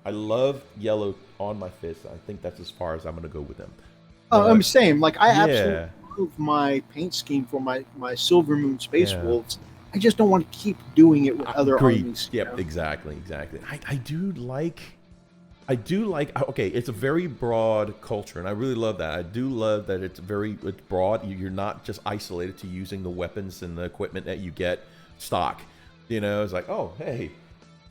love yellow on my fists. I think that's as far as I'm gonna go with them. I'm saying, like, I absolutely love my paint scheme for my Silver Moon Space Wolves. I just don't want to keep doing it with other armies. Yep, exactly. I do like. Okay, it's a very broad culture, and I really love that. I do love that it's broad. You're not just isolated to using the weapons and the equipment that you get stock. It's like, oh, hey,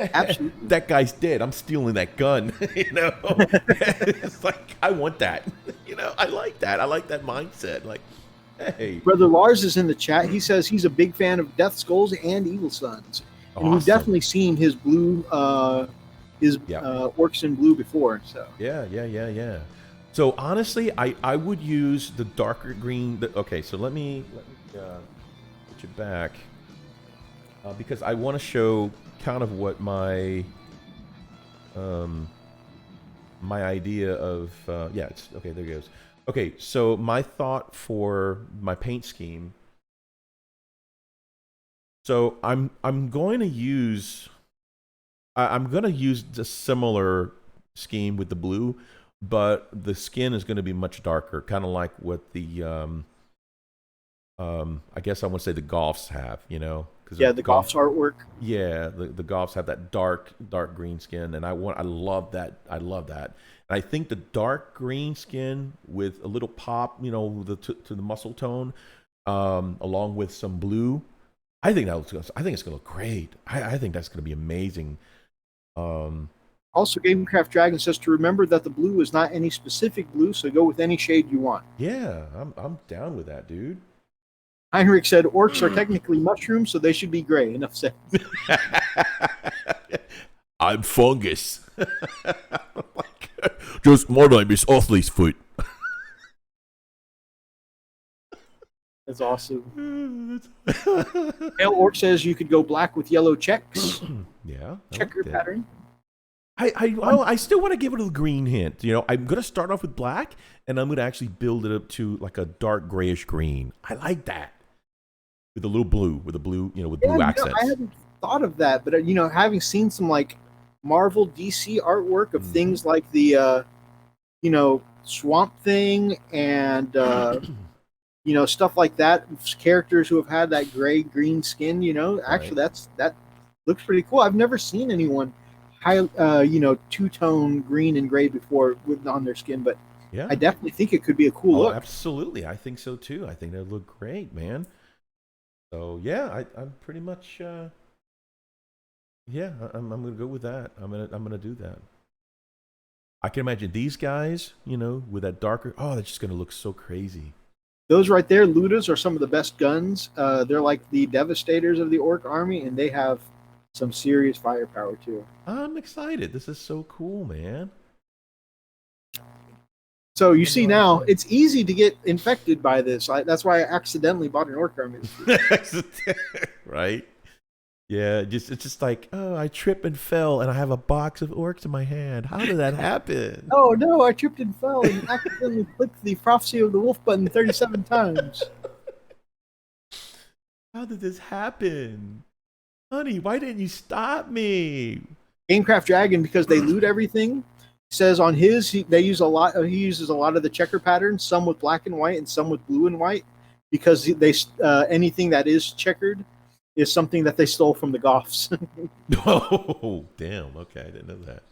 absolutely, that guy's dead. I'm stealing that gun. It's like, I want that. I like that. I like that mindset. Like, hey, Brother Lars is in the chat. He says he's a big fan of Death Skulls and Evil Suns, and we've definitely seen his blue. Orcs in blue before, so yeah. So honestly, I would use the darker green. Okay, so let me put you back because I want to show kind of what my my idea of it's okay. There it goes. Okay, so my thought for my paint scheme. So I'm going to use. I'm going to use the similar scheme with the blue, but the skin is going to be much darker, kind of like what the, I guess I want to say the Golfs have, Cause the Golfs artwork. Yeah, the Golfs have that dark green skin, and I love that. And I think the dark green skin with a little pop, to the muscle tone, along with some blue, I think it's going to look great. I think that's going to be amazing. Also, Gamecraft Dragon says to remember that the blue is not any specific blue, so go with any shade you want. Yeah, I'm down with that, dude. Heinrich said orcs are technically mushrooms, so they should be gray. Enough said. I'm fungus. Just my name is Othly's foot. That's awesome. Pale Orc says you could go black with yellow checks. Yeah. Checker pattern. I still want to give it a green hint. I'm going to start off with black, and I'm going to actually build it up to like a dark grayish green. I like that. With a little blue, with blue accents. I hadn't thought of that, but having seen some like Marvel DC artwork of things like the Swamp Thing and stuff like that, characters who have had that gray green skin, actually that Looks pretty cool. I've never seen anyone two-tone green and gray before on their skin, but Yeah. I definitely think it could be a cool Oh, look. absolutely. I think so too. I think they look great, man. So yeah, I'm pretty much yeah. I'm gonna go with that. I'm gonna do that. I can imagine these guys, with that darker. Oh, they're just gonna look so crazy. Those right there, Ludas, are some of the best guns. They're like the Devastators of the Orc army, and they have some serious firepower too. I'm excited. This is so cool, man. So you see now, it's easy to get infected by this. That's why I accidentally bought an Orc army. Right? Yeah, it's just like, oh, I tripped and fell, and I have a box of orcs in my hand. How did that happen? Oh no, I tripped and fell and accidentally clicked the Prophecy of the Wolf button 37 times. How did this happen? Honey, why didn't you stop me? Gamecraft Dragon, because they loot everything, says on his he uses a lot of the checker patterns, some with black and white and some with blue and white, because they anything that is checkered is something that they stole from the Goths. Oh, damn. Okay, I didn't know that.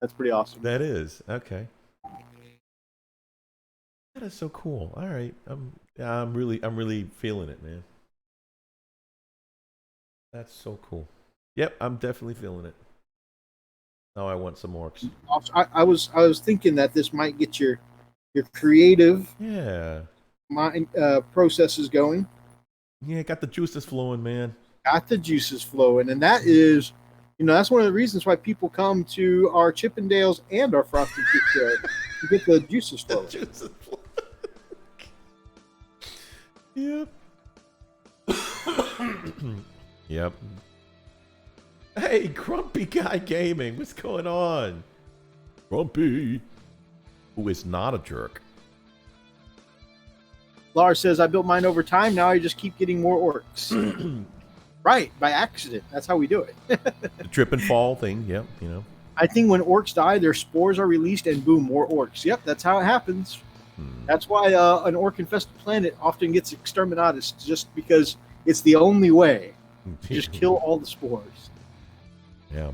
That's pretty awesome. That is okay. That is so cool. All right, I'm really feeling it, man. That's so cool. Yep, I'm definitely feeling it. Oh, I want some orcs. I was thinking that this might get your creative mind processes going. Yeah, got the juices flowing, man. Got the juices flowing, and that is, that's one of the reasons why people come to our Chippendales and our Frosted Treat Show to get the juices flowing. The juices flowing. Yep. Yep. Hey, Grumpy Guy Gaming, what's going on? Grumpy, who is not a jerk. Lars says, I built mine over time. Now I just keep getting more orcs. Right, by accident. That's how we do it. The trip and fall thing, yep, I think when orcs die, their spores are released and boom, more orcs. Yep, that's how it happens. That's why an orc-infested planet often gets exterminatus, just because it's the only way. Just kill all the spores. Yeah,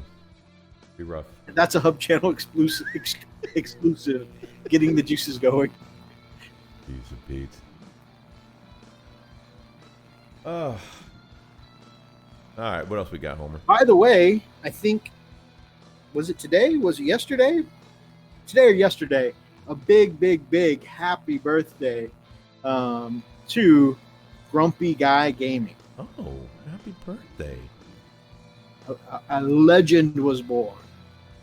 be rough. That's a hub channel exclusive. Getting the juices going. Piece of Pete. All right, what else we got, Homer? By the way, I think, was it today? Was it yesterday? Today or yesterday? A big, big, big happy birthday to Grumpy Guy Gaming. Oh, happy birthday. A legend was born.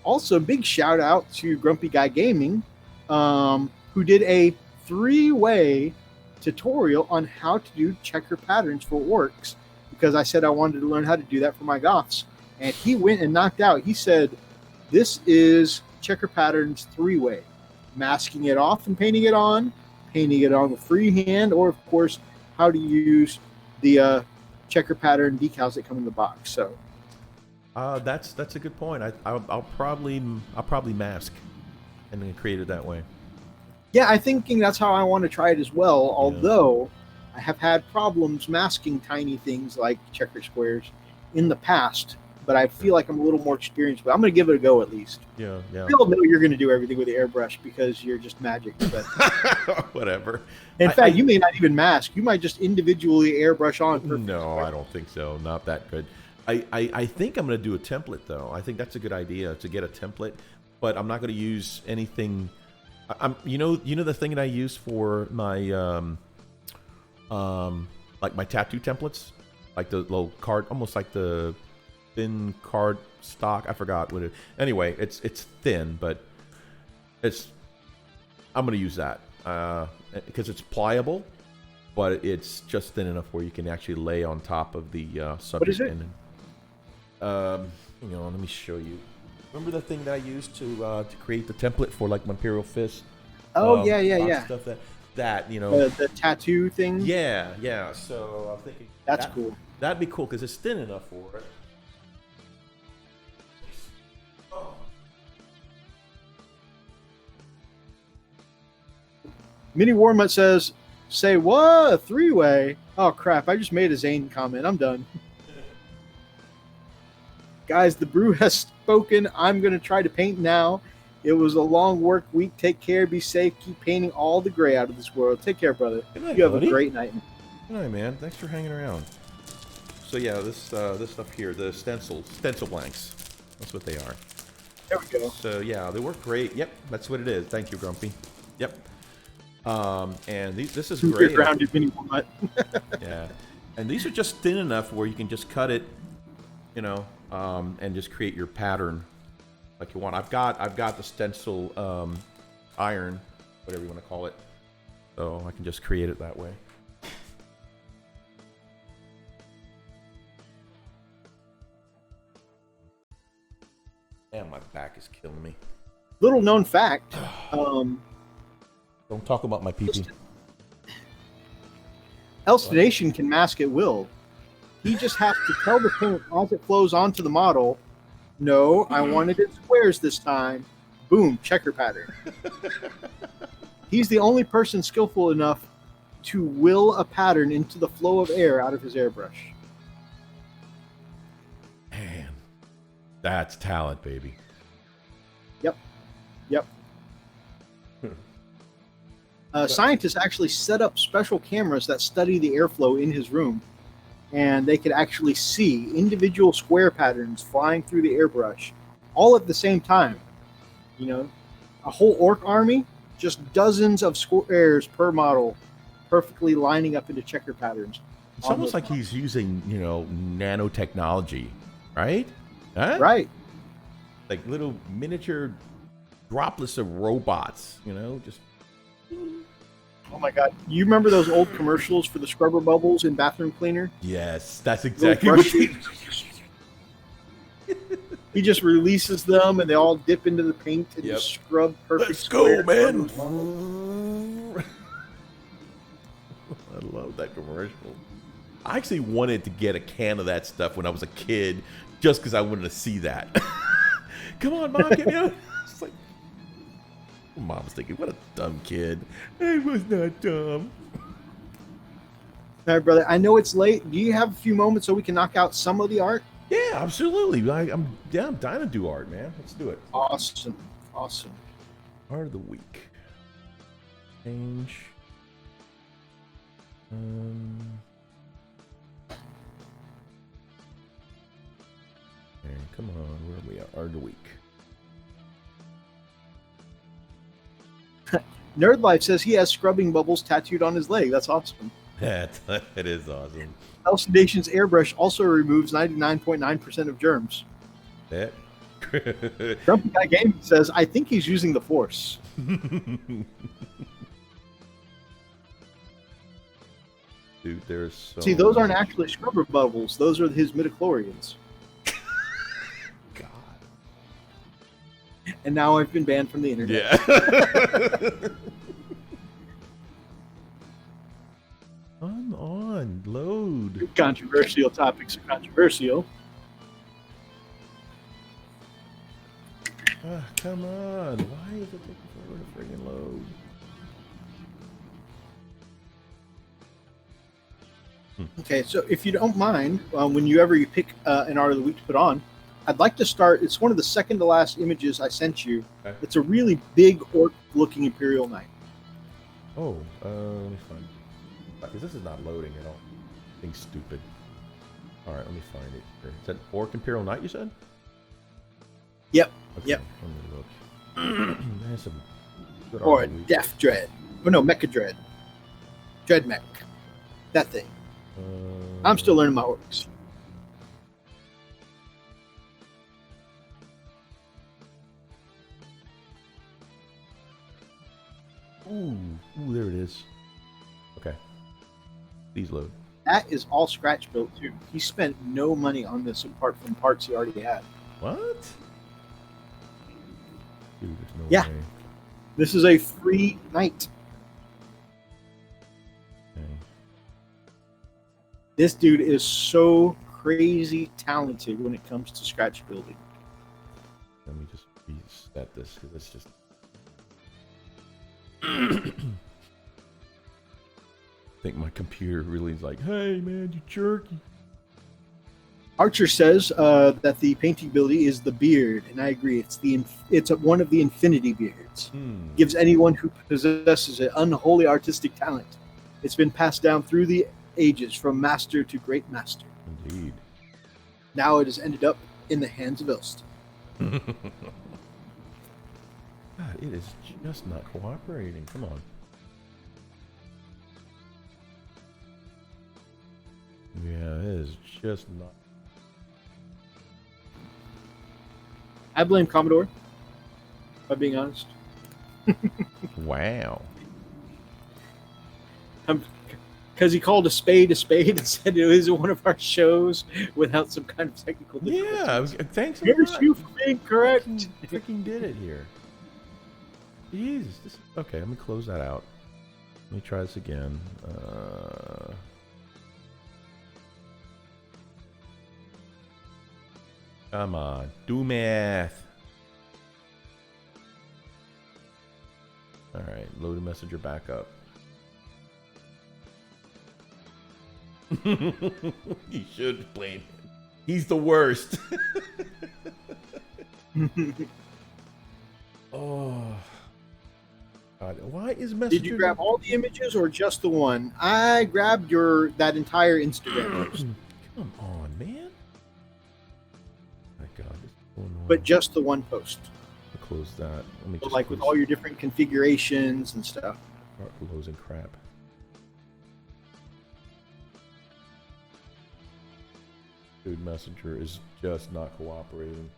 Also, big shout out to Grumpy Guy Gaming, who did a 3-way tutorial on how to do checker patterns for orcs, because I said I wanted to learn how to do that for my Goths. And he went and knocked out. He said, this is checker patterns 3-way. Masking it off and painting it on with freehand, or of course, how to use the checker pattern decals that come in the box. So that's a good point. I'll probably mask and then create it that way. Yeah, I'm thinking that's how I want to try it as well. Although I have had problems masking tiny things like checker squares in the past, but I feel like I'm a little more experienced. But I'm going to give it a go at least. Yeah. We all know you're going to do everything with the airbrush because you're just magic. But whatever. In fact, you may not even mask. You might just individually airbrush on. No, I don't think so. Not that good. I think I'm going to do a template though. I think that's a good idea to get a template, but I'm not going to use anything. You know the thing that I use for my like my tattoo templates, like the little card, almost like the thin card stock. I forgot what it. Anyway, it's thin, but I'm gonna use that because it's pliable, but it's just thin enough where you can actually lay on top of the subject. What is it? Hang on, let me show you. Remember the thing that I used to create the template for like my Imperial Fist? Oh yeah. Stuff that the tattoo thing. Yeah. So I'm thinking that's cool. That'd be cool because it's thin enough for it. Mini Warmutt says, "Say what? A 3-way? Oh crap! I just made a Zane comment. I'm done." Guys, the brew has spoken. I'm going to try to paint now. It was a long work week. Take care. Be safe. Keep painting all the gray out of this world. Take care, brother. Good night, You have buddy. a great night. Good night, man. Thanks for hanging around. So yeah, this stuff here, the stencil blanks. That's what they are. There we go. So yeah, they work great. Yep, that's what it is. Thank you, Grumpy. Yep. And this is great. Grounded mini walnut. Yeah, and these are just thin enough where you can just cut it, you know, and just create your pattern like you want. I've got the stencil iron, whatever you want to call it, so I can just create it that way. Damn, my back is killing me. Little known fact. Don't talk about my pee-pee. Elstonation can mask at will. He just has to tell the paint as it flows onto the model, no, I wanted it squares this time. Boom, checker pattern. He's the only person skillful enough to will a pattern into the flow of air out of his airbrush. Man, that's talent, baby. Yep. Scientists actually set up special cameras that study the airflow in his room, and they could actually see individual square patterns flying through the airbrush all at the same time. You know, a whole orc army, just dozens of squares per model, perfectly lining up into checker patterns. It's almost like he's using, you know, nanotechnology, right? Huh? Right. Like little miniature droplets of robots, you know, just. Oh my God. You remember those old commercials for the scrubber bubbles in bathroom cleaner? Yes, that's Little exactly what brushes. He just releases them and they all dip into the paint and Yep. just scrub perfect. Let's go, squares. man. I love that commercial. I actually wanted to get a can of that stuff when I was a kid just because I wanted to see that. Come on, Mom, get me out. It's like, Mom was thinking, what a dumb kid. I was not dumb. All right, brother. I know it's late. Do you have a few moments so we can knock out some of the art? Yeah, absolutely. I'm dying to do art, man. Let's do it. Awesome. Awesome. Art of the week. Change. Okay, come on, where are we at? Art of the week. Nerd Life says he has scrubbing bubbles tattooed on his leg. That's awesome. It is awesome. Elstonnation's airbrush also removes 99.9% of germs. That. Grumpy Guy Gaming says, I think he's using the Force. Dude, there's so See, those aren't actually scrubber bubbles. Those are his midichlorians. God. And now I've been banned from the internet. Yeah. Come on, load. Controversial topics are controversial. Come on. Why is it taking forever to friggin' load? Okay, so if you don't mind, whenever you pick an art of the week to put on, I'd like to start. It's one of the second to last images I sent you. Okay. It's a really big orc-looking Imperial Knight. Oh, let me find it. Because this is not loading at all. Thing's stupid. All right, let me find it. Here. Is that Orc Imperial Knight, you said? Yep. Okay, Yep. Let me look. There's some good art Or of the week. Death Dread. Oh no, Mecha Dread. Dread Mech. That thing. I'm still learning my orcs. Ooh, there it is. Okay. Please load. That is all scratch built too. He spent no money on this apart from parts he already had. What? Dude, there's no Yeah. way. This is a free knight. Okay. This dude is so crazy talented when it comes to scratch building. Let me just reset this because it's just. I think my computer really is like, hey man, you jerk. Archer says that the painting ability is the beard, and I agree. It's one of the infinity beards. Gives anyone who possesses an unholy artistic talent. It's been passed down through the ages from master to great master. Indeed. Now it has ended up in the hands of Elston. God, it is just not cooperating. Come on. Yeah, it is just not. I blame Commodore, if I'm being honest. Wow. Because he called a spade and said it was one of our shows without some kind of technical difficulty. Yeah, thanks a Here's lot. you for being correct. Freaking did it here. Jesus. Okay, let me close that out. Let me try this again. Come on, do math. All right, load a messenger back up. You should blame him. He's the worst. Oh. God, why is messenger? Did you grab all the images or just the one? I grabbed that entire Instagram post. Come on, man. My God, this is going on. But just the one post. I'll close that. Let me So just like with all your different configurations and stuff. start closing crap. Dude, messenger is just not cooperating.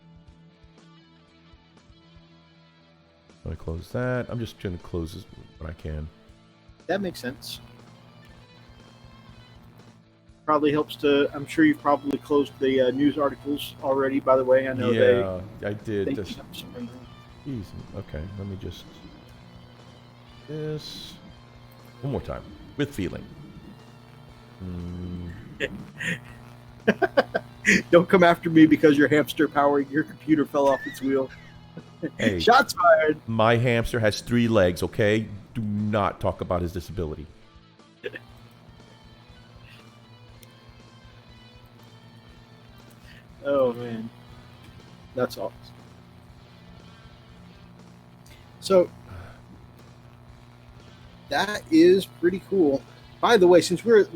I'm gonna close that. I'm just gonna close this when I can. That makes sense. Probably helps to. I'm sure you've probably closed the news articles already. By the way, I know I did. they Just, keep some- easy. Okay, let me just this one more time with feeling. Don't come after me because your hamster powering your computer fell off its wheel. Hey, Shots fired. my hamster has 3 legs. Okay, do not talk about his disability. Oh man, that's awesome. So that is pretty cool. By the way, since we're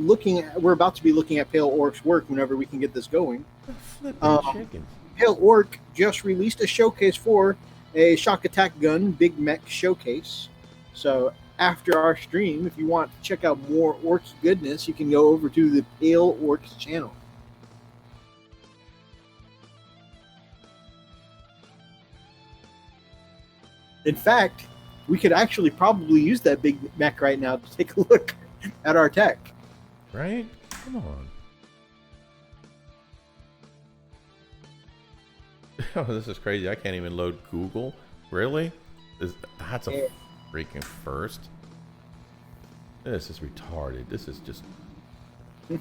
about to be looking at Pale Orc's work whenever we can get this going. Flipping chickens. Pale Orc just released a showcase for a shock attack gun big mech showcase. So after our stream, if you want to check out more Orc goodness, you can go over to the Pale Orcs channel. In fact, we could actually probably use that big mech right now to take a look at our tech. Right? Come on. Oh, this is crazy. I can't even load Google. Really? That's a freaking first. This is retarded. This is just... the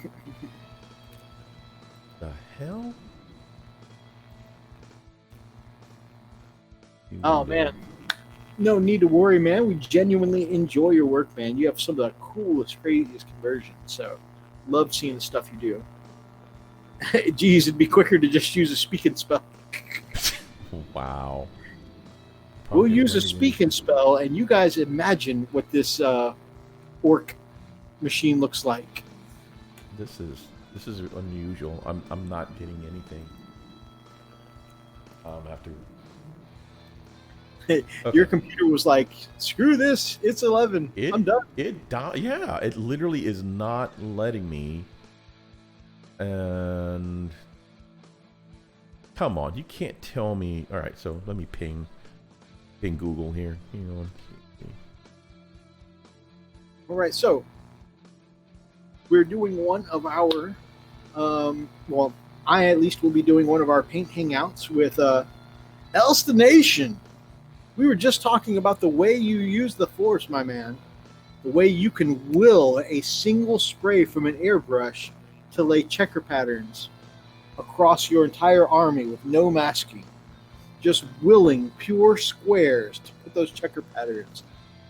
hell? Oh, man. No need to worry, man. We genuinely enjoy your work, man. You have some of the coolest, craziest conversions. So, love seeing the stuff you do. Geez, it'd be quicker to just use a speaking spell. Wow. We'll use a speaking spell, and you guys imagine what this orc machine looks like. This is unusual. I'm not getting anything. After Your computer was like, "Screw this! It's 11. I'm done." Yeah, it literally is not letting me. And come on, you can't tell me. All right, so let me ping Google here. You know. All right, so we're doing one of our, well, I at least will be doing one of our paint hangouts with Elstonation. We were just talking about the way you use the Force, my man. The way you can will a single spray from an airbrush to lay checker patterns across your entire army with no masking. Just willing pure squares to put those checker patterns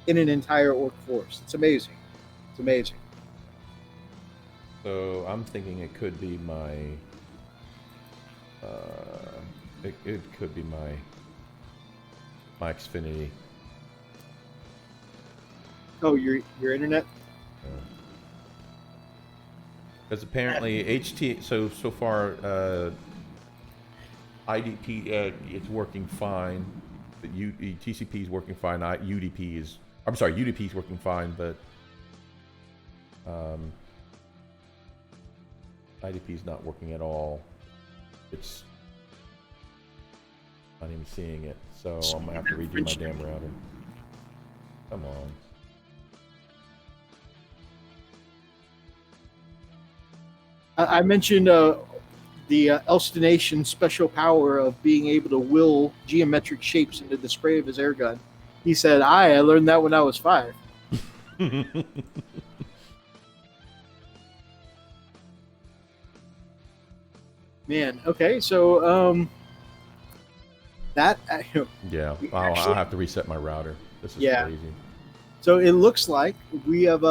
in an entire orc force. It's amazing. It's amazing. So I'm thinking it could be my It could be my Xfinity. Oh, your internet. Because apparently so far IDP it's working fine, but TCP is working fine. UDP is working fine, but IDP is not working at all. It's not even seeing it, so I'm gonna have to redo my damn router. Come on. I mentioned the Elstonation special power of being able to will geometric shapes into the spray of his air gun. He said, I learned that when I was 5. Man, okay, so that Yeah, I'll have to reset my router. This is crazy. So it looks like we have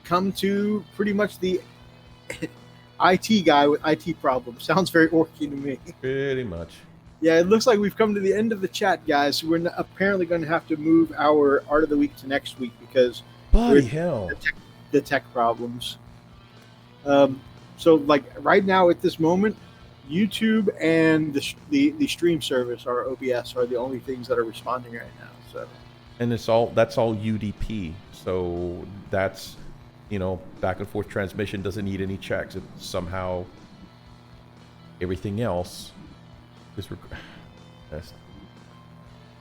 come to pretty much the IT guy with IT problems. Sounds very orky to me. Pretty much. Yeah, it looks like we've come to the end of the chat, guys. So we're apparently going to have to move our Art of the Week to next week because bloody hell, the tech problems. So like right now at this moment, YouTube and the stream service, our OBS, are the only things that are responding right now. So, and that's all UDP. So that's, back and forth transmission doesn't need any checks. It somehow everything else is. I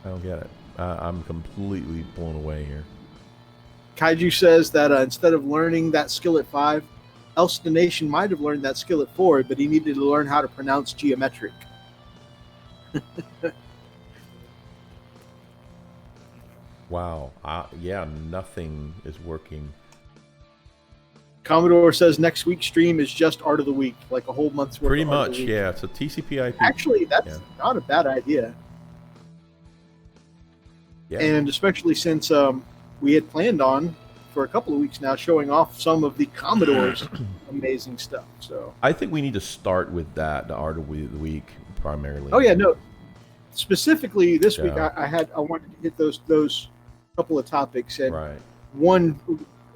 don't get it. I'm completely blown away here. Kaiju says that instead of learning that skill at 5, Elstonation might have learned that skill at 4, but he needed to learn how to pronounce geometric. Wow. Yeah, nothing is working. Commodore says next week's stream is just Art of the Week, like a whole month's worth Pretty of Art much, of the Week. yeah. So TCP/IP. Actually, that's not a bad idea. Yeah. And especially since we had planned on, for a couple of weeks now, showing off some of the Commodore's amazing stuff. So I think we need to start with that, the Art of the Week, primarily. Oh yeah, no. Specifically this week, I wanted to hit those couple of topics, and one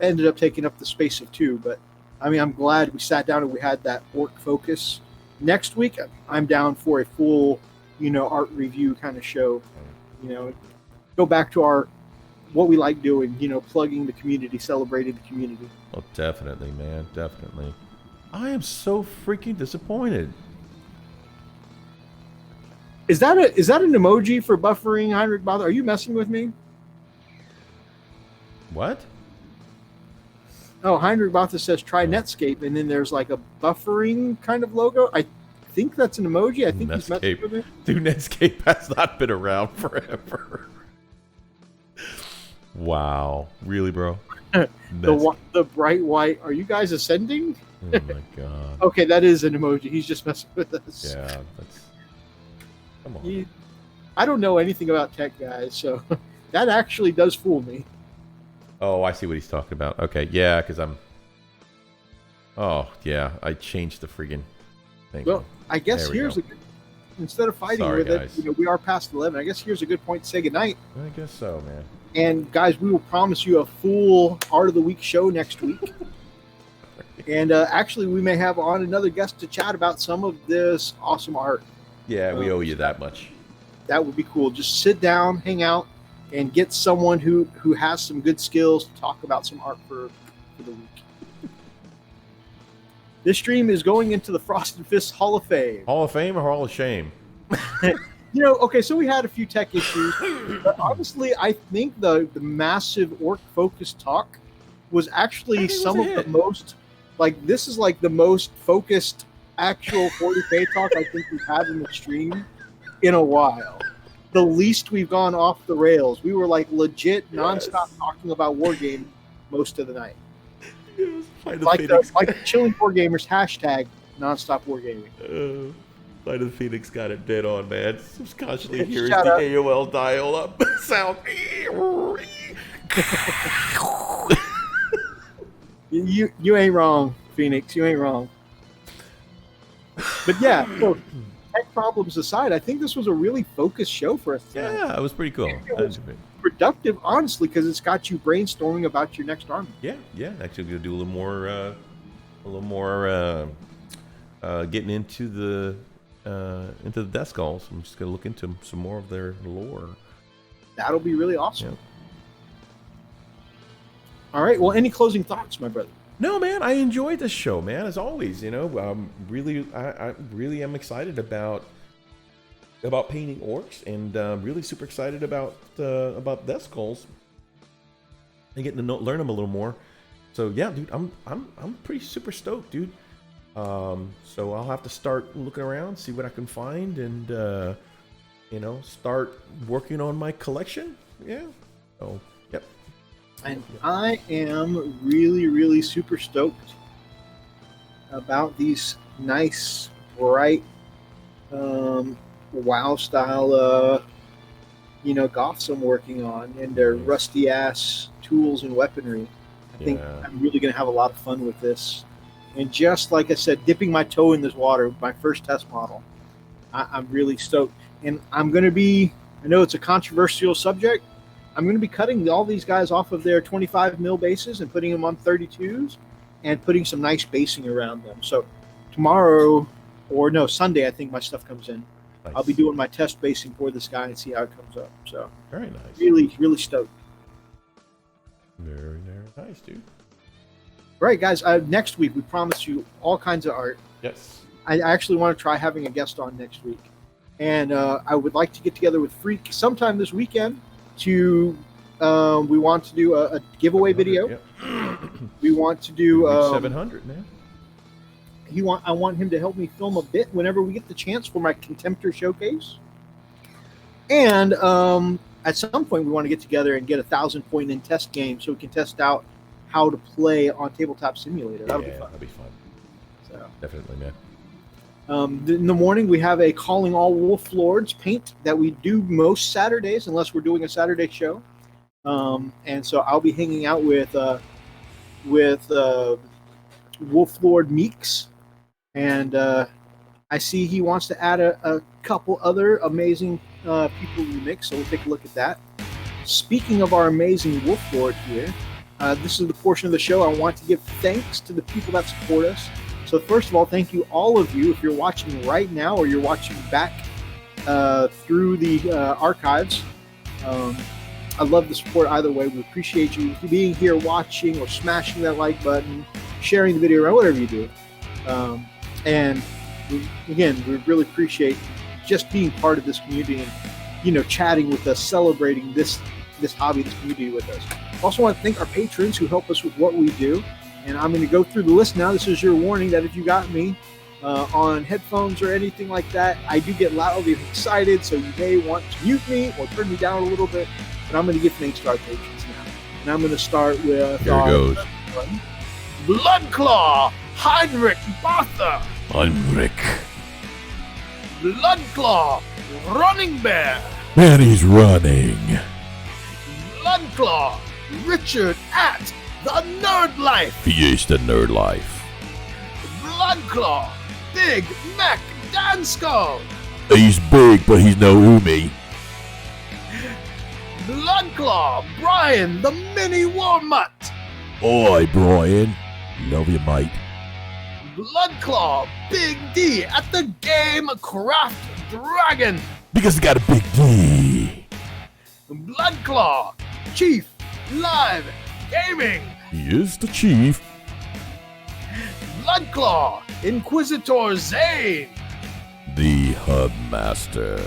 ended up taking up the space of 2. But I mean, I'm glad we sat down and we had that orc focus. Next week, I'm down for a full, art review kind of show. Go back to our what we like doing, plugging the community, celebrating the community. Oh, definitely, man, definitely. I am so freaking disappointed. Is that an emoji for buffering, Heinrich Bother? Are you messing with me? What? Oh, Heinrich Botha says try Netscape, and then there's like a buffering kind of logo. I think that's an emoji. I think he's messing with me. Dude, Netscape has not been around forever. Wow. Really, bro? The bright white. Are you guys ascending? Oh, my God. Okay, that is an emoji. He's just messing with us. Yeah, that's... Come on. I don't know anything about tech, guys, so that actually does fool me. Oh, I see what he's talking about. Okay, yeah, because I'm... Oh, yeah, I changed the friggin' thing. Well, I guess here's a good... Instead of fighting with it, we are past 11. I guess here's a good point to say goodnight. I guess so, man. And, guys, we will promise you a full Art of the Week show next week. And, actually, we may have on another guest to chat about some of this awesome art. Yeah, we owe you that much. That would be cool. Just sit down, hang out, and get someone who has some good skills to talk about some art for the week. This stream is going into the Frosted Fist Hall of Fame. Hall of Fame or Hall of Shame? Okay, so we had a few tech issues, but honestly, I think the massive orc-focused talk was actually some of the most, this is the most focused actual 40K talk I think we've had in the stream in a while. The least we've gone off the rails. We were legit nonstop talking about Wargame most of the night. Like the Chilling Wargamers hashtag nonstop Wargaming. Light of the Phoenix got it dead on, man. Just constantly hears the AOL dial up sound. You ain't wrong, Phoenix. You ain't wrong. But yeah, so tech problems aside, I think this was a really focused show for us tonight. Yeah, it was pretty cool. Productive, honestly, because it's got you brainstorming about your next army. Yeah. Actually, gonna do a little more getting into the Death Skulls. I'm just gonna look into some more of their lore. That'll be really awesome. Yeah. All right. Well, any closing thoughts, my brother? No, man, I enjoyed this show, man. As always, I really am excited about painting orcs, and really super excited about Death Skulls and getting to learn them a little more. So yeah, dude, I'm pretty super stoked, dude. So I'll have to start looking around, see what I can find, and start working on my collection. Yeah. So yep. And I am really, really super stoked about these nice, bright, WoW style, goths I'm working on, and their rusty ass tools and weaponry. I think I'm really going to have a lot of fun with this. And just like I said, dipping my toe in this water, my first test model, I'm really stoked. And I'm going to be, I know it's a controversial subject, I'm going to be cutting all these guys off of their 25 mil bases and putting them on 32s and putting some nice basing around them. So tomorrow, or no, Sunday, I think my stuff comes in. Nice. I'll be doing my test basing for this guy and see how it comes up. So very nice. Really, really stoked. Very, very nice, dude. All right, guys. Next week, we promise you all kinds of art. Yes. I actually want to try having a guest on next week. And I would like to get together with Freak sometime this weekend to, we want to do a giveaway video. Yep. We want to do 700, man. I want him to help me film a bit whenever we get the chance for my Contemptor showcase. And at some point, we want to get together and get 1,000-point in test game so we can test out how to play on Tabletop Simulator. That'll be fun. That'll be fun. So definitely, man. In the morning, we have a Calling All Wolf Lords paint that we do most Saturdays, unless we're doing a Saturday show. And so I'll be hanging out with Wolf Lord Meeks, and I see he wants to add a couple other amazing people in the mix, so we'll take a look at that. Speaking of our amazing Wolf Lord here, this is the portion of the show I want to give thanks to the people that support us. So first of all, thank you all of you if you're watching right now or you're watching back through the archives. I love the support either way. We appreciate you being here watching or smashing that like button, sharing the video around, whatever you do. And we really appreciate just being part of this community and, chatting with us, celebrating this hobby, this community with us. I also want to thank our patrons who help us with what we do. And I'm going to go through the list now. This is your warning that if you got me on headphones or anything like that, I do get loudly excited, so you may want to mute me or turn me down a little bit. But I'm going to give thanks to our patrons now. And I'm going to start with Here goes. Bloodclaw, Heinrich Bartha. Heinrich. Bloodclaw, Running Bear. Man, he's running. Bloodclaw, Richard at The Nerd Life. He is the nerd life. Bloodclaw, Big Mac Dansko. He's big, but he's no Umi. Bloodclaw, Brian the Mini War Mutt. Oi, Brian. Love you, mate. Bloodclaw, Big D at the Game Craft Dragon. Because he got a big D. Bloodclaw, Chief Live Gaming. He is the chief. Bloodclaw, Inquisitor Zane. The Hubmaster.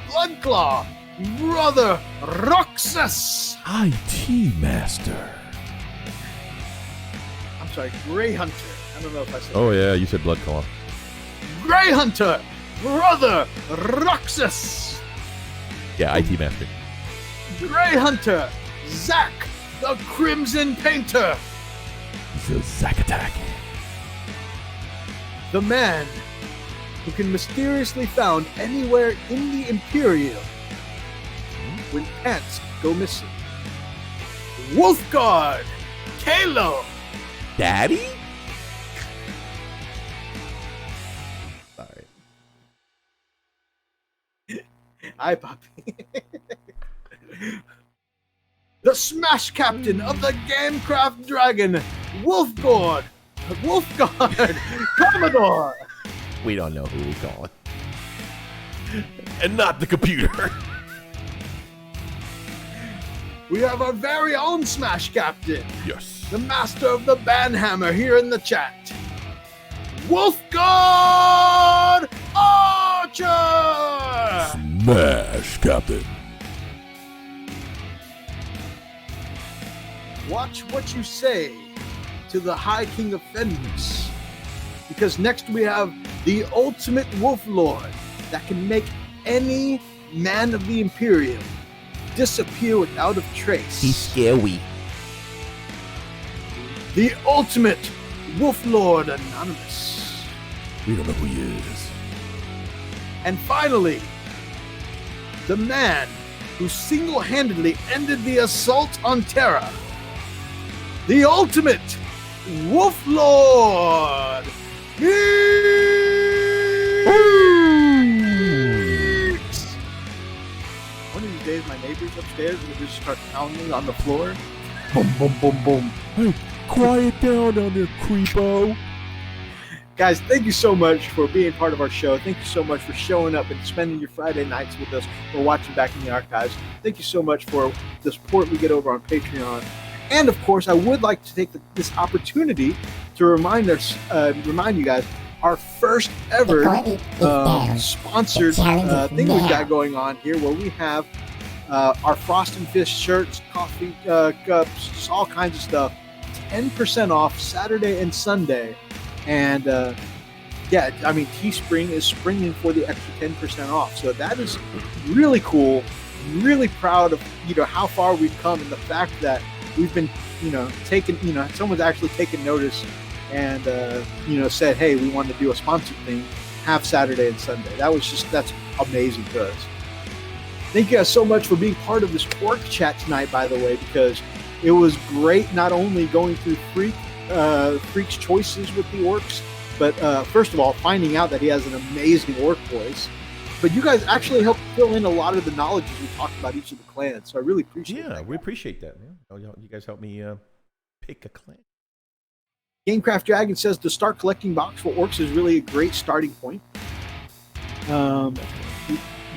Bloodclaw, Brother Roxas. IT Master. I'm sorry, Grey Hunter. I don't know if I said Oh, yeah, you said Bloodclaw. Grey Hunter, Brother Roxas. Yeah, IT Master. Grey Hunter, Zack the Crimson Painter. He's a Zack Attack. The man who can mysteriously found anywhere in the Imperium when pants go missing. Wolfguard, Kalo. Daddy? Hi, Poppy. The Smash Captain of the Gamecraft Dragon, Wolfguard, Commodore. We don't know who we call it. And not the computer. We have our very own Smash Captain, Yes. the master of the banhammer here in the chat, Wolfguard Archer! Smash, Captain. Watch what you say to the High King of Fenris, because next we have the ultimate Wolf Lord that can make any man of the Imperium disappear without a trace. scary. The ultimate Wolf Lord Anonymous. We don't know who he is. And finally, the man who single-handedly ended the assault on Terra. The ultimate Wolf Lord. Meeks! One of these days, my neighbors upstairs will just start pounding on the floor. Boom, boom, boom, boom. Hey, quiet down down there, creepo. Guys, thank you so much for being part of our show. Thank you so much for showing up and spending your Friday nights with us or watching back in the archives. Thank you so much for the support we get over on Patreon. And of course, I would like to take this opportunity to remind you guys, our first ever sponsored thing we've got going on here, where we have our Frost and Fish shirts, coffee cups, just all kinds of stuff, 10% off Saturday and Sunday. And Teespring is springing for the extra 10% off. So that is really cool. I'm really proud of how far we've come, and the fact that we've been someone's actually taken notice and said, hey, we want to do a sponsored thing, have Saturday and Sunday. That's amazing to us. Thank you guys so much for being part of this orc chat tonight, by the way, because it was great not only going through Freak's choices with the orcs, but first of all, finding out that he has an amazing orc voice. But you guys actually helped fill in a lot of the knowledge as we talked about each of the clans, so I really appreciate that. Yeah, we appreciate that, man. You guys helped me pick a clan. Gamecraft Dragon says the start collecting box for orcs is really a great starting point.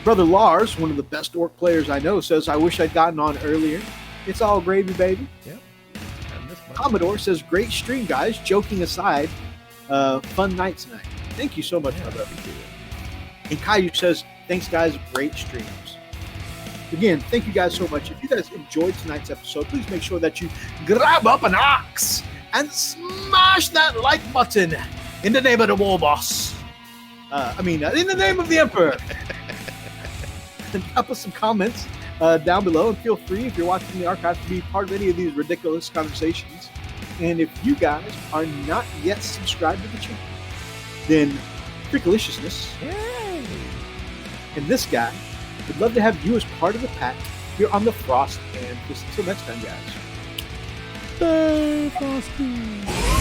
Brother Lars, one of the best orc players I know, says, I wish I'd gotten on earlier. It's all gravy, baby. Yeah. Commodore says, great stream, guys. Joking aside, fun night tonight. Thank you so much, brother. And Caillou says, thanks, guys. Great streams. Again, thank you guys so much. If you guys enjoyed tonight's episode, please make sure that you grab up an axe and smash that like button in the name of the war boss. In the name of the Emperor. And drop us some comments down below, and feel free, if you're watching the archive, to be part of any of these ridiculous conversations. And if you guys are not yet subscribed to the channel, then Freakaliciousness and this guy would love to have you as part of the pack here on the Frost. And until next time, guys. Hey, Frosty.